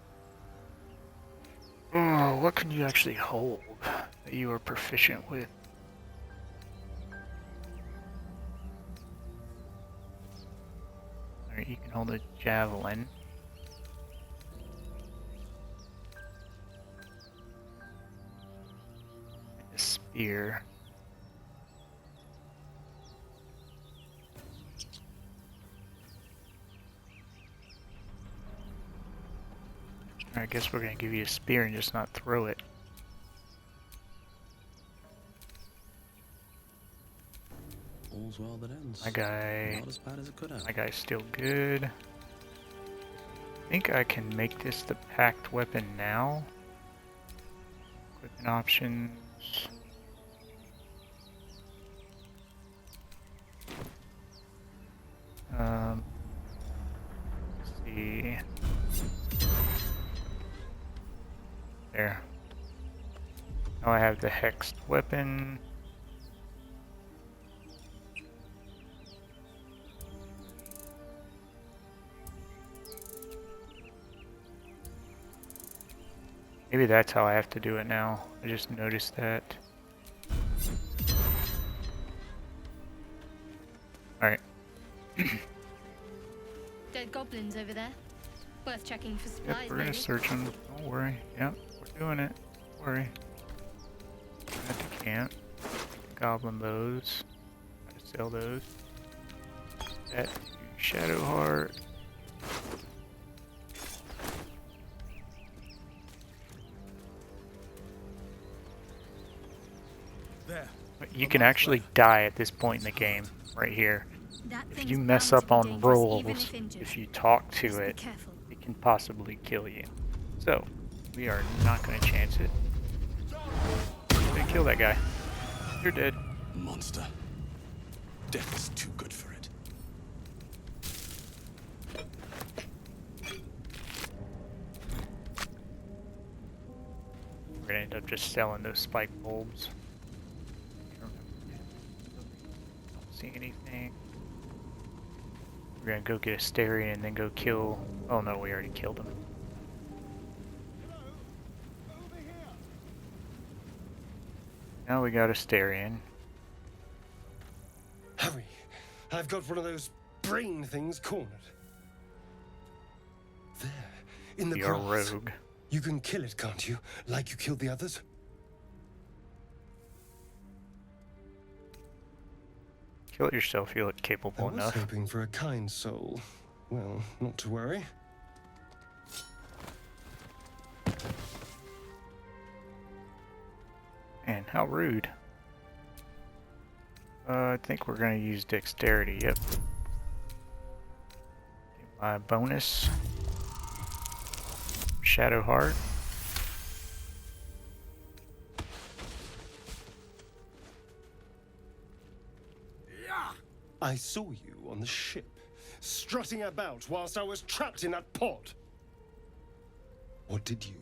Speaker 1: Oh, what can you actually hold that you are proficient with? Alright, you can hold a javelin. And a spear. I guess we're gonna give you a spear and just not throw it.
Speaker 3: All's well that ends.
Speaker 1: My guy,
Speaker 3: Not as bad as it could have.
Speaker 1: my guy's still good. I think I can make this the packed weapon now. Equipment options. Let's see. There. Now I have the hexed weapon. Maybe that's how I have to do it now. I just noticed that. Alright.
Speaker 9: Dead goblins over there. Worth checking for supplies.
Speaker 1: Yep, we're gonna
Speaker 9: maybe.
Speaker 1: search them. Don't worry. Yep, we're doing it. Don't worry. At the camp. Goblin bows. Gotta sell those. That to Shadowheart. You can actually die at this point in the game, right here. If you mess up on rolls, if you talk to it, it can possibly kill you. So, we are not going to chance it. We're going to kill that guy. You're dead.
Speaker 3: Monster. Death is too good for it.
Speaker 1: We're going to end up just selling those spike bulbs. See anything. We're gonna go get a Starion and then go kill. Oh no, we already killed him. Now we got a Starion.
Speaker 13: Hurry! I've got one of those brain things cornered. There, in the
Speaker 1: You're a
Speaker 13: grass.
Speaker 1: rogue.
Speaker 13: You can kill it, can't you? Like you killed the others?
Speaker 1: Kill it yourself, you look capable
Speaker 13: I was
Speaker 1: enough.
Speaker 13: hoping for a kind soul. Well, not to worry.
Speaker 1: And how rude. I think we're going to use dexterity, yep. Get my bonus. Shadow Heart.
Speaker 13: I saw you on the ship, strutting about whilst I was trapped in that pod. What did you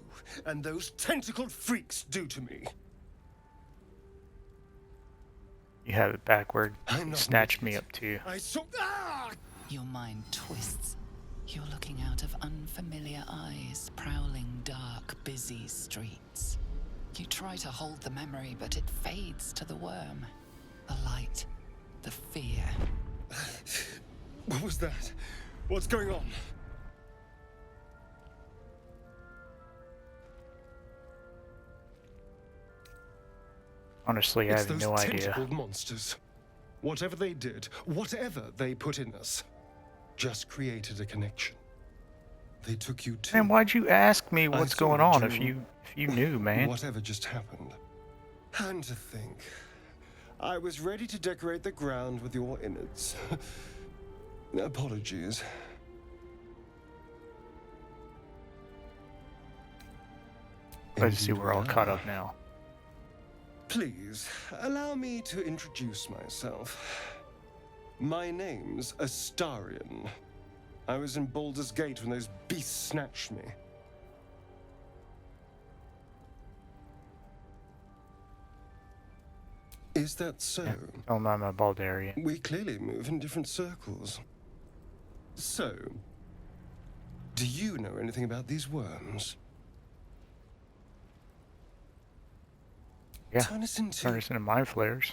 Speaker 13: and those tentacled freaks do to me?
Speaker 1: You have it backward.
Speaker 13: I'm not
Speaker 1: Snatched me up too.
Speaker 13: I saw. Ah!
Speaker 7: Your mind twists. You're looking out of unfamiliar eyes, prowling dark, busy streets. You try to hold the memory, but it fades to the worm. The light, the fear.
Speaker 13: What was that? What's going on?
Speaker 1: Honestly, I
Speaker 13: It's
Speaker 1: have
Speaker 13: those
Speaker 1: no idea.
Speaker 13: tentacled monsters. Whatever they did, whatever they put in us, just created a connection. They took you to.
Speaker 1: Man, why'd you ask me what's
Speaker 13: I saw
Speaker 1: going on
Speaker 13: during
Speaker 1: if you knew, man?
Speaker 13: Whatever just happened. And to think, I was ready to decorate the ground with your innards. Apologies.
Speaker 1: Glad to see we're all caught up now.
Speaker 13: Please, allow me to introduce myself. My name's Astarion. I was in Baldur's Gate when those beasts snatched me. Is that so?
Speaker 1: Yeah. Oh, I'm a Baldarian.
Speaker 13: We clearly move in different circles. So, do you know anything about these worms?
Speaker 1: Yeah,
Speaker 13: turn us into
Speaker 1: mind flayers.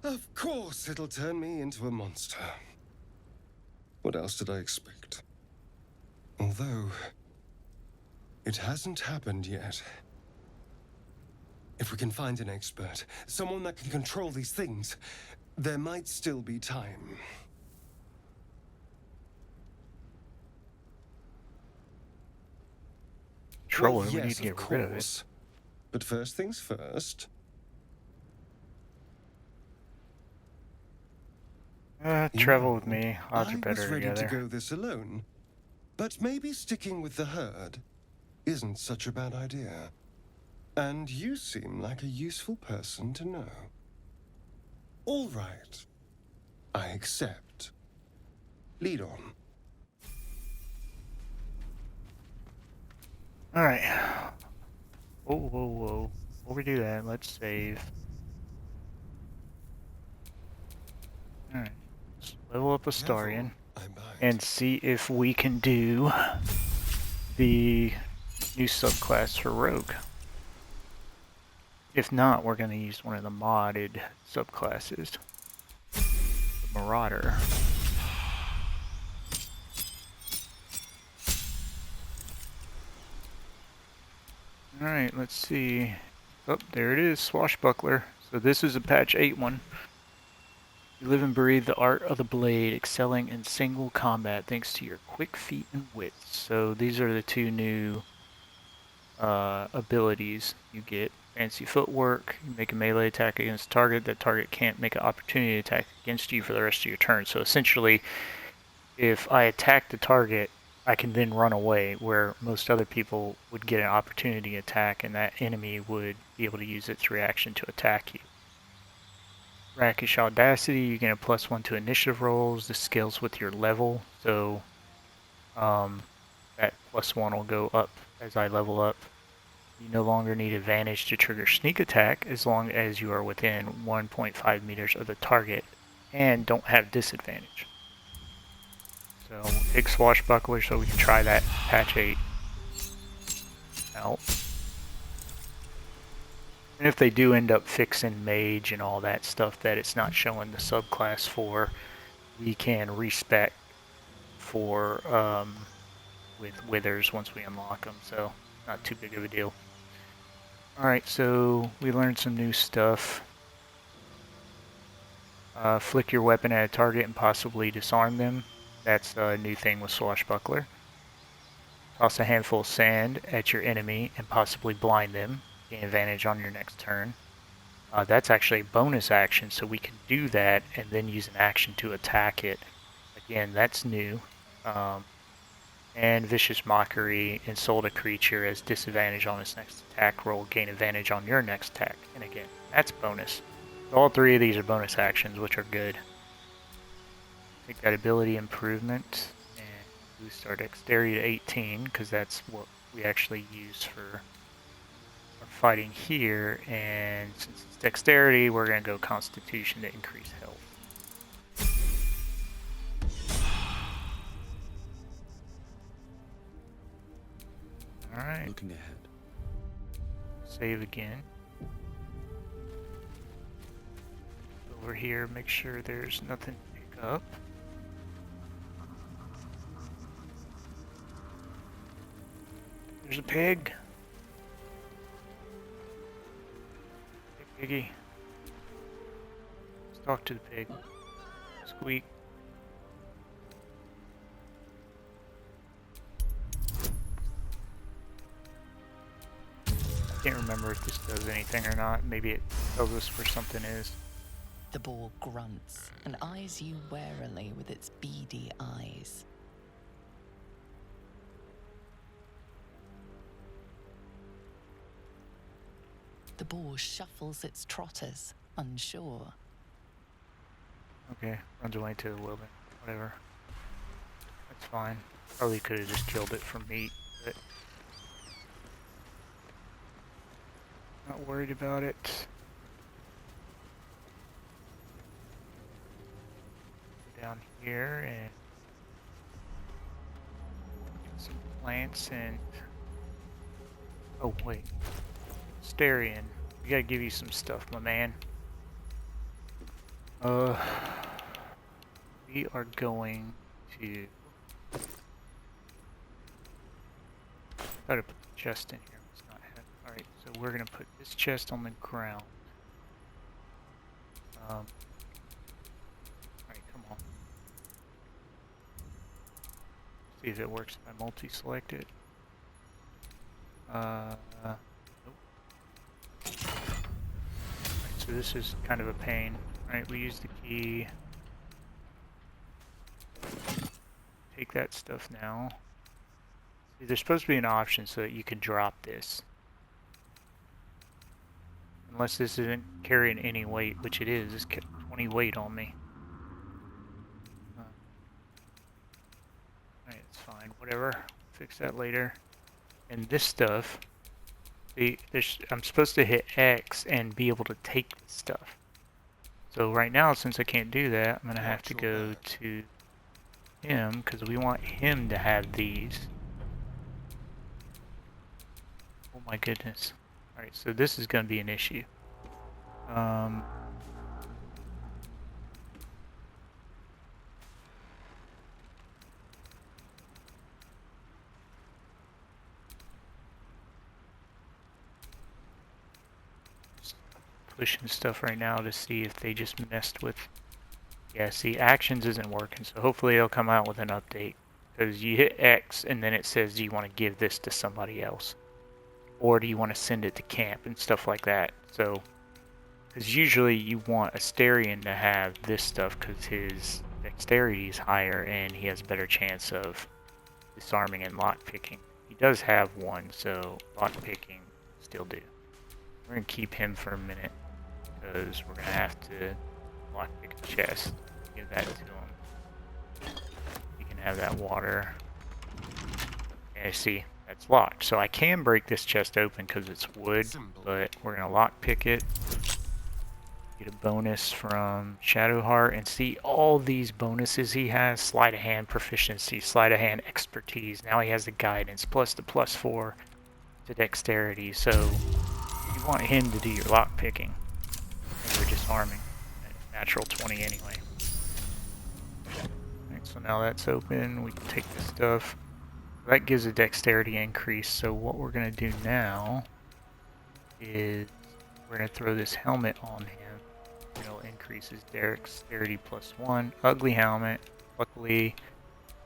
Speaker 13: Of course it'll turn me into a monster. What else did I expect? Although, it hasn't happened yet. If we can find an expert, someone that can control these things, there might still be time.
Speaker 1: Control
Speaker 13: Well,
Speaker 1: it, we
Speaker 13: yes,
Speaker 1: need to get
Speaker 13: of
Speaker 1: rid of it.
Speaker 13: course. But first things first.
Speaker 1: Travel with me. Odds are
Speaker 13: I
Speaker 1: better
Speaker 13: was ready
Speaker 1: together.
Speaker 13: to go this alone, but maybe sticking with the herd isn't such a bad idea. And you seem like a useful person to know. All right. I accept. Lead on.
Speaker 1: Alright. Whoa, whoa, whoa. Before we do that, let's save. Alright. Let's level up Astarion and see if we can do the new subclass for Rogue. If not, we're going to use one of the modded subclasses. The Marauder. Alright, let's see. Oh, there it is, Swashbuckler. So this is a patch 8 one. You live and breathe the art of the blade, excelling in single combat thanks to your quick feet and wits. So these are the two new abilities you get. Fancy footwork, you make a melee attack against a target. That target can't make an opportunity attack against you for the rest of your turn. So essentially, if I attack the target, I can then run away, where most other people would get an opportunity attack and that enemy would be able to use its reaction to attack you. Rakish Audacity, you get a +1 to initiative rolls. This scales with your level, so that +1 will go up as I level up. You no longer need advantage to trigger sneak attack as long as you are within 1.5 meters of the target and don't have disadvantage. So we'll take Swashbuckler so we can try that patch 8 out. And if they do end up fixing Mage and all that stuff that it's not showing the subclass for, we can respec for with Withers once we unlock them, so not too big of a deal. Alright, so we learned some new stuff. Flick your weapon at a target and possibly disarm them. That's a new thing with Swashbuckler. Toss a handful of sand at your enemy and possibly blind them. Gain advantage on your next turn. That's actually a bonus action, so we can do that and then use an action to attack it. Again, that's new. And Vicious Mockery, insult a creature as disadvantage on its next attack roll, gain advantage on your next attack. And again, that's bonus. All three of these are bonus actions, which are good. Take that ability improvement and boost our dexterity to 18, because that's what we actually use for our fighting here. And since it's dexterity, we're going to go constitution to increase health. Alright.
Speaker 3: Looking ahead.
Speaker 1: Save again. Over here, make sure there's nothing to pick up. There's a pig. Hey, piggy. Let's talk to the pig. Squeak. I can't remember if this does anything or not. Maybe it tells us where something is.
Speaker 7: The boar grunts and eyes you warily with its beady eyes. The boar shuffles its trotters, unsure.
Speaker 1: Okay, runs away to the wilderness. Whatever. That's fine. Probably could have just killed it for meat, but not worried about it. Go down here and get some plants and oh wait, Starian. We gotta give you some stuff, my man. We are going to try to put the chest in here. It's not heavy. Alright, so we're gonna put this chest on the ground. Alright, come on. See if it works if I multi-select it. Nope. Alright, so this is kind of a pain. Alright, we use the key. Take that stuff now. See, there's supposed to be an option so that you can drop this. Unless this isn't carrying any weight, which it is. It's 20 weight on me. Alright, it's fine. Whatever. Fix that later. And this stuff, see, I'm supposed to hit X and be able to take this stuff. So right now, since I can't do that, I'm going to have to go to him, because we want him to have these. Oh my goodness. Alright, so this is going to be an issue. Pushing stuff right now to see if they just messed with. Yeah, see, actions isn't working, so hopefully it'll come out with an update. Because you hit X and then it says, do you want to give this to somebody else? Or do you want to send it to camp and stuff like that? So, because usually you want Astarion to have this stuff because his dexterity is higher and he has a better chance of disarming and lockpicking. He does have one, so lockpicking still do. We're going to keep him for a minute because we're going to have to lockpick the chest. Give that to him. You can have that water. Okay, see, that's locked. So I can break this chest open because it's wood, but we're going to lockpick it. Get a bonus from Shadowheart and see all these bonuses he has. Sleight of hand proficiency, sleight of hand expertise. Now he has the guidance plus the +4 to dexterity. So you want him to do your lockpicking and your disarming. Natural 20 anyway. Alright, so now that's open. We can take this stuff. That gives a dexterity increase. So what we're going to do now is we're going to throw this helmet on him. It'll increase his dexterity +1. Ugly helmet. Luckily,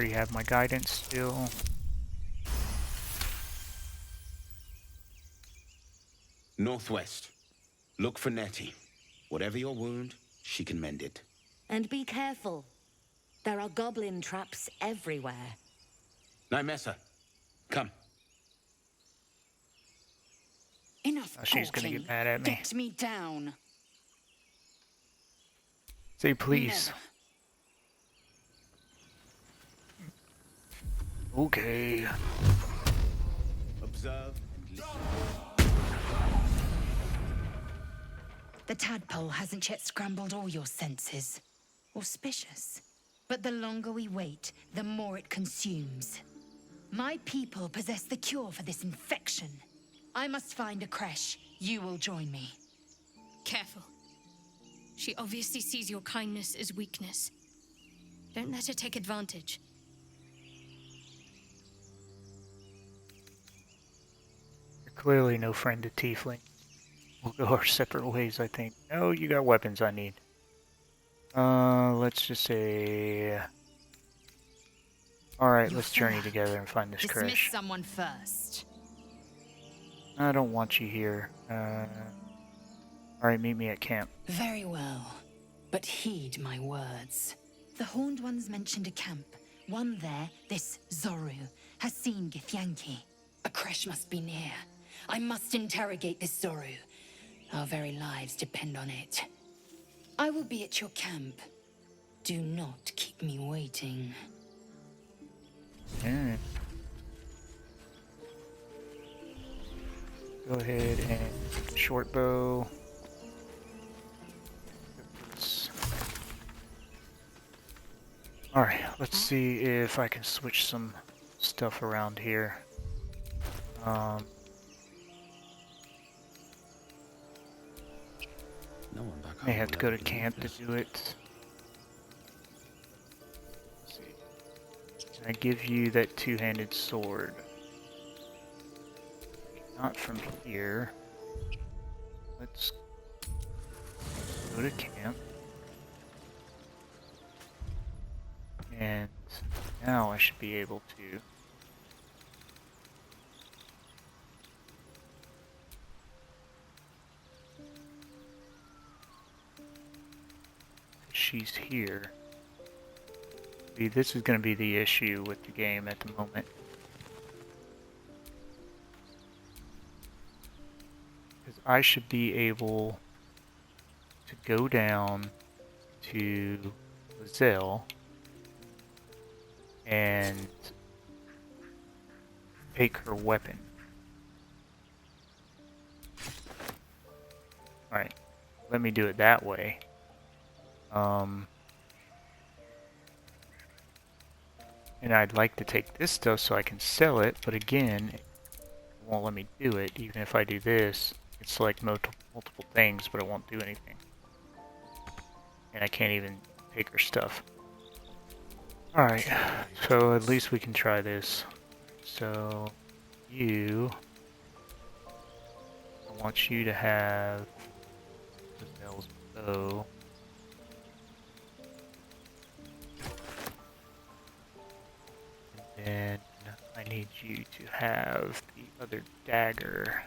Speaker 1: Already have my guidance still.
Speaker 14: Northwest. Look for Nettie. Whatever your wound, she can mend it.
Speaker 15: And be careful. There are goblin traps everywhere.
Speaker 14: Nymessa, come.
Speaker 7: Enough
Speaker 1: Oh, she's gonna
Speaker 7: talking.
Speaker 1: get mad at me.
Speaker 7: Get me down.
Speaker 1: Say please.
Speaker 7: Never.
Speaker 1: Okay.
Speaker 14: Observe and listen.
Speaker 8: The tadpole hasn't yet scrambled all your senses. Auspicious. But the longer we wait, the more it consumes. My people possess the cure for this infection. I must find a creche. You will join me.
Speaker 9: Careful. She obviously sees your kindness as weakness. Don't let her take advantage.
Speaker 1: You're clearly no friend to Tiefling. We'll go our separate ways, I think. Oh, you got weapons I need. Let's just say... Alright, let's journey together and find this
Speaker 8: Dismiss
Speaker 1: creche.
Speaker 8: someone first.
Speaker 1: I don't want you here. Alright, meet me at camp.
Speaker 8: Very well. But heed my words. The Horned Ones mentioned a camp. One there, this Zoru, has seen Githyanki. A creche must be near. I must interrogate this Zoru. Our very lives depend on it. I will be at your camp. Do not keep me waiting.
Speaker 1: Yeah. Go ahead and short bow. Alright, let's see if I can switch some stuff around here.
Speaker 3: No one back
Speaker 1: May
Speaker 3: home
Speaker 1: have to
Speaker 3: will
Speaker 1: go
Speaker 3: ever
Speaker 1: to
Speaker 3: believe
Speaker 1: camp to
Speaker 3: this.
Speaker 1: do it. Let's see. Can I give you that two-handed sword? Not from here. Let's go to camp. And now I should be able to she's here. See, this is going to be the issue with the game at the moment. Because I should be able to go down to Lizelle and take her weapon. Alright, let me do it that way. And I'd like to take this stuff so I can sell it, but again, it won't let me do it. Even if I do this, it's like multiple things, but it won't do anything. And I can't even take her stuff. Alright, so at least we can try this. So, I want you to have Giselle's bow. And then I need you to have the other dagger.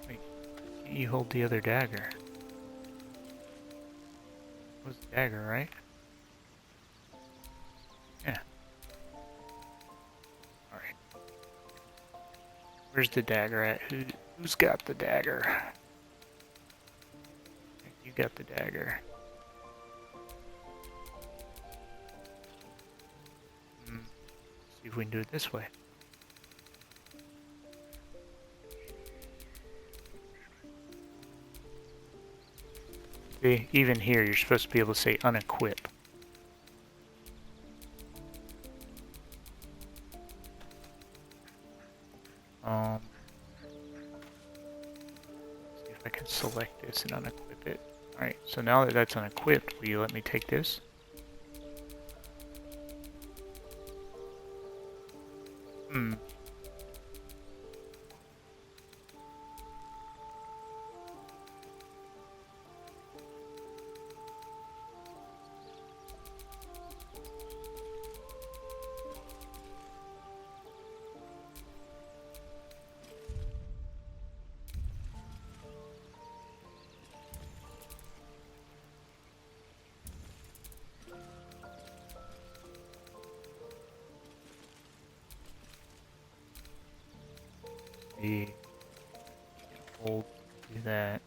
Speaker 1: Wait, can't you hold the other dagger? It was the dagger, right? Yeah. Alright. Where's the dagger at? Who's got the dagger? You got the dagger. See if we can do it this way. See, even here you're supposed to be able to say unequip. See if I can select this and unequip it. Alright, so now that that's unequipped, will you let me take this? probably hold do that.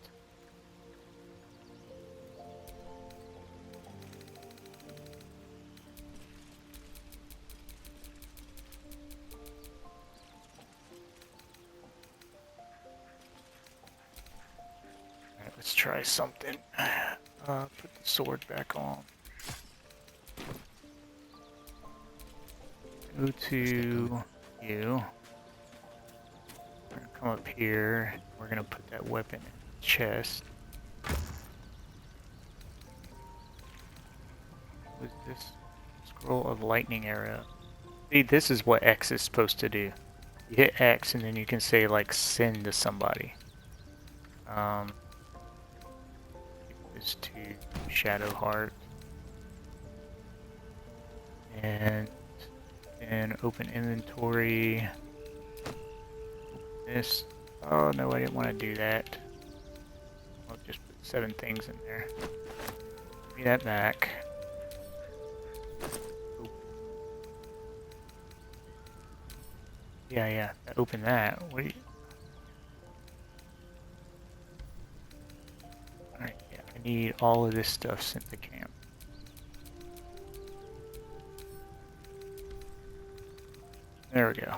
Speaker 1: Alright, let's try something. Put the sword back on. Go to you. We're gonna come up here. We're gonna put that weapon in the chest. What is this? Scroll of lightning arrow. See, this is what X is supposed to do. You hit X and then you can say like send to somebody. This to Shadowheart. And open inventory. This. Oh no, I didn't want to do that. I'll just put 7 things in there. Give me that back. Ooh. Yeah. Open that. What do you? Alright, yeah, I need all of this stuff sent to camp. There we go.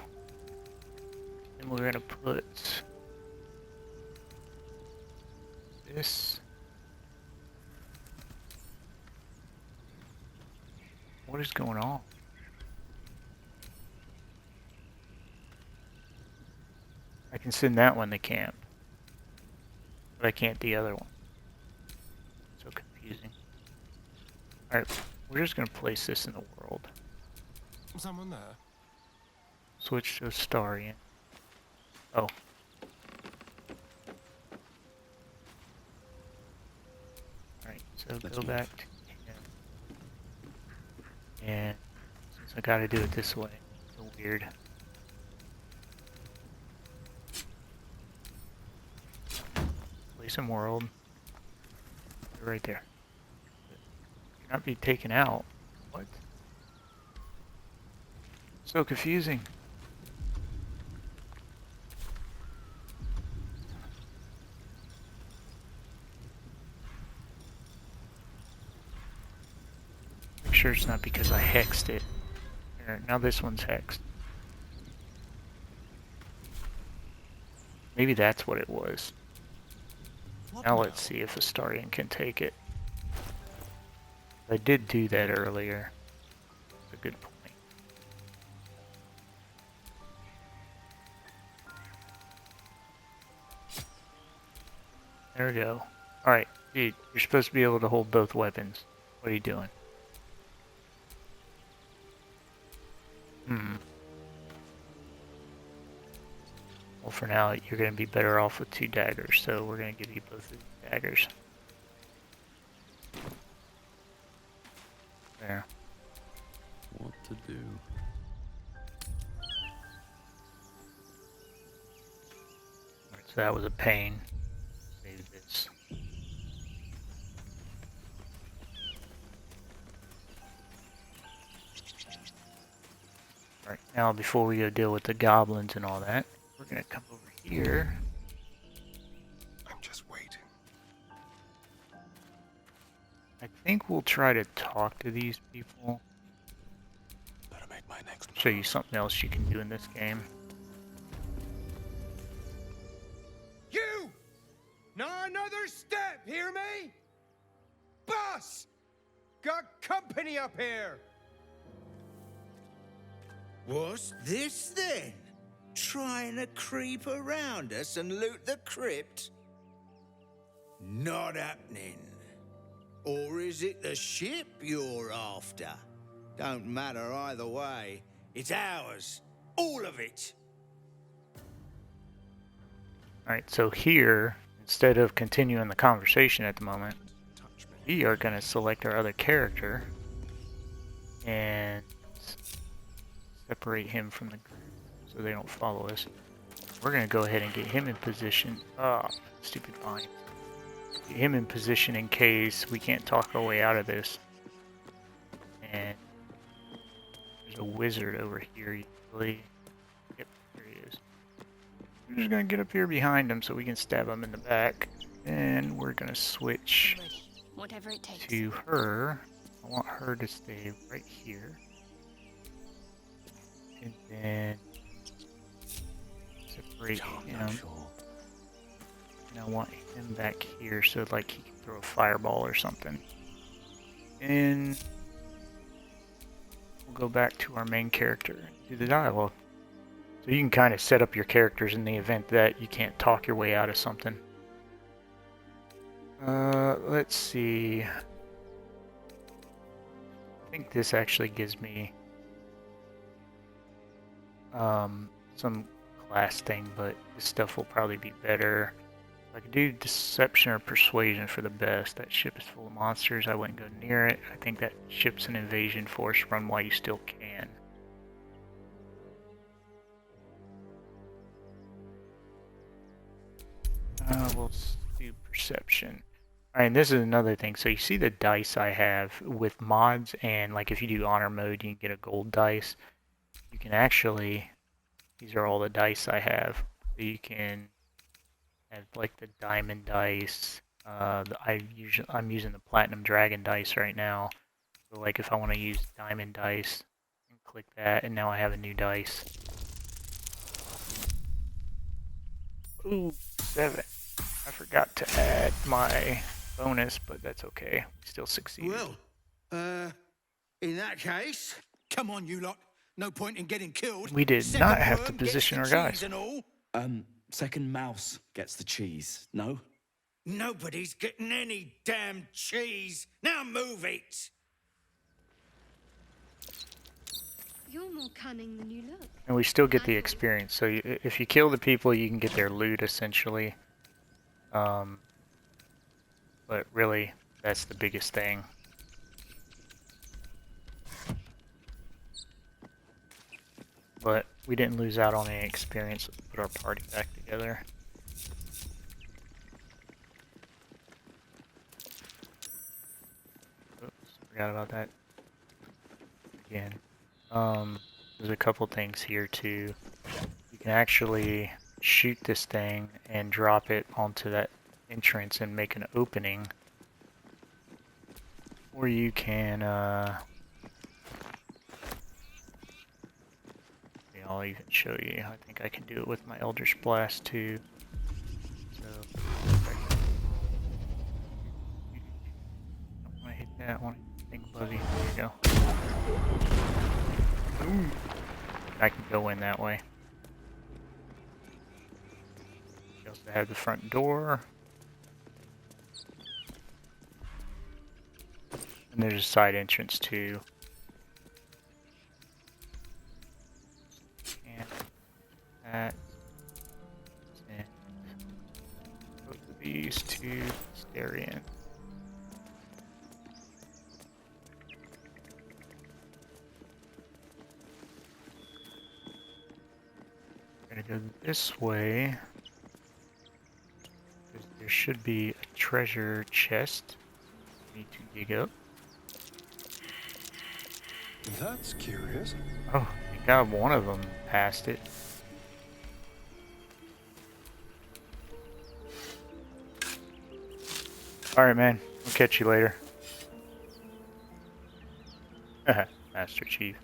Speaker 1: And we're gonna put this. What is going on? I can send that one to camp, but I can't the other one. So confusing. Alright, we're just gonna place this in the world.
Speaker 13: Someone there?
Speaker 1: Switch to Astarian. Oh. Alright, so go back to him. And since I gotta do it this way, it's so weird. Place in world. Right there. Not be taken out. What? So confusing. Make sure it's not because I hexed it. Here, now this one's hexed. Maybe that's what it was. Now let's see if Astarian can take it. I did do that earlier. That's a good point. There we go. Alright, dude, you're supposed to be able to hold both weapons. What are you doing? Well, for now, you're going to be better off with 2 daggers, so we're going to give you both of these daggers. There.
Speaker 3: What to do?
Speaker 1: Alright, so that was a pain. Save this. Alright, now before we go deal with the goblins and all that, we're gonna come over here.
Speaker 13: I'm just waiting.
Speaker 1: I think we'll try to talk to these people.
Speaker 3: Better make my next move.
Speaker 1: Show you something else you can do in this game.
Speaker 16: You! Not another step, hear me? Boss! Got company up here!
Speaker 17: What's this then? Trying to creep around us and loot the crypt? Not happening. Or is it the ship you're after? Don't matter either way. It's ours. All of it.
Speaker 1: Alright, so here, instead of continuing the conversation at the moment, we are going to select our other character and separate him from the group so they don't follow us. We're going to go ahead and get him in position. Ah, stupid vine. Get him in position in case we can't talk our way out of this. And there's a wizard over here usually. Yep, here he is. just gonna get up here behind him so we can stab him in the back. And we're gonna switch
Speaker 9: Whatever it takes.
Speaker 1: to her. I want her to stay right here. And then separate him. And I want him back here so like he can throw a fireball or something. And we'll go back to our main character and do the dialogue. So you can kind of set up your characters in the event that you can't talk your way out of something. Let's see. I think this actually gives me some class thing, but this stuff will probably be better. I could do deception or persuasion for the best. That ship is full of monsters. I wouldn't go near it. I think that ship's an invasion force. Run while you still can. We'll do perception. Alright, and this is another thing. So you see the dice I have with mods, and like if you do honor mode, you can get a gold dice. You can actually, these are all the dice I have. You can have like the diamond dice. I'm using the platinum dragon dice right now. So like if I want to use diamond dice, I can click that, and now I have a new dice. Ooh, 7. I forgot to add my bonus, but that's okay. We still succeeded.
Speaker 17: Well, in that case,
Speaker 4: come on, you lot. No point in getting killed.
Speaker 1: We did not have to position our guys.
Speaker 12: Second mouse gets the cheese, no?
Speaker 17: Nobody's getting any damn cheese. Now move it.
Speaker 9: You're more cunning than you look.
Speaker 1: And we still get the experience. So if you kill the people, you can get their loot, essentially. But really, that's the biggest thing. But we didn't lose out on any experience. Let's put our party back together. Oops, forgot about that. Again. There's a couple things here too. You can actually shoot this thing and drop it onto that entrance and make an opening. Or you can, I'll even show you. I think I can do it with my Eldritch Blast too. So, don't want to hit that. I want to hit the thing above you. There you go. Ooh. I can go in that way. We also have the front door. And there's a side entrance too. And that. And both of these to Larian. We're gonna go this way. There should be a treasure chest we need to dig up.
Speaker 13: That's curious.
Speaker 1: Oh, thank God one of them passed it. Alright, man. I'll catch you later. Master Chief.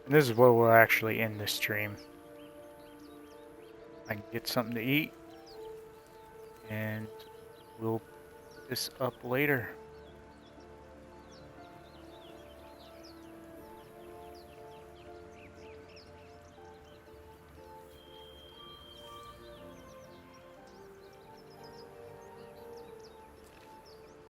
Speaker 1: And this is where we'll actually end this stream. I can get something to eat, and we'll pick this up later.